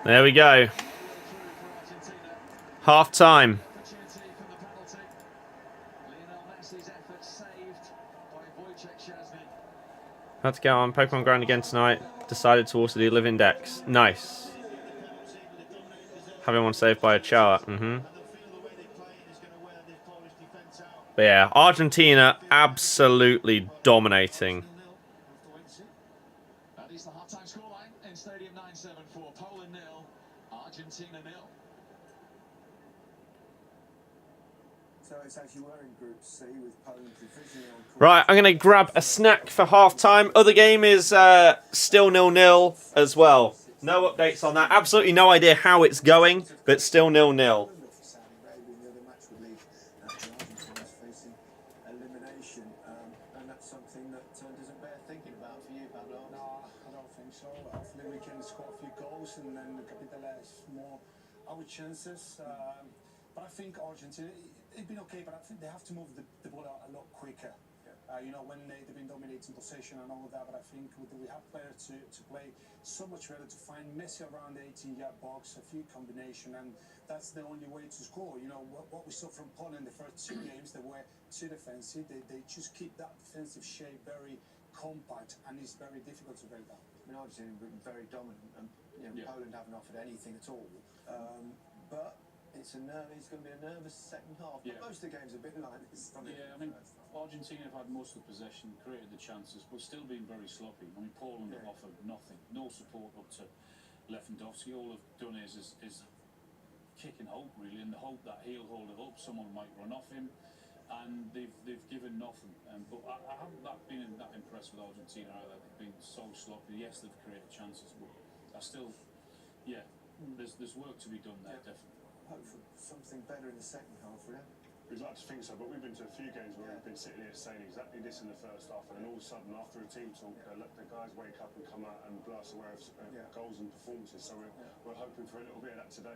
There we go. Half time. Had to go on Pokemon Ground again tonight. Decided to also do Live Index. Nice. Having one saved by a chart. But yeah, Argentina absolutely dominating. That is the half-time scoreline in Stadium 974. Poland 0, Argentina 0. So it's actually we're in Group C with Poland provisionally on course. Right, I'm going to grab a snack for half-time. Other game is still 0-0 as well. No updates on that. Absolutely no idea how it's going, but still 0-0. And that's something that doesn't bear thinking about for you, Pablo. No, I don't think so. Hopefully we can score a few goals and then capitalize more our chances. But I think Argentina, it's been okay, but I think they have to move the ball a lot quicker. You know, when they've been dominating possession and all of that, but I think we have players to play so much better, to find Messi around the 18-yard box, a few combination, and that's the only way to score. You know, what we saw from Poland in the first two games, they were too defensive. They just keep that defensive shape very compact, and it's very difficult to break down. I mean, Argentina have been very dominant, and Poland haven't offered anything at all. But it's going to be a nervous second half. Yeah. But most of the games are a bit like this. I mean, Argentina have had most of the possession, created the chances, but still been very sloppy. I mean, Poland have offered nothing, no support up to Lewandowski. All they've done is kicking hope, really, and the hope that he'll hold it up. Someone might run off him, and they've given nothing. But I haven't been that impressed with Argentina either. They've been so sloppy. Yes, they've created chances, but I still, there's work to be done there, definitely. Hope for something better in the second half, really. We'd like to think so, but we've been to a few games where we've been sitting here saying exactly this in the first half, and then all of a sudden, after a team talk, the guys wake up and come out and blow us away with goals and performances. So we're hoping for a little bit of that today.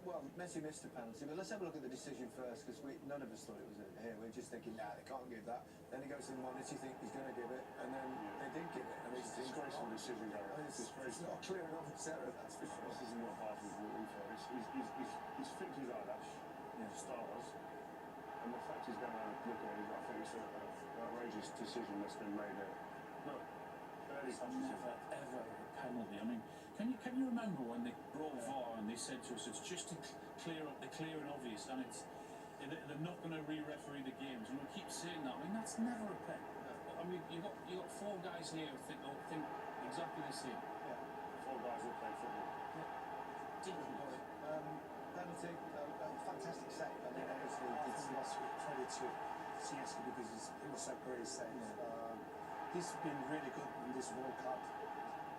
Well, Messi missed a penalty, but let's have a look at the decision first, because none of us thought it was here. We were just thinking, nah, they can't give that. Then he goes to the monitor, you think he's going to give it, and then they did give it. And It's a disgraceful decision, Gary. It's not clear enough of Sarah, that's for sure. This is not half of what we thought. He's flicked his eyelash, stars, and the fact he's going to look at it, I think it's an outrageous decision that's been made there. No, It's never ever a penalty. I mean, can you remember when they brought VAR and they said to us it's just to clear up the clear and obvious, and they're not going to re-referee the games, and we keep saying that. I mean, that's never a pen. I mean, you got four guys here who think exactly the same. four guys that play football. Ridiculous. Penalty, fantastic save. I mean, obviously, It's lost credit to Sanches because it was a great save. He's been really good in this World Cup.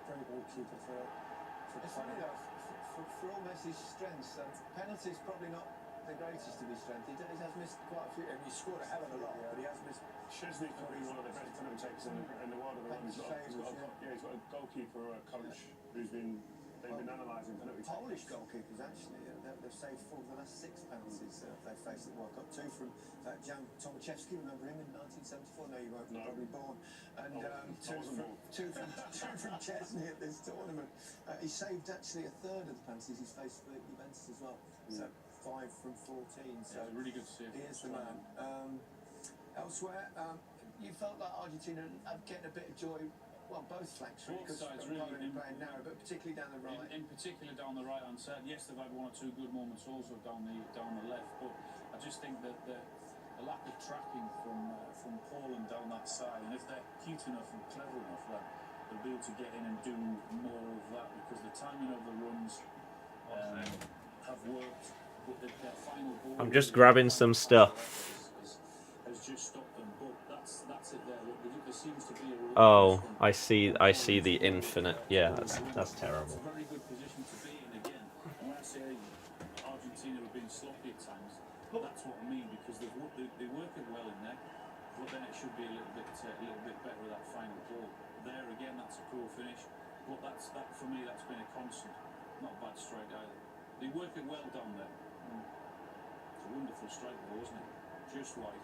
Very goalkeeper for it's funny though, for all Messi's strengths, penalties probably not the greatest of his strengths. He has missed quite a few, and he scored a hell of a lot, but he has missed. Chesney's probably one of the best penalty takers in the world at the moment. He's got a goalkeeper coach who's been analysing penalty takers. Polish goalkeepers actually, they've saved 4 of the last 6 penalties they faced at the World Cup. 2 from Jan Tomaszewski, remember him in 1974? No, you weren't probably born. And two from Chesney at this tournament. He saved actually a third of the penalties he's faced for Juventus as well. So 5 from 14. So really good save. He is the man. Elsewhere, you felt like Argentina getting a bit of joy. Well, both flanks, Both sides really playing narrow, but particularly down the right. In particular down the right-hand side. Yes, they've had 1 or 2 good moments also down the left, but I just think that the lack of tracking from Poland down that side, and if they're cute enough and clever enough, then they'll be able to get in and do more of that, because the timing of the runs have worked, but their final ball. I'm just grabbing some stuff. Has just stopped them, but that's it there. There seems to be a Oh, I see the infinite. Yeah, that's terrible. It's a very good position to be in again. And when I say Argentina have been sloppy at times, that's what I mean, because they work it well in there, but then it should be a little bit better with that final ball. There again, that's a poor finish, but for me that's been a constant. Not a bad strike either. They work it well down there. It's a wonderful strike though, isn't it? Just wide.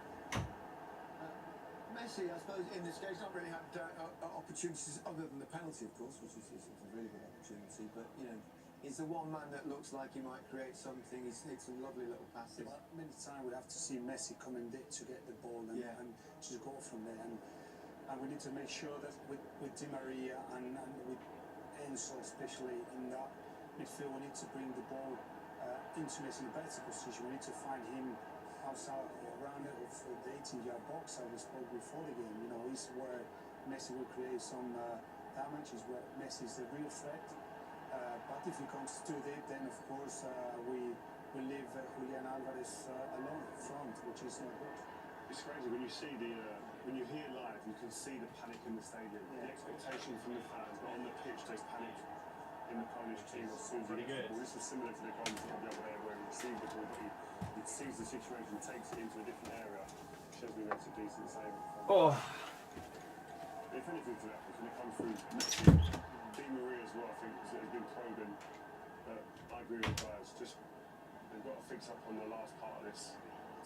Messi, I suppose, in this case, not really had opportunities other than the penalty, of course, which is a really good opportunity. But He's the one man that looks like he might create something. He's hit some lovely little passes. Many times we have to see Messi come in there to get the ball and just go from there. And we need to make sure that with Di Maria and with Enzo especially in that midfield, we need to bring the ball into Messi in a better position. We need to find him outside around the 18-yard box. I spoke before the game. You know, he's where Messi will create some damage. Is where Messi is the real threat. But if he comes to it, then of course we leave Julian Alvarez alone in front, which is not good. It's crazy when you see when you hear live, you can see the panic in the stadium, the expectation from the fans, but on the pitch there's panic in the Polish team as soon as he gets the ball. This was similar to the goal the other day where he received the ball, but he sees the situation, takes it into a different area. Chelsea makes a decent save. Oh. If anything to that, when it comes through Messi, Di Maria as well, I think has been probing. But I agree with the guys. Just they've got to fix up on the last part of this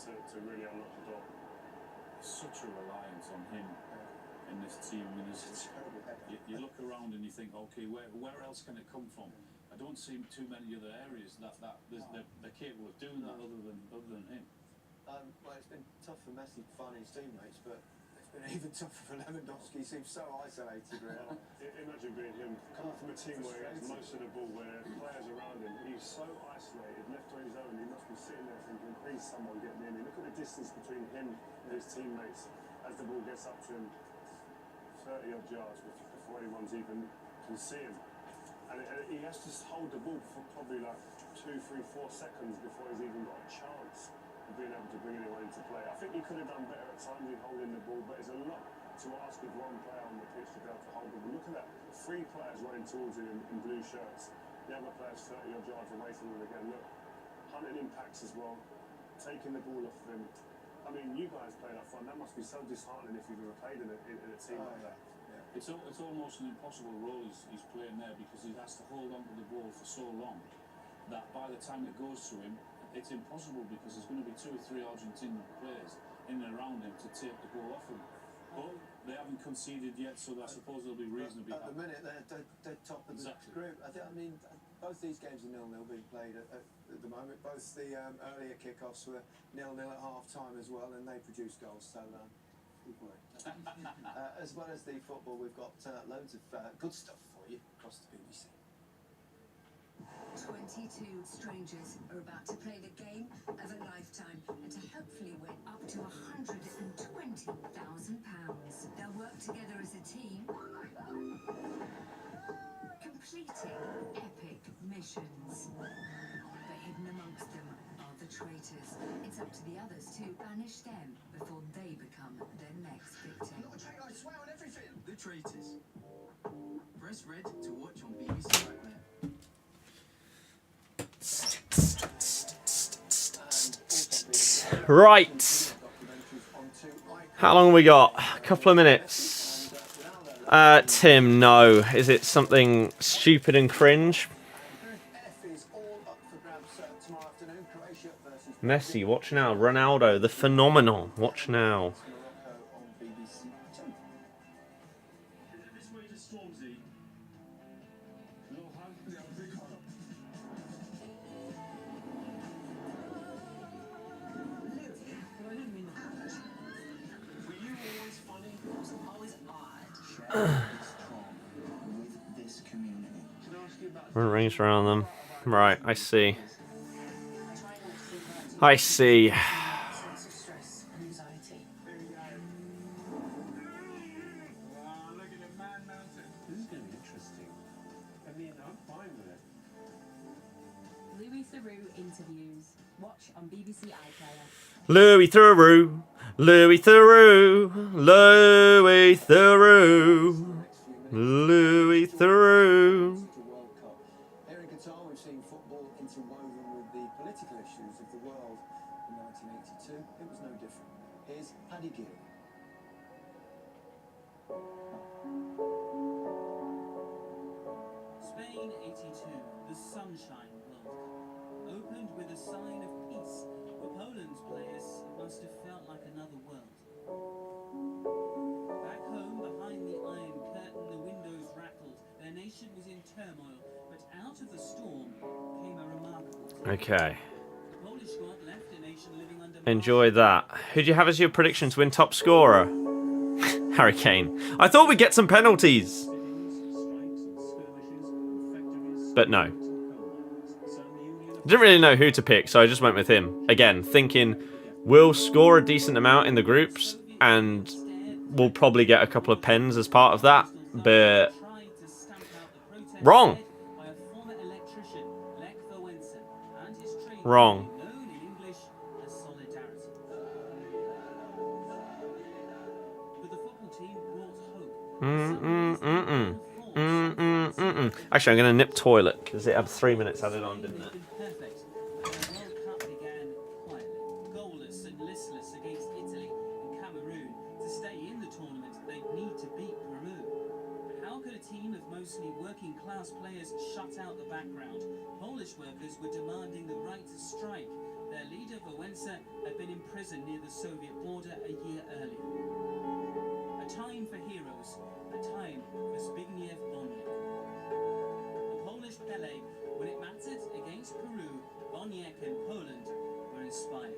to really unlock the door. Such a reliance on him in this team. I mean, you look around and you think, okay, where else can it come from? I don't see too many other areas that they're capable of doing that other than him. Well, it's been tough for Messi finding his teammates, but it's been even tougher for Lewandowski. He seems so isolated, really. Imagine being him, coming from a team where he has most of the ball, where players around him, he's so isolated, left on his own, he must be sitting there thinking, please someone get near me. Look at the distance between him and his teammates as the ball gets up to him 30-odd yards before anyone's even can see him. And he has to hold the ball for probably like 2, 3, 4 seconds before he's even got a chance of being able to bring anyone into play. I think he could have done better at times in holding the ball, but it's a lot to ask of one player on the pitch to be able to hold the ball. Look at that, 3 players running towards him in blue shirts. The other player's 30-odd yards away from him again. Look, hunting impacts as well, taking the ball off of him. I mean, you guys played up front. That must be so disheartening if you've ever played in a team like that. It's almost an impossible role he's playing there, because he has to hold on to the ball for so long that by the time it goes to him, it's impossible, because there's going to be 2 or 3 Argentine players in and around him to take the ball off him. But they haven't conceded yet, so I suppose they'll be reasonably happy. At the minute, they're top of the group. I mean, both these games are 0-0 being played at the moment. Both the earlier kickoffs were 0-0 at half-time as well, and they produced goals, so good work. As well as the football, we've got loads of good stuff for you across the BBC. 22 strangers are about to play the game of a lifetime and to hopefully win up to £120,000. They'll work together as a team, completing epic missions. But hidden amongst them are the traitors. It's up to the others to banish them before they become their next victim. I swear on everything! The Traitors. Press red to watch on BBC right now. Right. How long have we got? A couple of minutes. Tim, no. Is it something stupid and cringe? Messi, watch now. Ronaldo, the phenomenal. Watch now. Rings around them. Right, I see. I see. This is going to be interesting. I mean, I'm fine with it. Louis Theroux interviews. Watch on BBC iPlayer. Louis Theroux. Louis Theroux. Louis Theroux. Louis Theroux. World Cup. Here in Qatar, we've seen football interwoven with the political issues of the world. In 1982, it was no different. Here's Paddy Gill. Spain 82, the Sunshine World Cup, opened with a sign of peace, where Poland's players must have felt like another world. Back home, behind the Iron Curtain, the windows rattled. Their nation was in turmoil, but out of the storm Okay. The Polish squad left a nation living under Enjoy that. Who do you have as your prediction to win top scorer? Harry Kane. I thought we'd get some penalties. But no. Didn't really know who to pick, so I just went with him. Again, thinking we'll score a decent amount in the groups, and we'll probably get a couple of pens as part of that. But wrong. Wrong. Actually, I'm going to nip toilet because it had 3 minutes added on, didn't it? perfect. The World Cup began quietly, goalless and listless against Italy and Cameroon. To stay in the tournament, they'd need to beat Peru. But how could a team of mostly working-class players shut out the background? Polish workers were demanding the right to strike. Their leader, Wałęsa, had been imprisoned near the Soviet border a year earlier. A time for heroes, a time for Zbigniew Boniek. The Polish Pele, when it mattered against Peru, Boniek and Poland were inspired.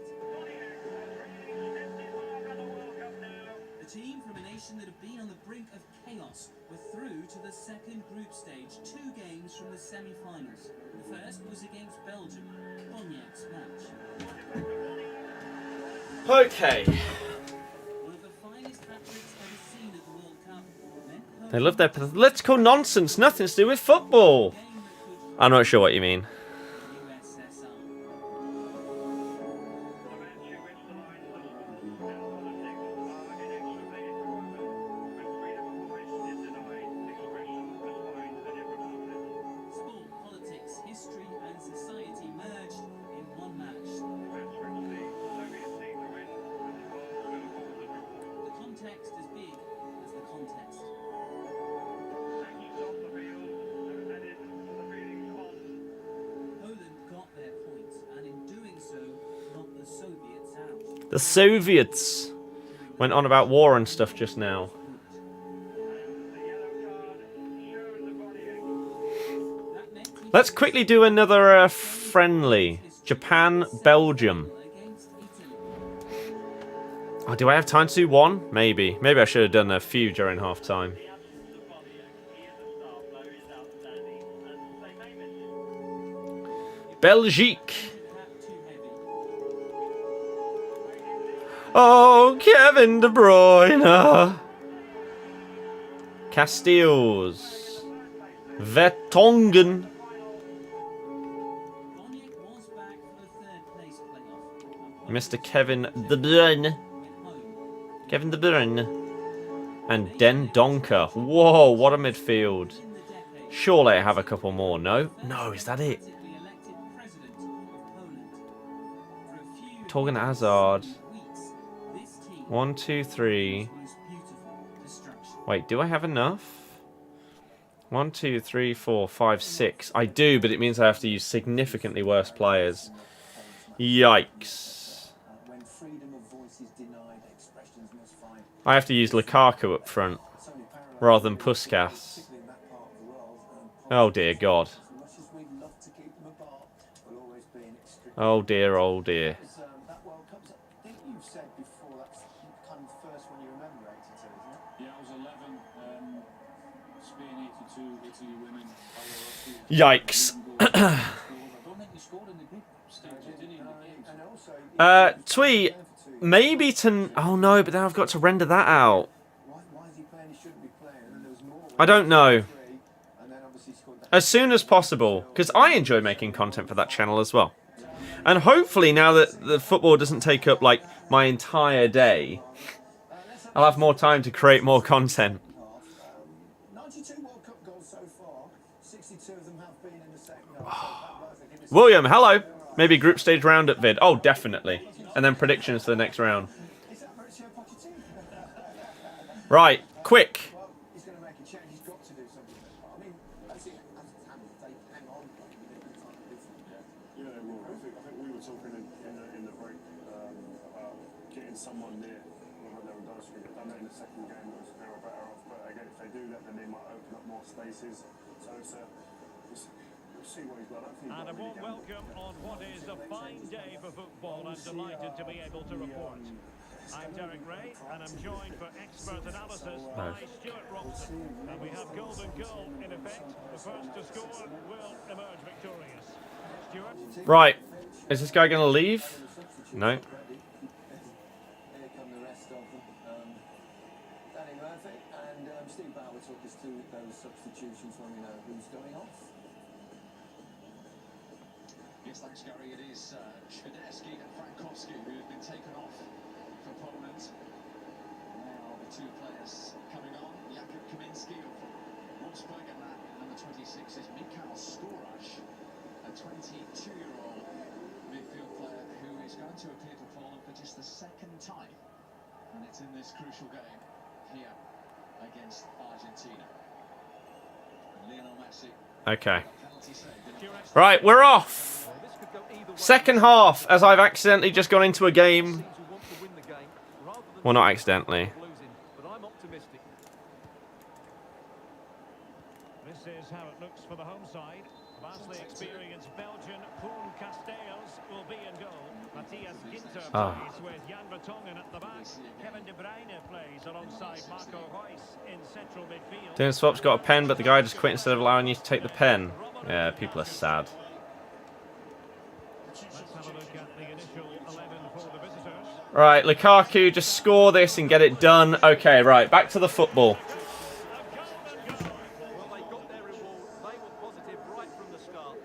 The team from a nation that had been on the brink of chaos were through to the second group stage, 2 games from the semi-finals. The first was against Belgium, Boniek's match. Okay. One of the finest hat-tricks ever seen at the World Cup. They love their political nonsense. Nothing to do with football. I'm not sure what you mean. USSR. Sport, politics, history and society merged in one match. The context as big as the contest. Poland got their points, and in doing so, knocked the Soviets out. The Soviets went on about war and stuff just now. Let's quickly do another friendly. Japan, Belgium. Against Italy. Oh, do I have time to do one? Maybe. Maybe I should have done a few during half time. Belgique. Oh, Kevin De Bruyne. Casteels. Vertonghen. Boniek was back for the third place playoff. Mr. Kevin De Bruyne. Kevin De Bruyne. And Den Donker. Whoa, what a midfield. Surely I have a couple more, no? No, is that it? Elected president of Poland. For a few Torgan Hazard. weeks, this team 1, 2, 3. was beautiful destruction. Wait, do I have enough? 1, 2, 3, 4, 5, 6. I do, but it means I have to use significantly worse players. Yikes. When freedom of voice is denied, expressions must find I have to use Lukaku up front it's only parallel, rather than Puskas. particularly in that part of the world. Oh dear God. As much as we'd love to keep them apart, will always be an extreme. Oh dear, oh dear. That World Cup, I think you've said before that's kind of the first one you remember, 82, isn't it? Yeah, I was 11. Spain 82, Italy women. Yikes. I don't think he scored in the group stages, did he? In the games? And also, Tweet, maybe to... Oh no, but now I've got to render that out. why is he playing? He shouldn't be playing. And then there was more. I don't know. And then obviously he scored that. As soon as possible, because I enjoy making content for that channel as well. And hopefully now that the football doesn't take up like my entire day, I'll have more time to create more content. 92 World Cup goals so far. 62 of them have been in the second half. William, hello. Maybe group stage round at vid. Oh, definitely. And then predictions for the next round. Is that Mauricio Pochettino? Right, quick. Well, he's going to make a change. He's got to do something. I mean, I think they hang on. Yeah, they will. I think we were talking in the break about getting someone near Lewandowski. They've done that in the second game. They were better off. But again, if they do that, then they might open up more spaces. So it's see what he's got. I think he's And a got warm really welcome on what is a fine day for football. I'm delighted to be able to report. I'm Derek Ray, and I'm joined for expert analysis by Stuart Robson. And we have golden goal in effect. The first to score will emerge victorious. Stuart? Right. Is this guy going to leave? No. Here come the rest of them. Danny Murphy and Steve Bauer will talk us through those substitutions when we know who's going off. Yes, thanks, Gary. It is Chudesky and Frankowski who have been taken off for Poland. There are the two players coming on. Jakub Kaminski of Wolfsburg and the 26 is Mikhail Skorash, a 22-year-old midfield player who is going to appear for Poland for just the second time. And it's in this crucial game here against Argentina. And Lionel Messi. Okay. Right, we're off. Second half, as I've accidentally just gone into a game. Well, not accidentally. This is how it looks for the home side. Vastly experienced Belgian Poon Castells will be in goal. Matthias Ginter plays with Jan Vertonghen at the back. Kevin De Bruyne plays alongside Marco Reus in central midfield. Doing Swap's got a pen, but the guy just quit instead of allowing you to take the pen. Yeah, people are sad. Let's have a look at the initial 11 for the visitors. Right, Lukaku, just score this and get it done. Okay, right, back to the football. Well, they got their reward. They were positive right from the start.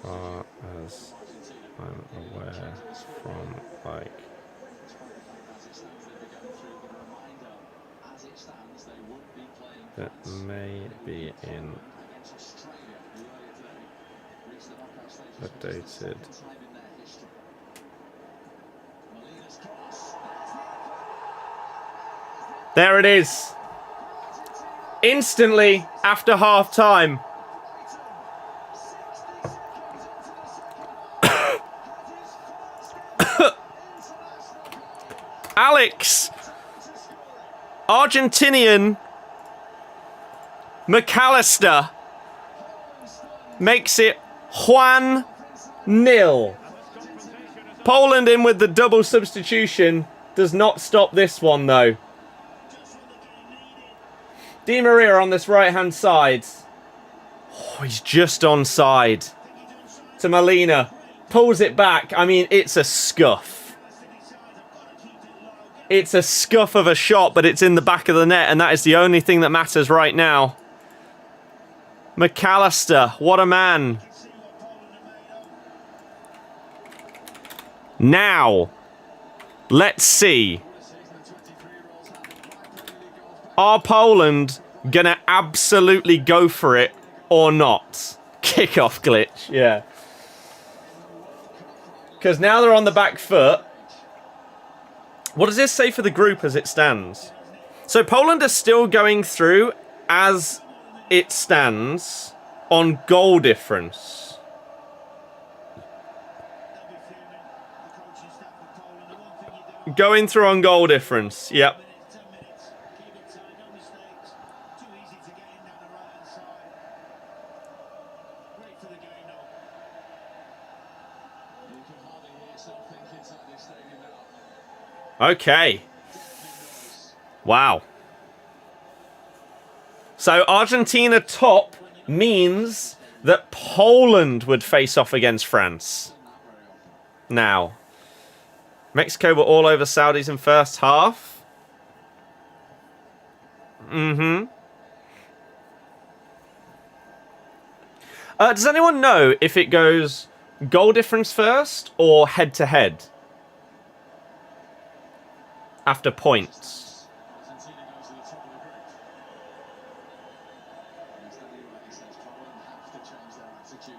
Far as I'm aware from, like, that may be in updated. There it is. Instantly after half time. Alex, Argentinian McAllister makes it 1-0. Poland in with the double substitution does not stop this one though. Di Maria on this right hand side. Oh, he's just onside. To Molina. Pulls it back. I mean, it's a scuff. It's a scuff of a shot, but it's in the back of the net, and that is the only thing that matters right now. McAllister, what a man. Now, let's see. Are Poland gonna absolutely go for it or not? Kickoff glitch, yeah. Because now they're on the back foot. What does this say for the group as it stands? So Poland are still going through as it stands on goal difference. Going through on goal difference, yep. Okay. Wow. So Argentina top means that Poland would face off against France. Now, Mexico were all over Saudis in first half. Does anyone know if it goes goal difference first or head to head? After points.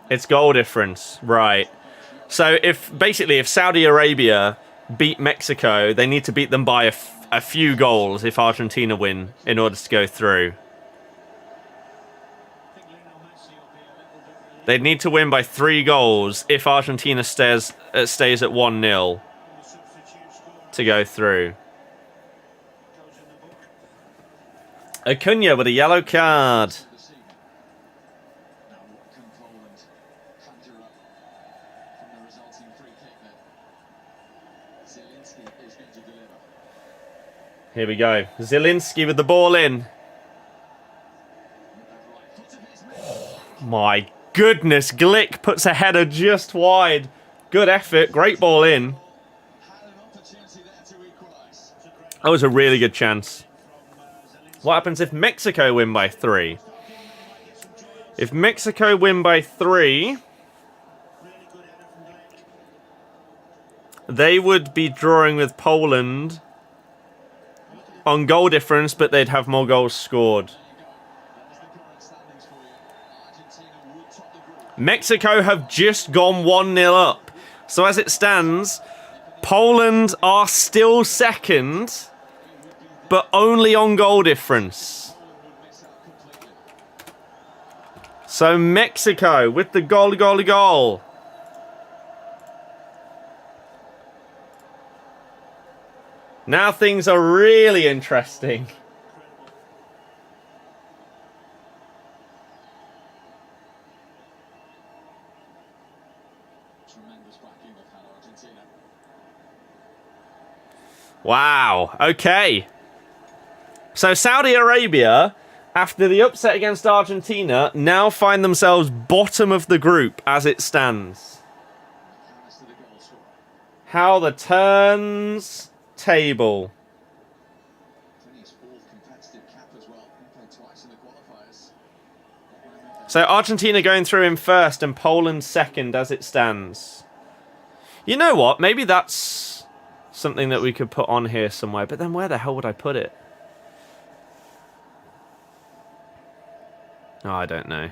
It's goal difference, right. So if Saudi Arabia beat Mexico, they need to beat them by a few goals if Argentina win in order to go through. They'd need to win by 3 goals if Argentina stays at 1-0 to go through. Acuna with a yellow card. Here we go. Zielinski with the ball in. My goodness, Glick puts a header just wide. Good effort, great ball in. That was a really good chance. What happens if Mexico win by 3? If Mexico win by 3, they would be drawing with Poland on goal difference, but they'd have more goals scored. Mexico have just gone 1-0 up. So as it stands, Poland are still second, but only on goal difference. So Mexico with the goal. Now things are really interesting. Wow, okay. So Saudi Arabia, after the upset against Argentina, now find themselves bottom of the group as it stands. How the turns table. So Argentina going through in first and Poland second as it stands. You know what? Maybe that's something that we could put on here somewhere, but then where the hell would I put it? Oh, I don't know.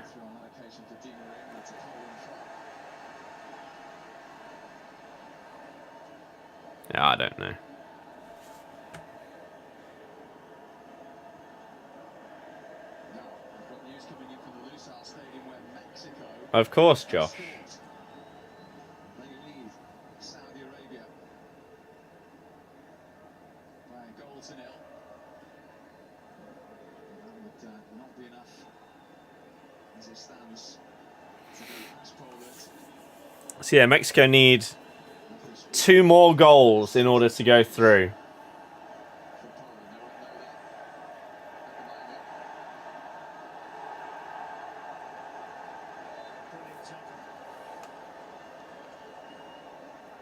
Yeah, I don't know. Of course, Josh. So yeah, Mexico need 2 more goals in order to go through.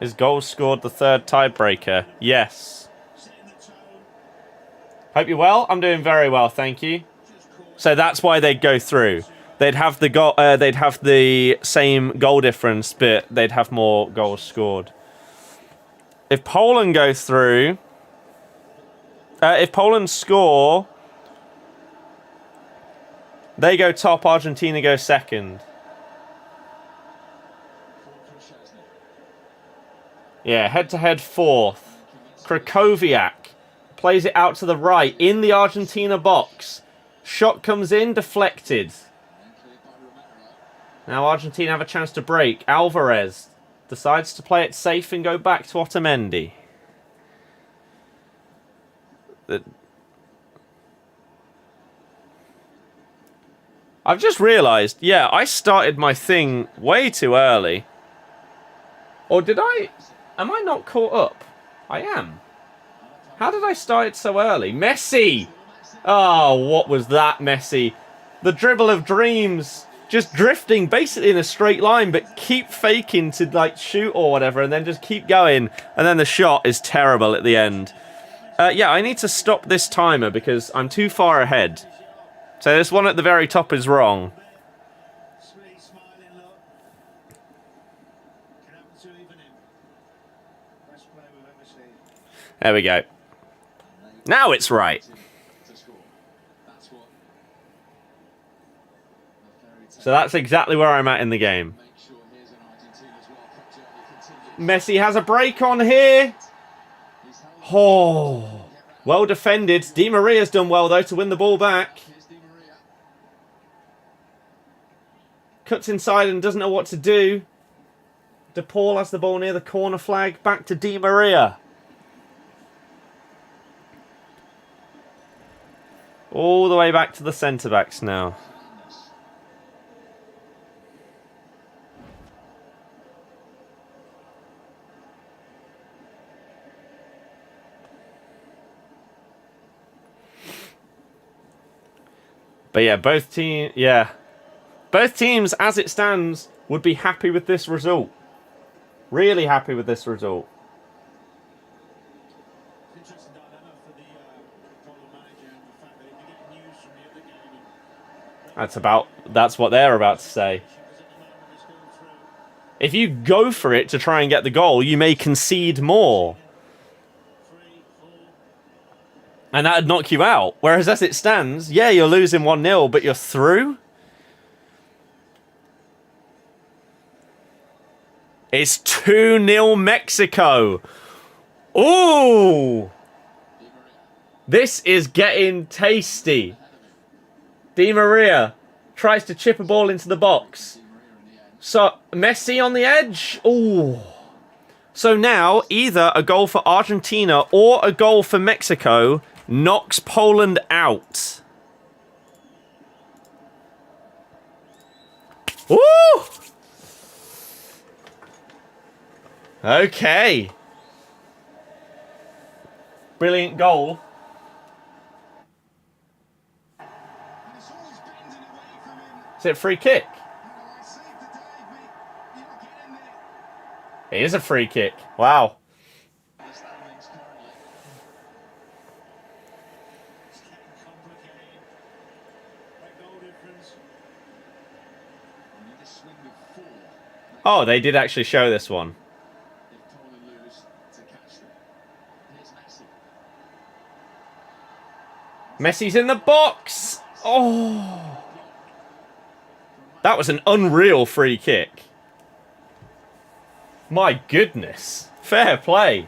Is goal scored the 3rd tiebreaker? Yes. Hope you're well. I'm doing very well, thank you. So that's why they'd go through. They'd have the goal. They'd have the same goal difference, but they'd have more goals scored. If Poland go through, if Poland score, they go top. Argentina go second. Yeah, head-to-head 4th. Krakowiak plays it out to the right in the Argentina box. Shot comes in, deflected. Now Argentina have a chance to break. Alvarez decides to play it safe and go back to Otamendi. I've just realised, yeah, I started my thing way too early. Or did I? Am I not caught up? I am. How did I start it so early? Messi! Oh, what was that, Messi? The dribble of dreams. Just drifting basically in a straight line, but keep faking to like shoot or whatever, and then just keep going. And then the shot is terrible at the end. Yeah, I need to stop this timer because I'm too far ahead. So this one at the very top is wrong. There we go. Now it's right. So that's exactly where I'm at in the game. Messi has a break on here. Oh, well defended. Di Maria's done well, though, to win the ball back. Cuts inside and doesn't know what to do. De Paul has the ball near the corner flag. Back to Di Maria. All the way back to the centre-backs now. But yeah, both teams, as it stands, would be happy with this result. Really happy with this result. Interesting dilemma for the Poland manager and the fact that if you get news from the other game, That's what they're about to say. If you go for it to try and get the goal, you may concede more. And that'd knock you out. Whereas as it stands, yeah, you're losing 1-0, but you're through. It's 2-0 Mexico. Ooh! This is getting tasty. Di Maria tries to chip a ball into the box. So, Messi on the edge. Ooh. So now, either a goal for Argentina or a goal for Mexico knocks Poland out. Woo! Okay. Brilliant goal. Is it a free kick? It is a free kick. Wow. Oh, they did actually show this one. Messi's in the box. Oh. That was an unreal free kick. My goodness. Fair play.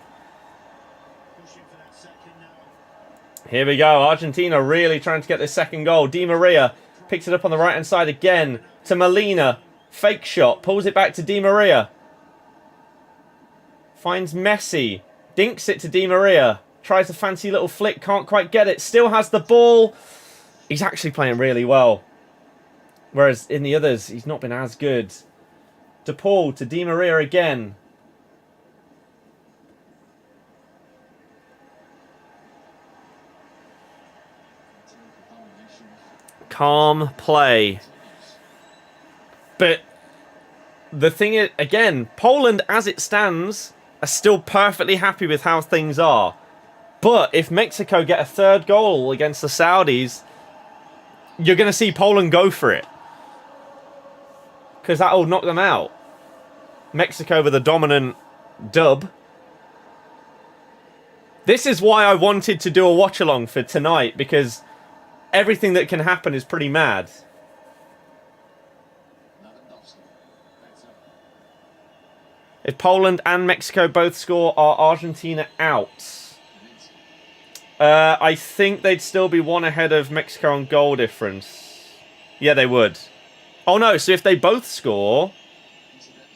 Here we go. Argentina really trying to get this second goal. Di Maria picks it up on the right-hand side again to Molina. Fake shot. Pulls it back to Di Maria. Finds Messi. Dinks it to Di Maria. Tries a fancy little flick. Can't quite get it. Still has the ball. He's actually playing really well. Whereas in the others, he's not been as good. De Paul to Di Maria again. Calm play. But the thing is, again, Poland as it stands are still perfectly happy with how things are. But if Mexico get a third goal against the Saudis, you're going to see Poland go for it. Because that will knock them out. Mexico with a dominant dub. This is why I wanted to do a watch-along for tonight, because everything that can happen is pretty mad. If Poland and Mexico both score, are Argentina out? I think they'd still be one ahead of Mexico on goal difference. Yeah, they would. Oh no, so if they both score...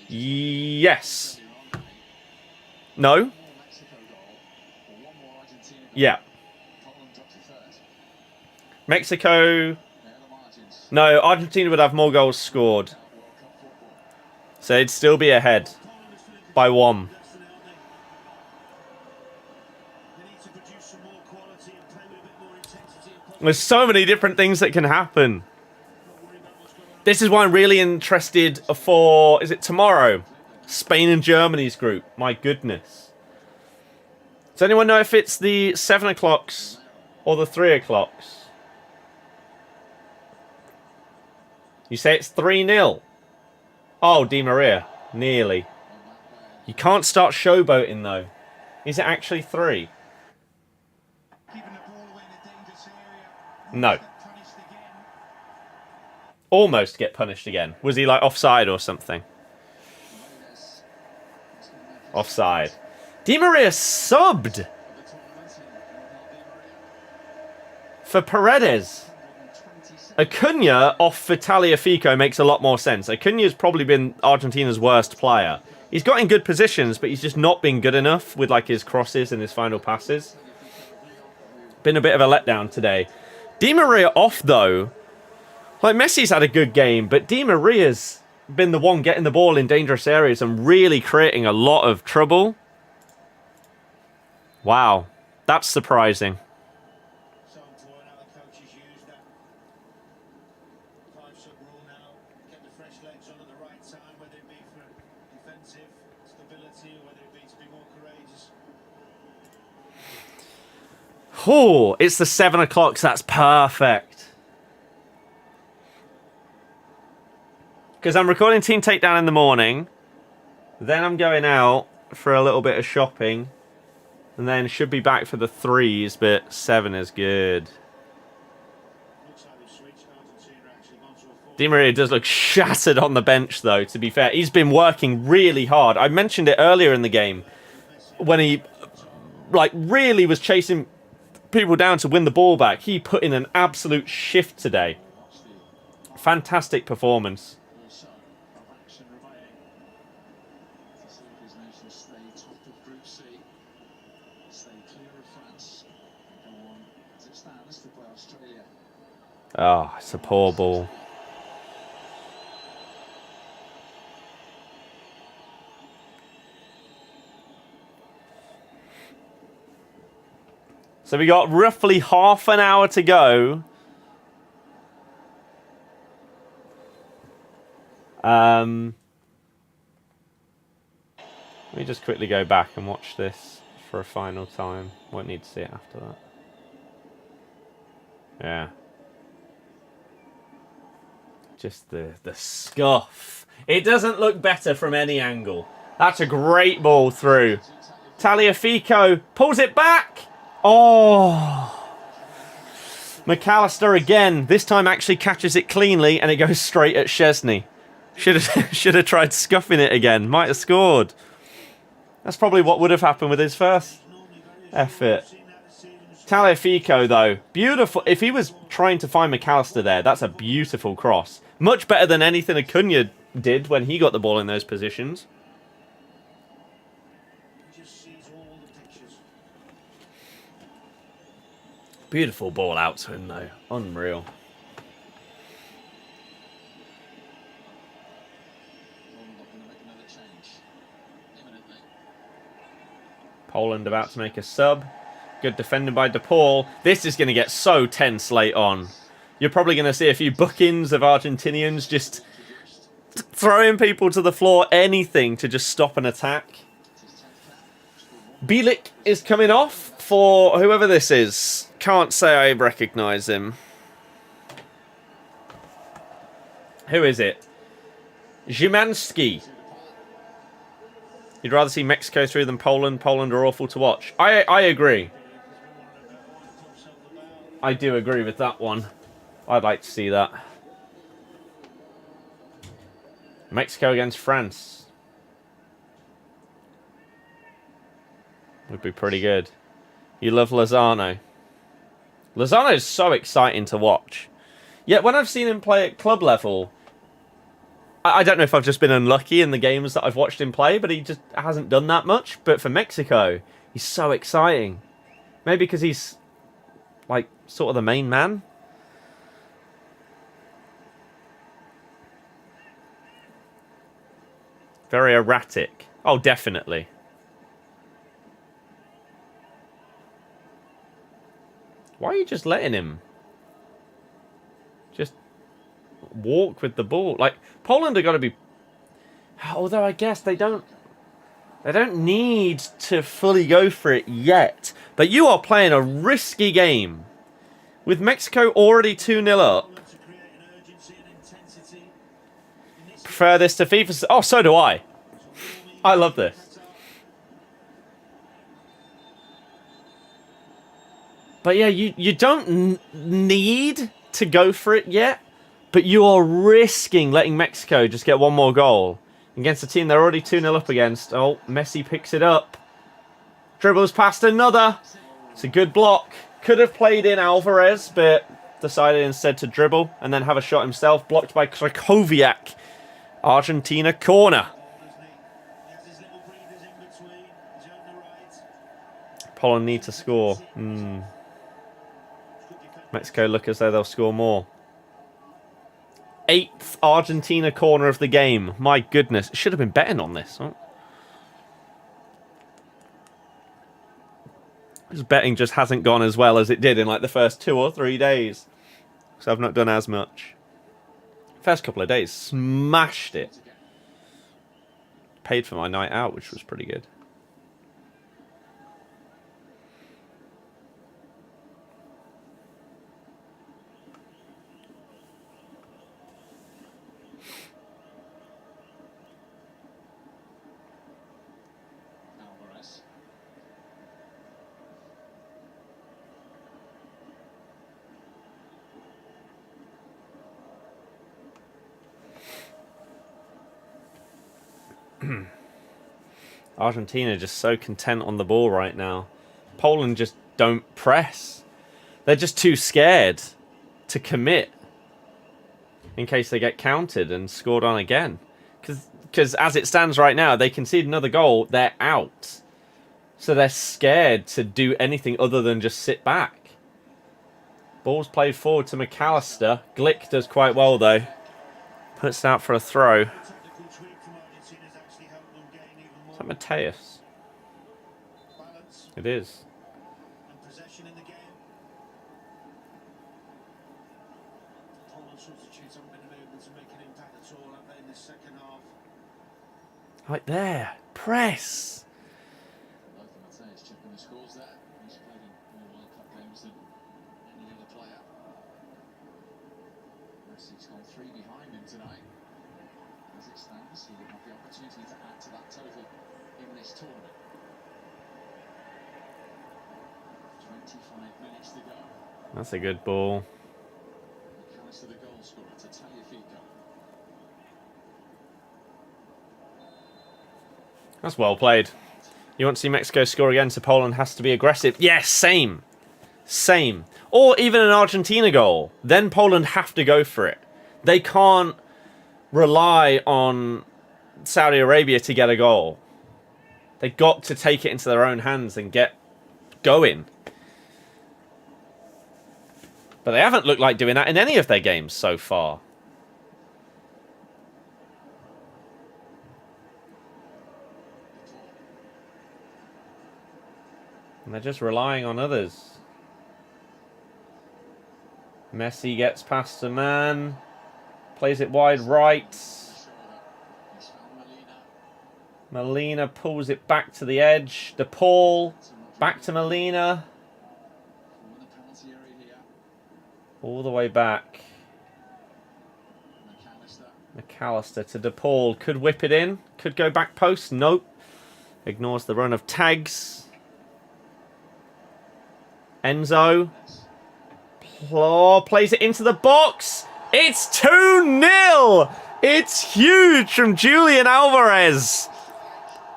Yes. No? Yeah. Mexico... No, Argentina would have more goals scored. So they'd still be ahead by 1. There's so many different things that can happen. This is why I'm really interested for... Is it tomorrow? Spain and Germany's group. My goodness. Does anyone know if it's the 7 o'clocks or the 3 o'clocks? You say it's 3-0. Oh, Di Maria. Nearly. You can't start showboating, though. Is it actually 3? No. Almost get punished again. Was he like offside or something? Offside. Di Maria subbed for Paredes. Acuna off for Tagliafico makes a lot more sense. Acuna's probably been Argentina's worst player. He's got in good positions, but he's just not been good enough with like his crosses and his final passes. Been a bit of a letdown today. Di Maria off though. Like, Messi's had a good game, but Di Maria's been the one getting the ball in dangerous areas and really creating a lot of trouble. Wow. That's surprising. here whether it be to be more courageous. Oh, it's the 7 o'clock, so that's perfect. Because I'm recording Team Takedown in the morning. Then I'm going out for a little bit of shopping. And then should be back for the 3s, but 7 is good. Looks like they've switched. Argentina actually gone to a 4. Di Maria does look shattered on the bench, though, to be fair. He's been working really hard. I mentioned it earlier in the game when he, like, really was chasing people down to win the ball back. He put in an absolute shift today. Fantastic performance. Also, of action remaining to see if his nation stay top of Group C, stay clear of France, and go on as it stands to play Australia. Oh, it's a poor ball. So we got roughly half an hour to go. Let me just quickly go back and watch this for a final time. Won't need to see it after that. Yeah. Just the scuff. It doesn't look better from any angle. That's a great ball through. Tagliafico pulls it back. Oh. McAllister again. This time actually catches it cleanly and it goes straight at Szczesny. Should have tried scuffing it again. Might have scored. That's probably what would have happened with his first effort. Tagliafico, though. Beautiful. If he was trying to find McAllister there, that's a beautiful cross. Much better than anything Acuna did when he got the ball in those positions. He just sees all the pictures. Beautiful ball out to him, though. Unreal. Poland about to make a sub. Good defending by De Paul. This is going to get so tense late on. You're probably going to see a few bookings of Argentinians just throwing people to the floor. Anything to just stop an attack. Bielik is coming off for whoever this is. Can't say I recognise him. Who is it? Zimanski. You'd rather see Mexico through than Poland. Poland are awful to watch. I agree. I do agree with that one. I'd like to see that. Mexico against France. Would be pretty good. You love Lozano. Lozano is so exciting to watch. Yet when I've seen him play at club level, I don't know if I've just been unlucky in the games that I've watched him play, but he just hasn't done that much. But for Mexico, he's so exciting. Maybe because he's, like, sort of the main man. Very erratic. Oh, definitely. Why are you just letting him just walk with the ball? Like, Poland are got to be... Although I guess they don't need to fully go for it yet. But you are playing a risky game. With Mexico already 2-0 up. Prefer this to FIFA. Oh, so do I. I love this. But yeah, you don't need to go for it yet. But you are risking letting Mexico just get one more goal against a team they're already 2-0 up against. Oh, Messi picks it up. Dribbles past another. It's a good block. Could have played in Alvarez, but decided instead to dribble and then have a shot himself. Blocked by Krakowiak. Argentina corner. Poland need to score. Mexico look as though they'll score more. 8th Argentina corner of the game. My goodness. Should have been betting on this. Huh? This betting just hasn't gone as well as it did in like the first 2 or 3 days. So I've not done as much. First couple of days, smashed it. paid for my night out, which was pretty good. Alvarez. Argentina just so content on the ball right now. Poland just don't press. They're just too scared to commit in case they get countered and scored on again. Because as it stands right now, they concede another goal, they're out. So they're scared to do anything other than just sit back. Ball's played forward to McAllister. Glick does quite well though. Puts it out for a throw. Tactical tweak from Argentina has actually helped them gain even Is more that Mateus? balance It is. and possession in the game. Poland substitutes haven't been able to make an impact at all, have they, in this second half? Right there. Press. Lothar Matthäus checking the scores there. He's played in more World Cup games than any other player. Messi's gone 3 behind him tonight. As it stands, he will have the opportunity to add to that total in this tournament. 25 minutes to go. That's a good ball. McAllister the goal scorer to Tagliafico. That's well played. You want to see Mexico score again, so Poland has to be aggressive. Yes, same. Same. Or even an Argentina goal. Then Poland have to go for it. They can't rely on Saudi Arabia to get a goal. They got to take it into their own hands and get going. But they haven't looked like doing that in any of their games so far. And they're just relying on others. Messi gets past a man. Plays it wide right. Molina pulls it back to the edge. De Paul. Back to Molina. All the way back. McAllister to De Paul. Could whip it in. Could go back post. Nope. Ignores the run of Tags. Enzo. Plays it into the box. It's 2-0. It's huge from Julian Alvarez.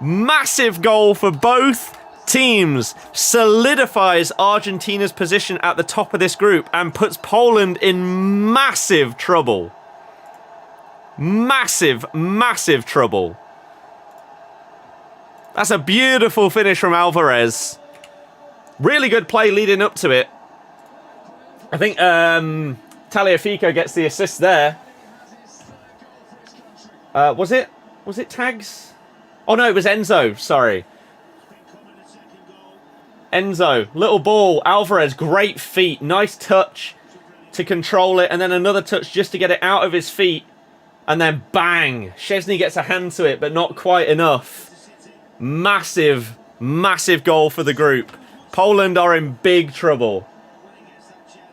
Massive goal for both teams. Solidifies Argentina's position at the top of this group and puts Poland in massive trouble. Massive, massive trouble. That's a beautiful finish from Alvarez. Really good play leading up to it. I think Tagliafico gets the assist there. Was it Tags? Oh no, it was Enzo. Sorry. Enzo, little ball. Alvarez, great feet. Nice touch to control it. And then another touch just to get it out of his feet. And then bang. Szczesny gets a hand to it, but not quite enough. Massive, massive goal for the group. Poland are in big trouble.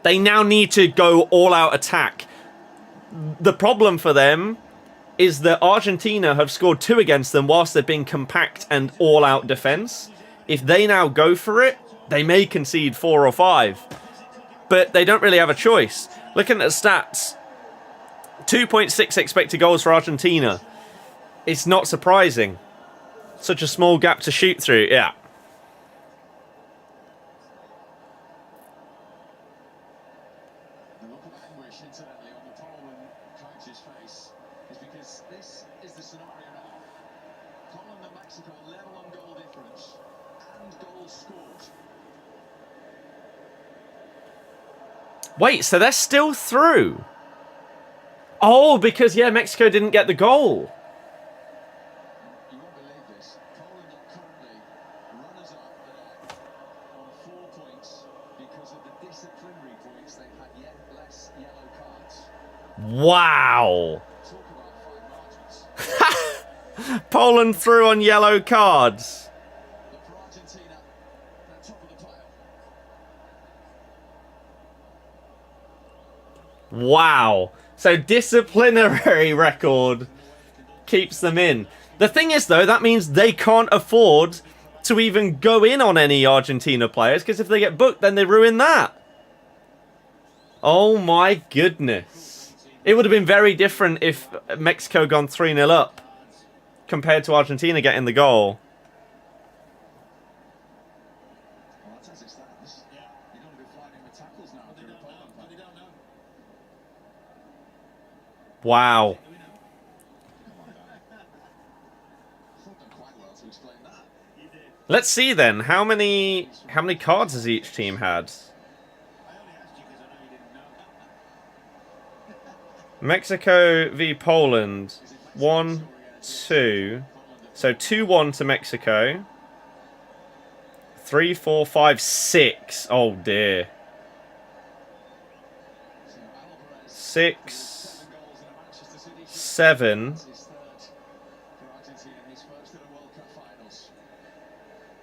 They now need to go all-out attack. The problem for them is that Argentina have scored 2 against them whilst they've been compact and all-out defence. If they now go for it, they may concede 4 or 5. But they don't really have a choice. Looking at the stats, 2.6 expected goals for Argentina. It's not surprising. Such a small gap to shoot through, yeah. The look of anguish, incidentally, on the Poland coach's face is because this is the scenario now. Poland and Mexico level on goal difference and goals scored. Wait, so they're still through? Oh, because, yeah, Mexico didn't get the goal. You won't believe this. Poland are currently runners-up on 4 points because of the disciplinary points they've had, yet less yellow cards. Wow. Talk about fine margins. Poland through on yellow cards. Look for Argentina. They're top of the pile. Wow. So disciplinary record keeps them in. The thing is, though, that means they can't afford to even go in on any Argentina players, because if they get booked, then they ruin that. Oh my goodness. It would have been very different if Mexico gone 3-0 up compared to Argentina getting the goal. Well, that's as it stands. Yeah. You're going to be flying in with tackles now. They don't know. Wow. Let's see then. How many cards has each team had? Mexico v Poland. 1, 2. So 2-1 to Mexico. 3, 4, 5, 6. Oh dear. 6, 7.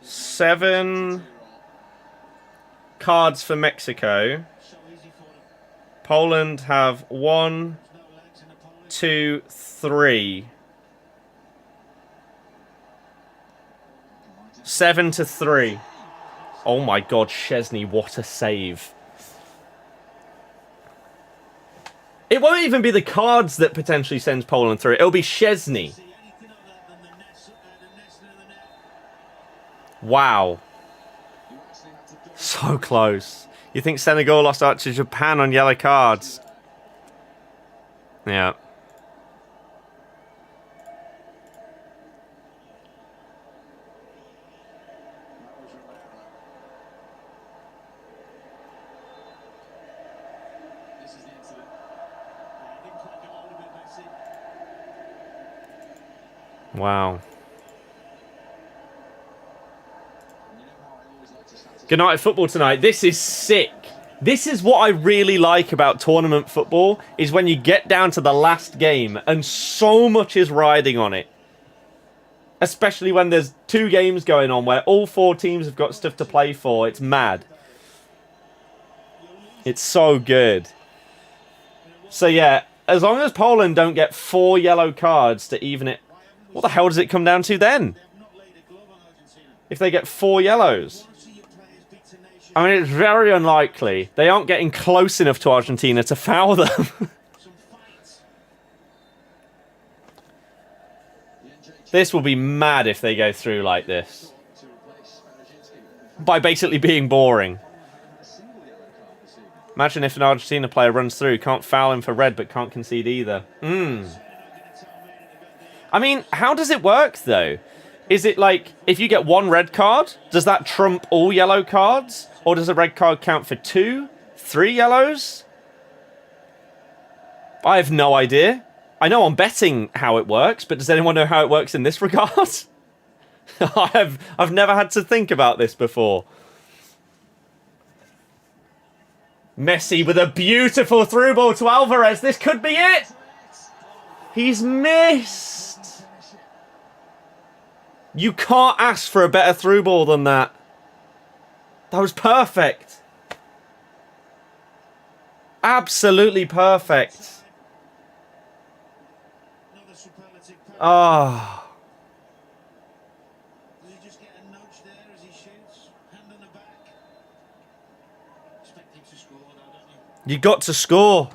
7 cards for Mexico. Poland have 1, 2, 3. 7 to 3. Oh my God, Szczesny, what a save. It won't even be the cards that potentially sends Poland through. It'll be Szczesny. Wow. So close. You think Senegal lost out to Japan on yellow cards? Yeah. Wow. Good night football tonight. This is sick. This is what I really like about tournament football, is when you get down to the last game and so much is riding on it. Especially when there's 2 games going on where all 4 teams have got stuff to play for. It's mad. It's so good. So yeah, as long as Poland don't get 4 yellow cards to even it, what the hell does it come down to then? If they get 4 yellows? I mean, it's very unlikely. They aren't getting close enough to Argentina to foul them. This will be mad if they go through like this. By basically being boring. Imagine if an Argentina player runs through, can't foul him for red, but can't concede either. I mean, how does it work, though? Is it like, if you get 1 red card, does that trump all yellow cards? Or does a red card count for 2, 3 yellows? I have no idea. I know I'm betting how it works, but does anyone know how it works in this regard? I've never had to think about this before. Messi with a beautiful through ball to Alvarez. This could be it. He's missed. You can't ask for a better through ball than that. That was perfect. Absolutely perfect. Ah. Oh. Does he just get a nudge there as he shoots? Hand on the back. Expect him to score though, don't you? You got to score.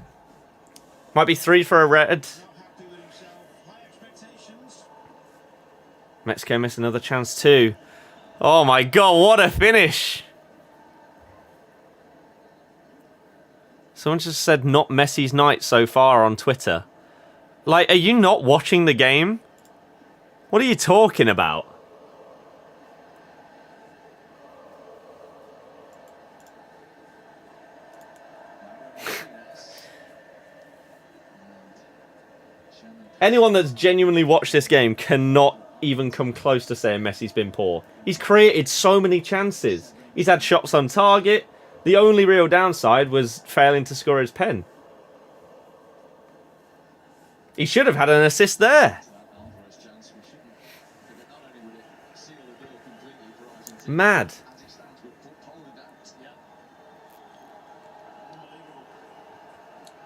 Might be 3 for a red. Not happy with himself. High expectations. Mexico miss another chance too. Oh my God, what a finish. Someone just said not Messi's night so far on Twitter. Like, are you not watching the game? What are you talking about? Anyone that's genuinely watched this game cannot even come close to saying Messi's been poor. He's created so many chances. He's had shots on target. The only real downside was failing to score his pen. He should have had an assist there. Mad. As it stands, would put Poland out.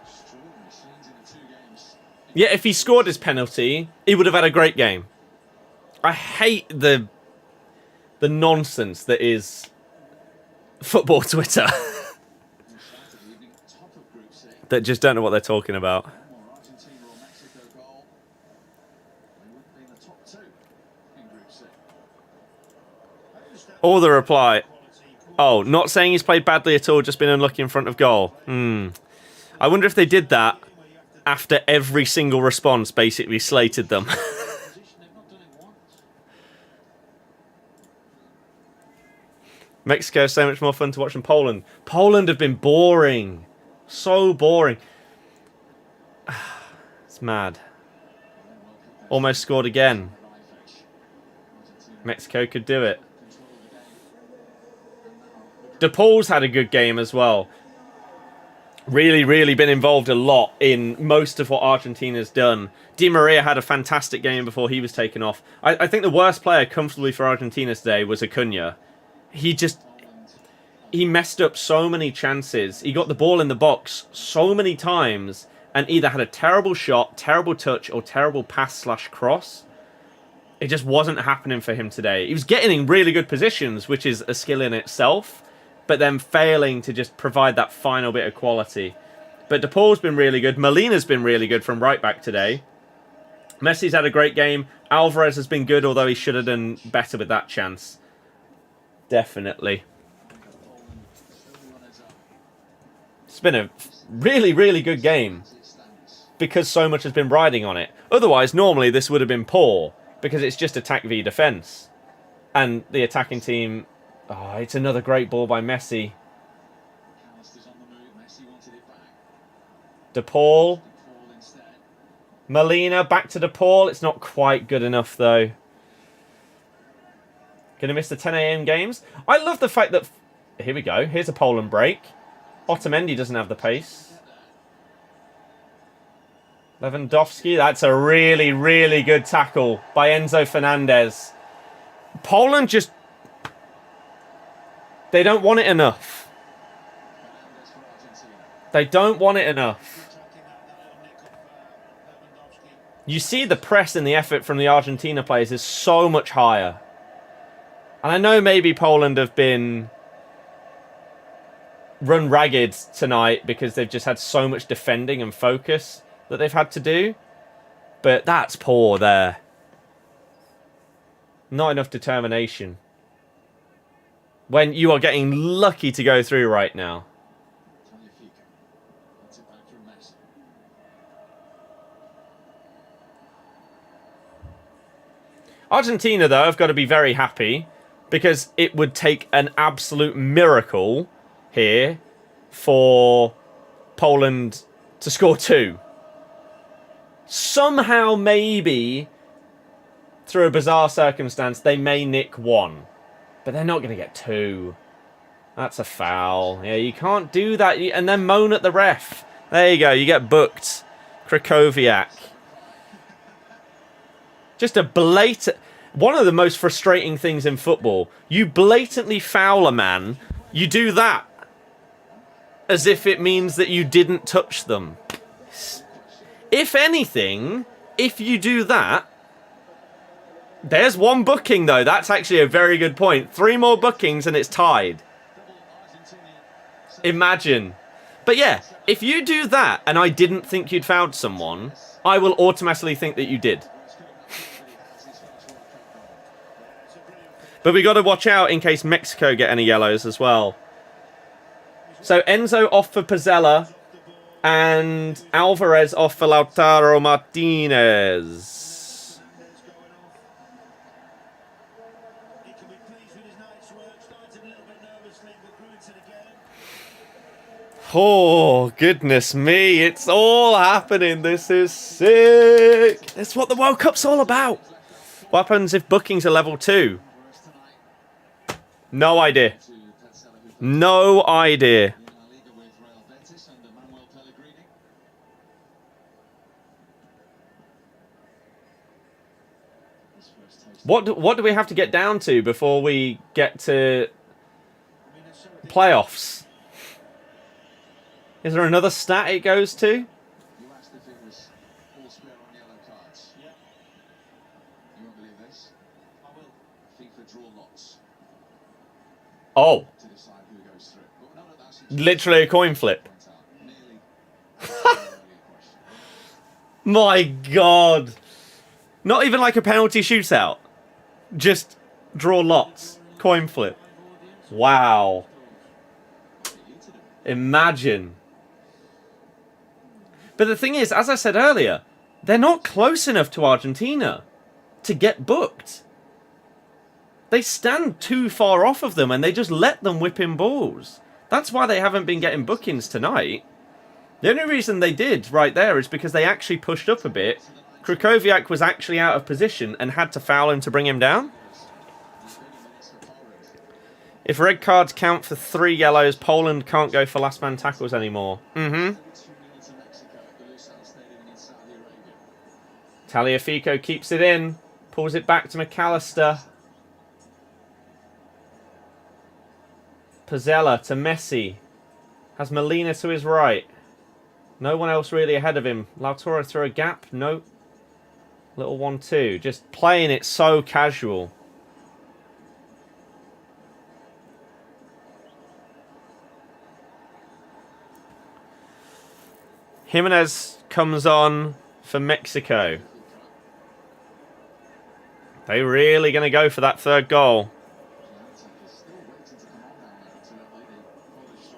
Extraordinary scenes in the 2 games. Yeah, if he scored his penalty, he would have had a great game. I hate the nonsense that is football Twitter. Top of Group C. That just don't know what they're talking about. Or Argentina or Mexico goal. They would be in the top 2 in Group C. Or the reply, oh, not saying he's played badly at all, just been unlucky in front of goal. I wonder if they did that after every single response basically slated them. Mexico is so much more fun to watch than Poland. Poland have been boring. So boring. It's mad. Almost scored again. Mexico could do it. DePaul's had a good game as well. Really been involved a lot in most of what Argentina's done. Di Maria had a fantastic game before he was taken off. I think the worst player comfortably for Argentina today was Acuna. He messed up so many chances. He got the ball in the box so many times and either had a terrible shot, terrible touch, or terrible pass/cross. It just wasn't happening for him today. He was getting in really good positions, which is a skill in itself, but then failing to just provide that final bit of quality. But DePaul's been really good. Molina's been really good from right back today. Messi's had a great game. Alvarez has been good, although he should have done better with that chance. Definitely. It's been a really good game because so much has been riding on it. Otherwise, normally this would have been poor because it's just attack v defense. And the attacking team... Oh, it's another great ball by Messi. DePaul. Molina back to DePaul. It's not quite good enough though. Gonna miss the 10 AM games. I love the fact that... Here we go. Here's a Poland break. Otamendi doesn't have the pace. Lewandowski. That's a really good tackle by Enzo Fernandez. Poland just... They don't want it enough. They don't want it enough. You see the press and the effort from the Argentina players is so much higher. And I know maybe Poland have been run ragged tonight because they've just had so much defending and focus that they've had to do. But that's poor there. Not enough determination. When you are getting lucky to go through right now. Argentina, though, have got to be very happy because it would take an absolute miracle here for Poland to score 2. Somehow, maybe, through a bizarre circumstance, they may nick 1. But they're not going to get 2. That's a foul. Yeah, you can't do that. And then moan at the ref. There you go. You get booked. Krakowiak. Just a blatant... One of the most frustrating things in football. You blatantly foul a man. You do that. As if it means that you didn't touch them. If anything, if you do that... There's 1 booking, though. That's actually a very good point. 3 more bookings and it's tied. Imagine. But yeah, if you do that and I didn't think you'd fouled someone, I will automatically think that you did. But we got to watch out in case Mexico get any yellows as well. So Enzo off for Pizzella and Alvarez off for Lautaro Martinez. Oh, goodness me. It's all happening. This is sick. That's what the World Cup's all about. What happens if bookings are level 2? No idea. No idea. What do we have to get down to before we get to playoffs? Is there another stat it goes to? You asked if it was all square on yellow cards. Yeah. You won't believe this. I will. FIFA draw lots Oh, to decide who goes through. But none of that's literally a coin flip. nearly My God. Not even like a penalty shootout. Just draw lots. Coin flip. Wow. Imagine. But the thing is, as I said earlier, they're not close enough to Argentina to get booked. They stand too far off of them and they just let them whip in balls. That's why they haven't been getting bookings tonight. The only reason they did right there is because they actually pushed up a bit. Krychowiak was actually out of position and had to foul him to bring him down. If red cards count for 3 yellows, Poland can't go for last man tackles anymore. Tagliafico keeps it in. Pulls it back to McAllister. Pizzella to Messi. Has Molina to his right. No one else really ahead of him. Lautaro through a gap. Nope. Little 1-2. Just playing it so casual. Jimenez comes on for Mexico. They really going to go for that third goal.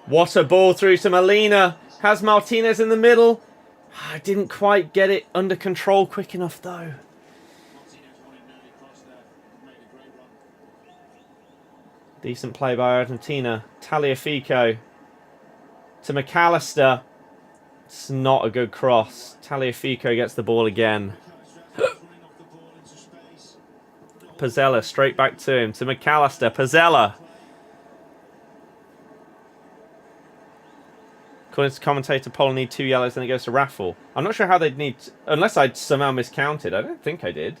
What a ball through to Molina. Has Martinez in the middle. I didn't quite get it under control quick enough though. Decent play by Argentina. Tagliafico to McAllister. It's not a good cross. Tagliafico gets the ball again. Pizzella straight back to him. To McAllister. Pizzella. According to commentator, Poland need 2 yellows, then it goes to Raffle. I'm not sure how they'd need... Unless I'd somehow miscounted. I don't think I did.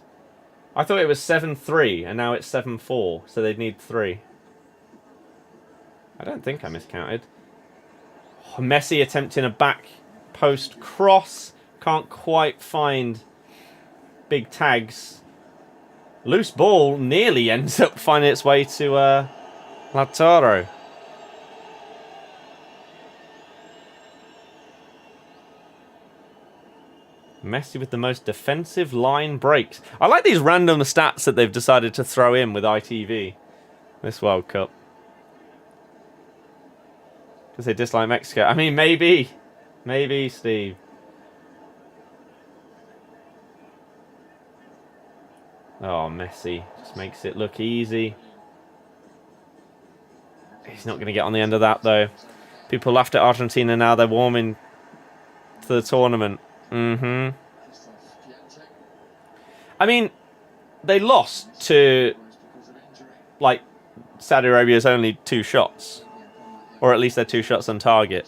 I thought it was 7-3, and now it's 7-4, so they'd need 3. I don't think I miscounted. Oh, Messi attempting a back post cross. Can't quite find big tags. Loose ball nearly ends up finding its way to Lautaro. Messi with the most defensive line breaks. I like these random stats that they've decided to throw in with ITV this World Cup. Because they dislike Mexico. I mean, maybe. Maybe, Steve. Oh, Messi just makes it look easy. He's not going to get on the end of that, though. People laughed at Argentina now. They're warming to the tournament. I mean, they lost to, like, Saudi Arabia's only 2 shots. Or at least they're 2 shots on target.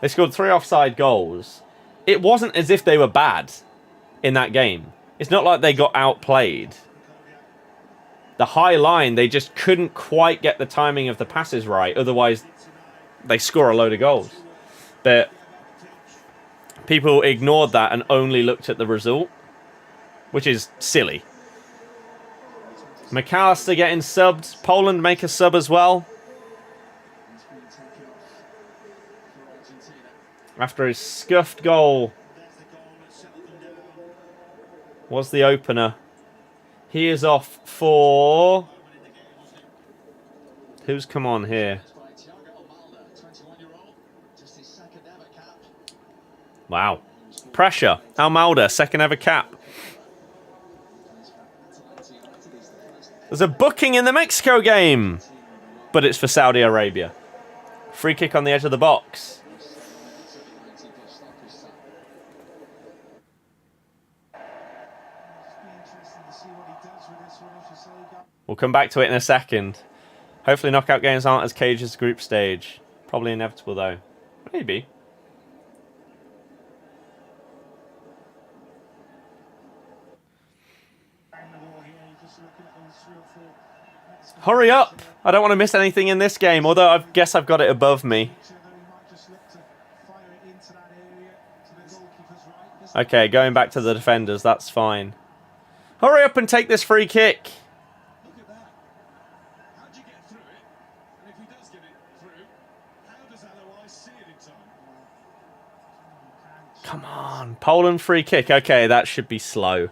They scored 3 offside goals. It wasn't as if they were bad in that game. It's not like they got outplayed. The high line, they just couldn't quite get the timing of the passes right. Otherwise, they score a load of goals. But people ignored that and only looked at the result, which is silly. McAllister getting subbed. Poland make a sub as well. After his scuffed goal was the opener. He is off for... Who's come on here? Wow. Pressure. Almeida, second ever cap. There's a booking in the Mexico game. But it's for Saudi Arabia. Free kick on the edge of the box. We'll come back to it in a second. Hopefully knockout games aren't as caged as group stage. Probably inevitable though. Maybe. Hurry up! I don't want to miss anything in this game, although I guess I've got it above me. Okay, going back to the defenders, that's fine. Hurry up and take this free kick! Look at that. How'd you get through it? And if he does get it through, how does Alois see it in time? Come on, Poland free kick. Okay, that should be slow.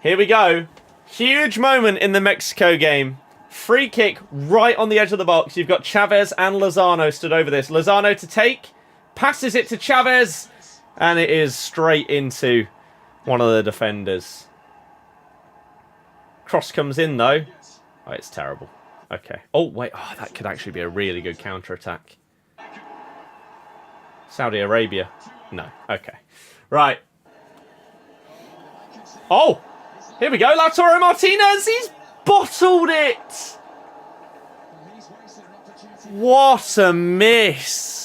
Here we go. Huge moment in the Mexico game. Free kick right on the edge of the box. You've got Chavez and Lozano stood over this. Lozano to take. Passes it to Chavez. And it is straight into one of the defenders. Cross comes in, though. Oh, it's terrible. Okay. Oh, wait. Oh, that could actually be a really good counter-attack. Saudi Arabia. No. Okay. Right. Oh! Here we go. Lautaro Martinez. He's bottled it. What a miss.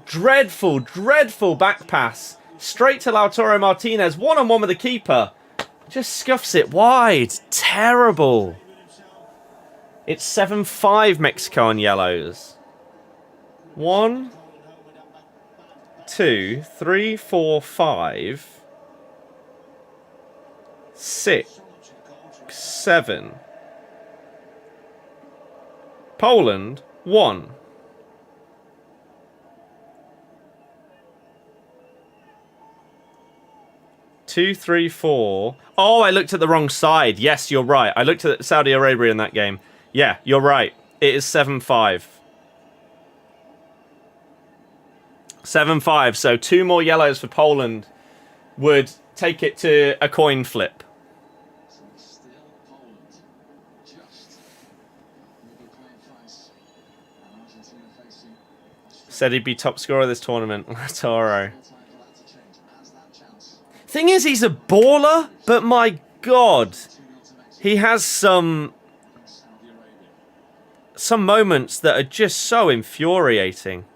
Dreadful, dreadful back pass. Straight to Lautaro Martinez. One-on-one with the keeper. Just scuffs it wide. Terrible. It's 7-5 Mexico on yellows. 1, 2, 3, 4, 5, 6, 7. Poland, 1. Two, three, 4. Oh, I looked at the wrong side. Yes, you're right. I looked at Saudi Arabia in that game. Yeah, you're right. It is 7-5. 7-5. So 2 more yellows for Poland would take it to a coin flip. Still Poland. Just maybe playing France. And Argentina facing Said he'd be top scorer of this tournament. Lautaro. Thing is, he's a baller, but my God, he has some moments that are just so infuriating.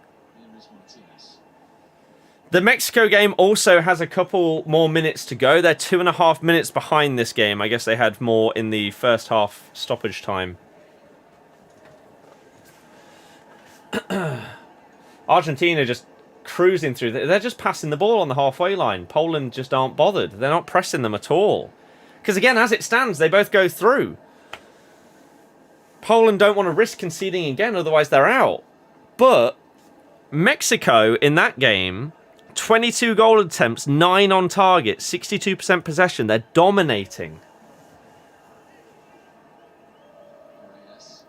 The Mexico game also has a couple more minutes to go. They're 2.5 minutes behind this game. I guess they had more in the first half stoppage time. Argentina just cruising through. They're just passing the ball on the halfway line. Poland just aren't bothered. They're not pressing them at all. Because again, as it stands, they both go through. Poland don't want to risk conceding again, otherwise they're out. But Mexico in that game, 22 goal attempts, 9 on target, 62% possession. They're dominating.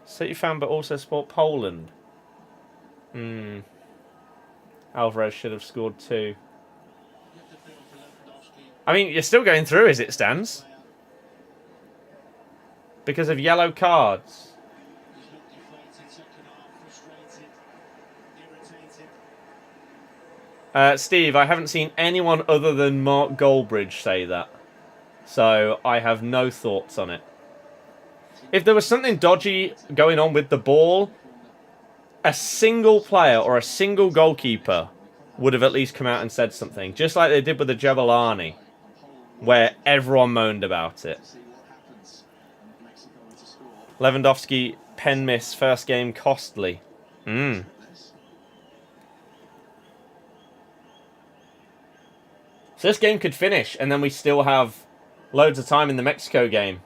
City fan, but also support Poland. Alvarez should have scored 2. I mean, you're still going through as it stands. Because of yellow cards. Steve, I haven't seen anyone other than Mark Goldbridge say that. So I have no thoughts on it. If there was something dodgy going on with the ball, a single player or a single goalkeeper would have at least come out and said something. Just like they did with the Jabalani, where everyone moaned about it. Lewandowski, pen miss, first game costly. So this game could finish, and then we still have loads of time in the Mexico game.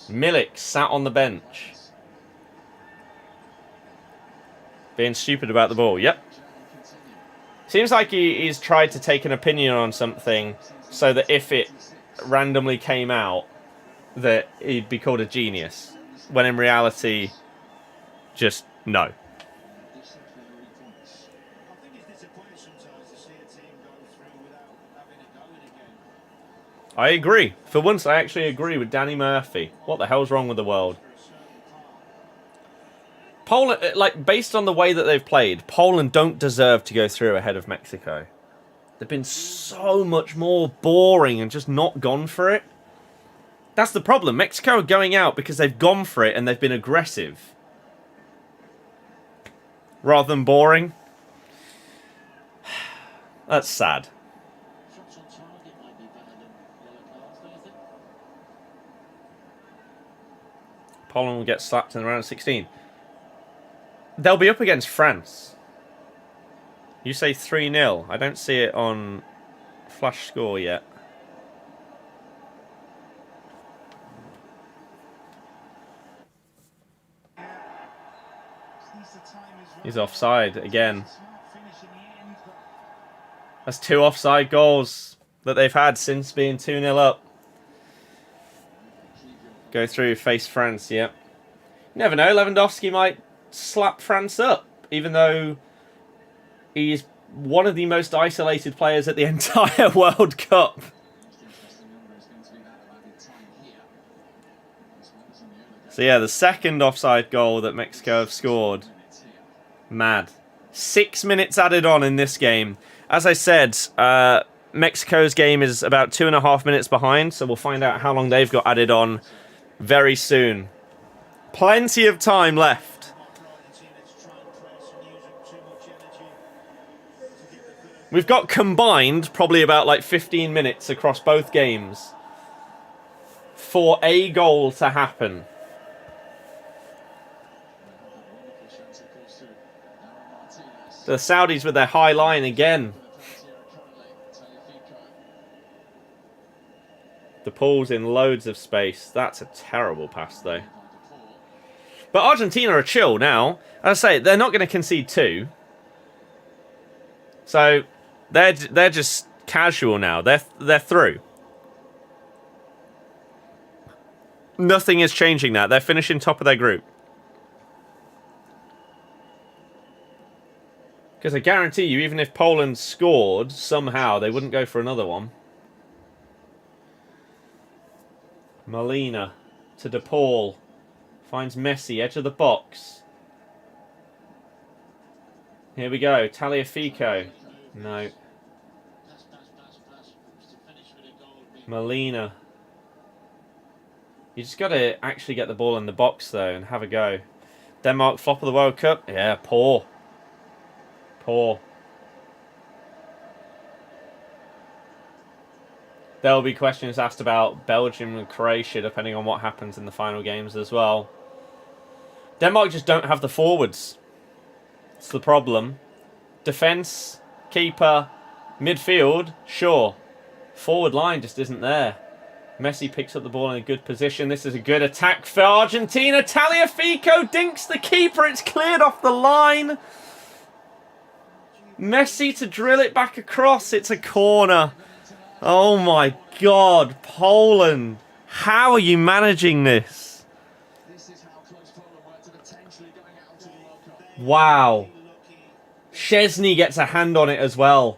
Milik sat on the bench. Being stupid about the ball. Yep. Seems like he's tried to take an opinion on something so that if it randomly came out, that he'd be called a genius. When in reality, just no. I agree. For once, I actually agree with Danny Murphy. What the hell's wrong with the world? Poland, like, based on the way that they've played, Poland don't deserve to go through ahead of Mexico. They've been so much more boring and just not gone for it. That's the problem. Mexico are going out because they've gone for it and they've been aggressive. Rather than boring. That's sad. Shots on target might be better than yellow cards, don't you think? Poland will get slapped in the round of 16. They'll be up against France. You say 3-0. I don't see it on flash score yet. He's offside again. That's 2 offside goals that they've had since being 2-0 up. Go through, face France, yep. You never know, Lewandowski might slap France up, even though he's one of the most isolated players at the entire World Cup. So yeah, the second offside goal that Mexico have scored. Mad. 6 minutes added on in this game. As I said, Mexico's game is about 2.5 minutes behind, so we'll find out how long they've got added on very soon. Plenty of time left. We've got combined probably about like 15 minutes across both games for a goal to happen. The Saudis with their high line again. The pool's in loads of space. That's a terrible pass, though. But Argentina are chill now. As I say, they're not going to concede 2. So they're just casual now. They're through. Nothing is changing that. They're finishing top of their group. Because I guarantee you, even if Poland scored somehow, they wouldn't go for another one. Molina to De Paul. Finds Messi, edge of the box. Here we go, Tagliafico. No. Molina. You just got to actually get the ball in the box, though, and have a go. Denmark flop of the World Cup? Yeah, poor. Poor. There will be questions asked about Belgium and Croatia, depending on what happens in the final games as well. Denmark just don't have the forwards. It's the problem. Defence, keeper, midfield, sure. Forward line just isn't there. Messi picks up the ball in a good position. This is a good attack for Argentina. Tagliafico dinks the keeper. It's cleared off the line. Messi to drill it back across. It's a corner. Oh my God, Poland. How are you managing this? Wow. Szczesny gets a hand on it as well.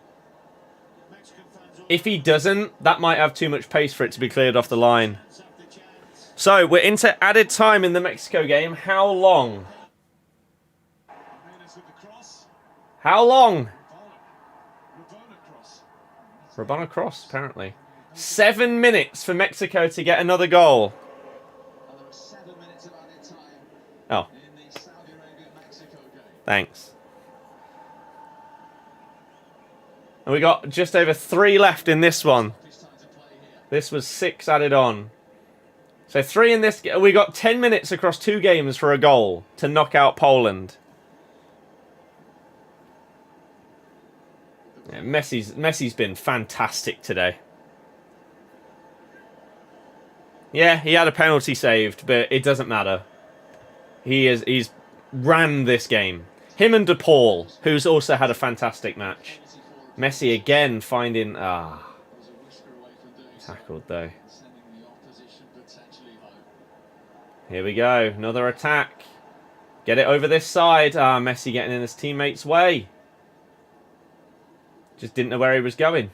If he doesn't, that might have too much pace for it to be cleared off the line. So, we're into added time in the Mexico game. How long? How long? Rabona cross, apparently. 7 minutes for Mexico to get another goal. Oh. Thanks. And we got just over 3 left in this one. This was 6 added on. So 3 in this. We got 10 minutes across 2 games for a goal to knock out Poland. Yeah, Messi's been fantastic today. Yeah, he had a penalty saved, but it doesn't matter. He's ran this game. Him and De Paul, who's also had a fantastic match. Messi again finding tackled though. Here we go, another attack. Get it over this side. Messi getting in his teammate's way. Just didn't know where he was going.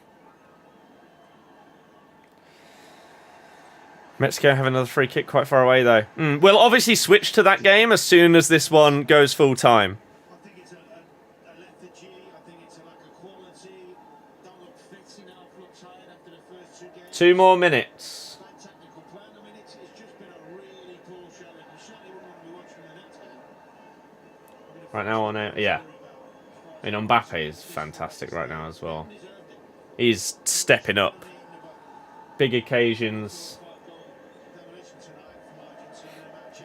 Mexico have another free kick quite far away, though. We'll obviously switch to that game as soon as this one goes full time. I think it's a lethargy. I think it's a lack of quality. Don't look fit enough. Look tired after the first 2 games. 2 more minutes. Bad technical plan. I mean, it's just been a really poor showing. You certainly wouldn't want to be watching the next game. Right now on out, yeah. I mean, Mbappe is fantastic right now as well. He's stepping up. Big occasions.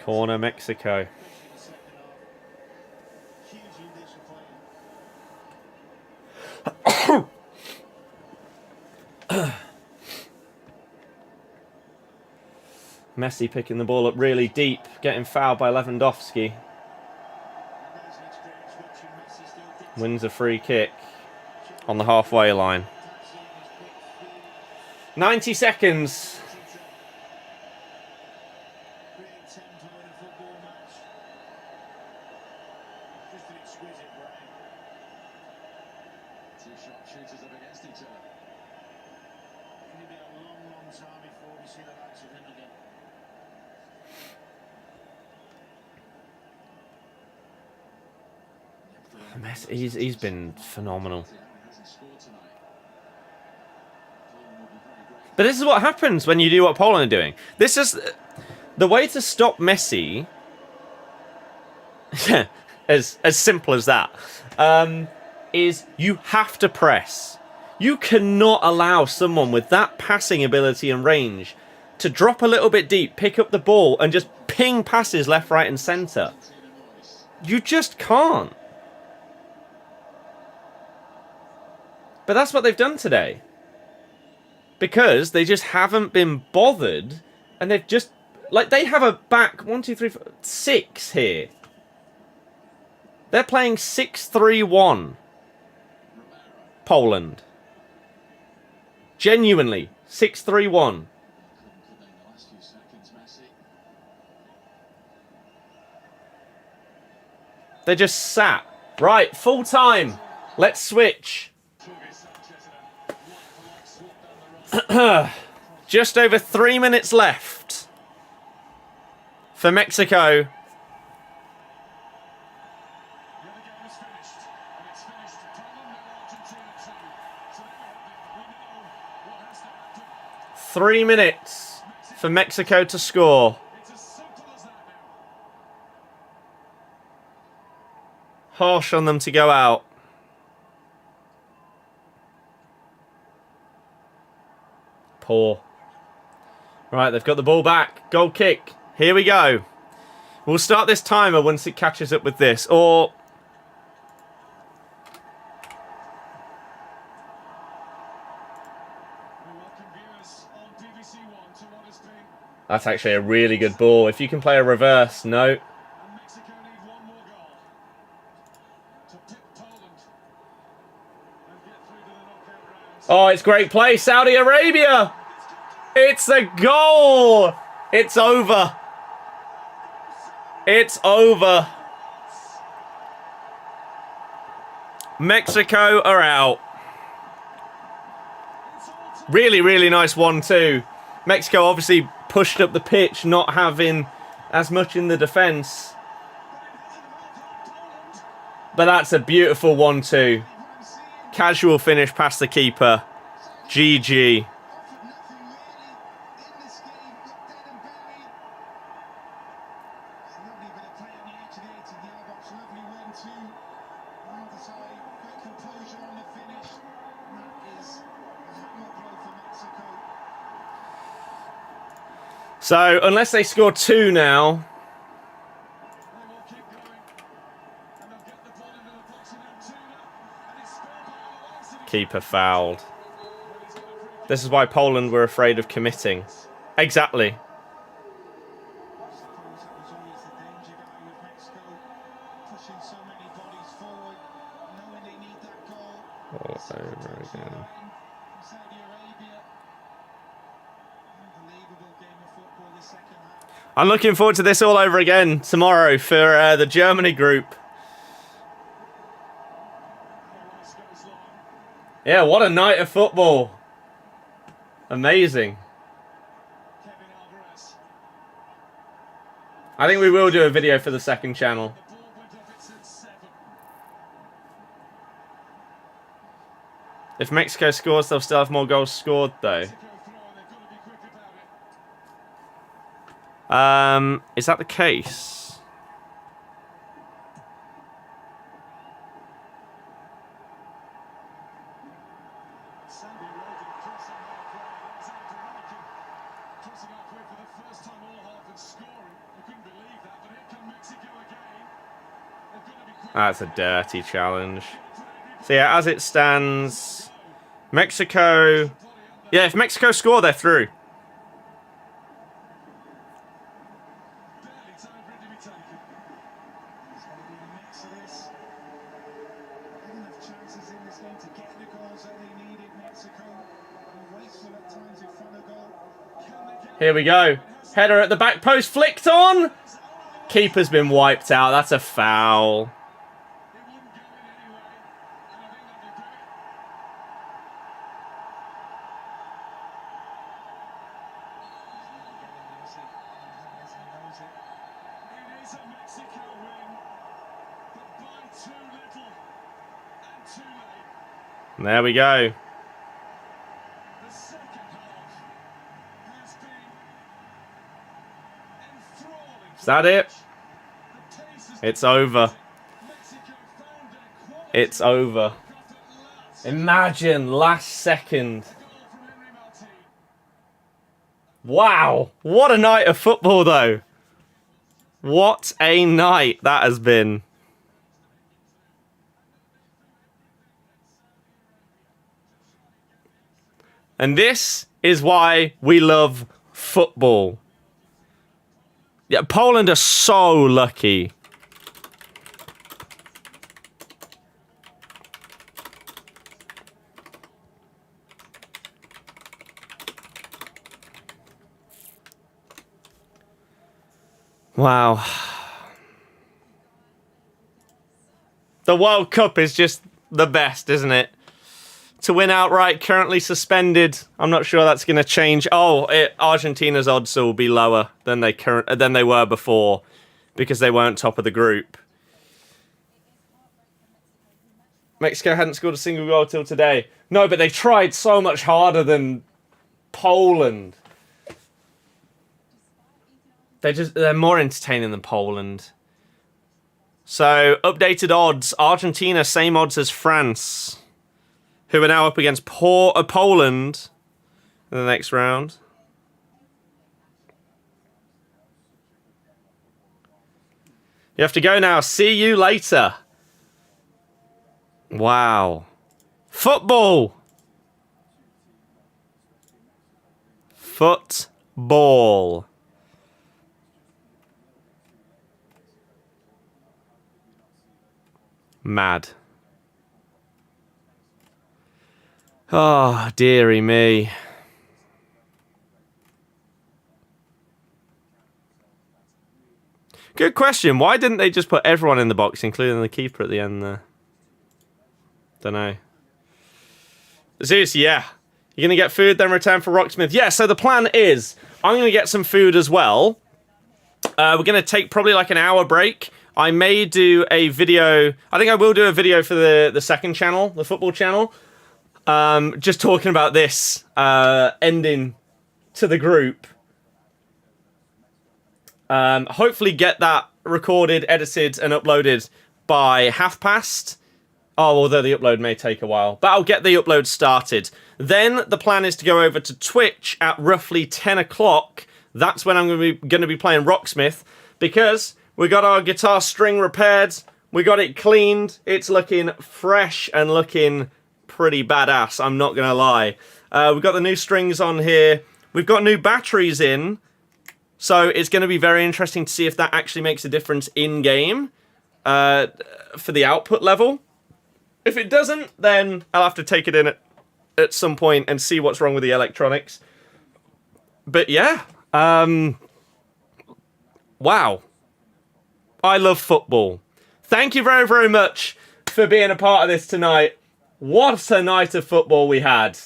Corner, Mexico. Messi picking the ball up really deep, getting fouled by Lewandowski. Wins a free kick on the halfway line. 90 seconds. Two sharpshooters up against each other. It'll be a long, long time before we see the likes of him again. Messi, he's been phenomenal. But this is what happens when you do what Poland are doing. This is the way to stop Messi. as simple as that. Is you have to press. You cannot allow someone with that passing ability and range to drop a little bit deep, pick up the ball, and just ping passes left, right, and centre. You just can't. But that's what they've done today. Because they just haven't been bothered, and they've just... Like, they have a back 1, 2, 3, 4, 6 here. They're playing 6-3-1. Poland. Genuinely. 6-3-1. They're just sat. Right, full time. Let's switch. Just over 3 minutes left for Mexico. Three minutes for Mexico to score. Harsh on them to go out. Poor. Right, they've got the ball back. Goal kick. Here we go. We'll start this timer once it catches up with this. Or... That's actually a really good ball. If you can play a reverse, no. Oh, it's great play. Saudi Arabia. It's a goal. It's over. It's over. Mexico are out. Really, really nice 1-2. Mexico obviously pushed up the pitch, not having as much in the defence. But that's a beautiful 1-2. Casual finish past the keeper. GG. So, unless they score 2 now... Keeper fouled. This is why Poland were afraid of committing. Exactly. All over again. I'm looking forward to this all over again tomorrow for the Germany group. Yeah, what a night of football. Amazing. I think we will do a video for the second channel. If Mexico scores, they'll still have more goals scored, though. Is that the case? Serbia World Cup crossing halfway. Alexander crossing halfway for the first time all half and scoring. I couldn't believe that, but here come Mexico again. They've got to be quick. That's a dirty challenge. So yeah, as it stands, Mexico... Yeah, if Mexico score, they're through. Barely time for it to be taken. It's going to be a mix of this. Had enough chances in this game to get the goals that they needed. Mexico wasteful at times in front of goal. Can they get Here we go. Header at the back post, flicked on. Keeper's been wiped out. That's a foul. it wouldn't go in anyway, and I think that'll do it. It is a Mexico win, but by too little and too late. There we go. The second half has been enthralling. Is that it? The pace has It's over. Mexico found their quality It's over. at last. Imagine last second. Goal from Henry Martin. Wow. What a night of football, though. What a night that has been. And this is why we love football. Yeah, Poland are so lucky. Wow. The World Cup is just the best, isn't it? To win outright, currently suspended. I'm not sure that's going to change. Oh, Argentina's odds will be lower than they were before because they weren't top of the group. Mexico hadn't scored a single goal till today. No, but they tried so much harder than Poland. They're more entertaining than Poland. So, updated odds. Argentina, same odds as France, who are now up against Poland in the next round. You have to go now. See you later. Wow. Football. Football. Mad. Oh, dearie me. Good question. Why didn't they just put everyone in the box, including the keeper at the end there? Don't know. Zeus, yeah. You're going to get food, then return for Rocksmith. Yeah, so the plan is I'm going to get some food as well. We're going to take probably like an hour break. I may do a video. I think I will do a video for the second channel, the football channel. Just talking about this ending to the group. Hopefully get that recorded, edited, and uploaded by past. Oh, although the upload may take a while. But I'll get the upload started. Then the plan is to go over to Twitch at roughly 10 o'clock. That's when I'm going to be playing Rocksmith. Because we got our guitar string repaired. We got it cleaned. It's looking fresh and looking pretty badass, I'm not going to lie. We've got the new strings on here. We've got new batteries in. So it's going to be very interesting to see if that actually makes a difference in-game for the output level. If it doesn't, then I'll have to take it in at some point and see what's wrong with the electronics. But yeah. Wow. I love football. Thank you very, very much for being a part of this tonight. What a night of football we had.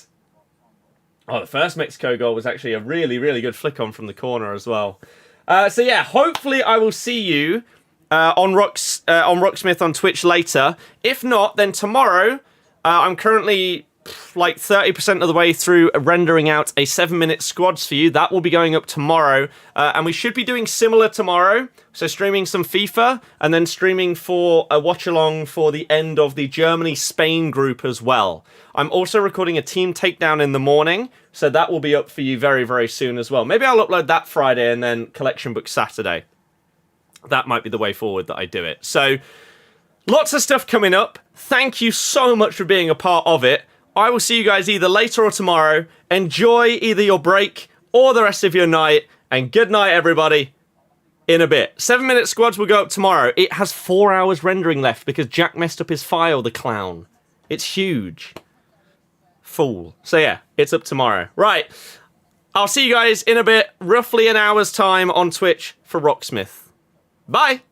Oh, the first Mexico goal was actually a really, really good flick on from the corner as well. So yeah, hopefully I will see you on Rocksmith on Twitch later. If not, then tomorrow I'm currently like 30% of the way through rendering out a 7-minute squads for you. That will be going up tomorrow. And we should be doing similar tomorrow. So streaming some FIFA and then streaming for a watch along for the end of the Germany-Spain group as well. I'm also recording a team takedown in the morning. So that will be up for you very, very soon as well. Maybe I'll upload that Friday and then collection book Saturday. That might be the way forward that I do it. So lots of stuff coming up. Thank you so much for being a part of it. I will see you guys either later or tomorrow. Enjoy either your break or the rest of your night. And good night, everybody. In a bit. 7-minute squads will go up tomorrow. It has 4 hours rendering left because Jack messed up his file, the clown. It's huge. Fool. So yeah, it's up tomorrow. Right. I'll see you guys in a bit, roughly an hour's time on Twitch for Rocksmith. Bye.